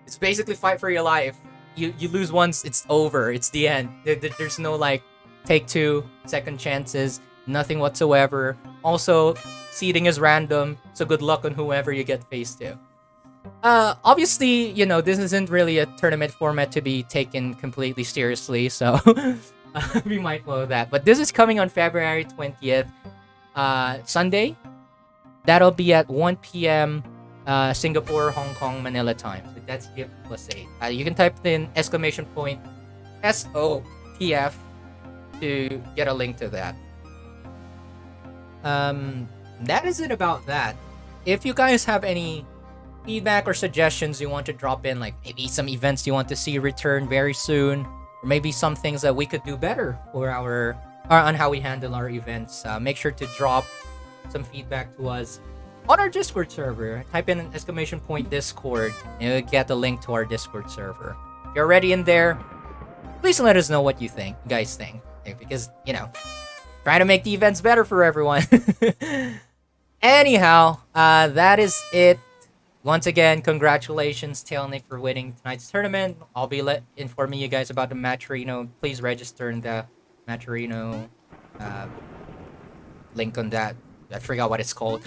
it's basically fight for your life. You lose once, it's over. It's the end. There's no like take 2 second chances, nothing whatsoever. Also, seeding is random, so good luck on whoever you get faced to. Obviously, you know, this isn't really a tournament format to be taken completely seriously, so be mindful of that. But this is coming on February 20th, Sunday. That'll be at 1 p.m. Singapore, Hong Kong, Manila time. So that's +8. You can type in !SOTF to get a link to that. That is it about that. If you guys have any feedback or suggestions you want to drop in, like maybe some events you want to see return very soon, or maybe some things that we could do better for on how we handle our events, make sure to drop some feedback to us on our Discord server. Type in !Discord and you'll get the link to our Discord server. If you're already in there, please let us know what you guys think, because, you know, trying to make the events better for everyone. Anyhow, that is it once again, congratulations, Tailnic, for winning tonight's tournament. I'll be informing you guys about the Maturino. Please register in the Maturino link on that. I forgot what it's called.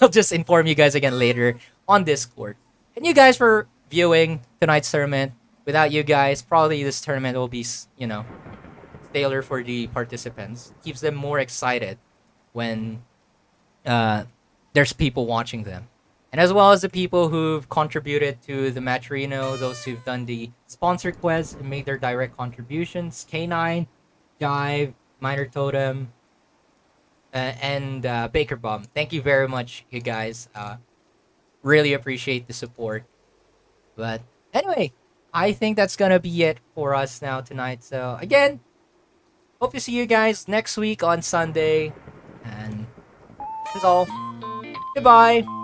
I'll just inform you guys again later on Discord. And you guys for viewing tonight's tournament. Without you guys, probably this tournament will be, staler for the participants. Keeps them more excited when there's people watching them. And as well as the people who've contributed to the Maturino, those who've done the sponsor quest and made their direct contributions. K9, Jive, Minor Totem, and Baker Bomb. Thank you very much, you guys. Really appreciate the support. But anyway, I think that's gonna be it for us now tonight. So again, hope to see you guys next week on Sunday. And that's all. Goodbye.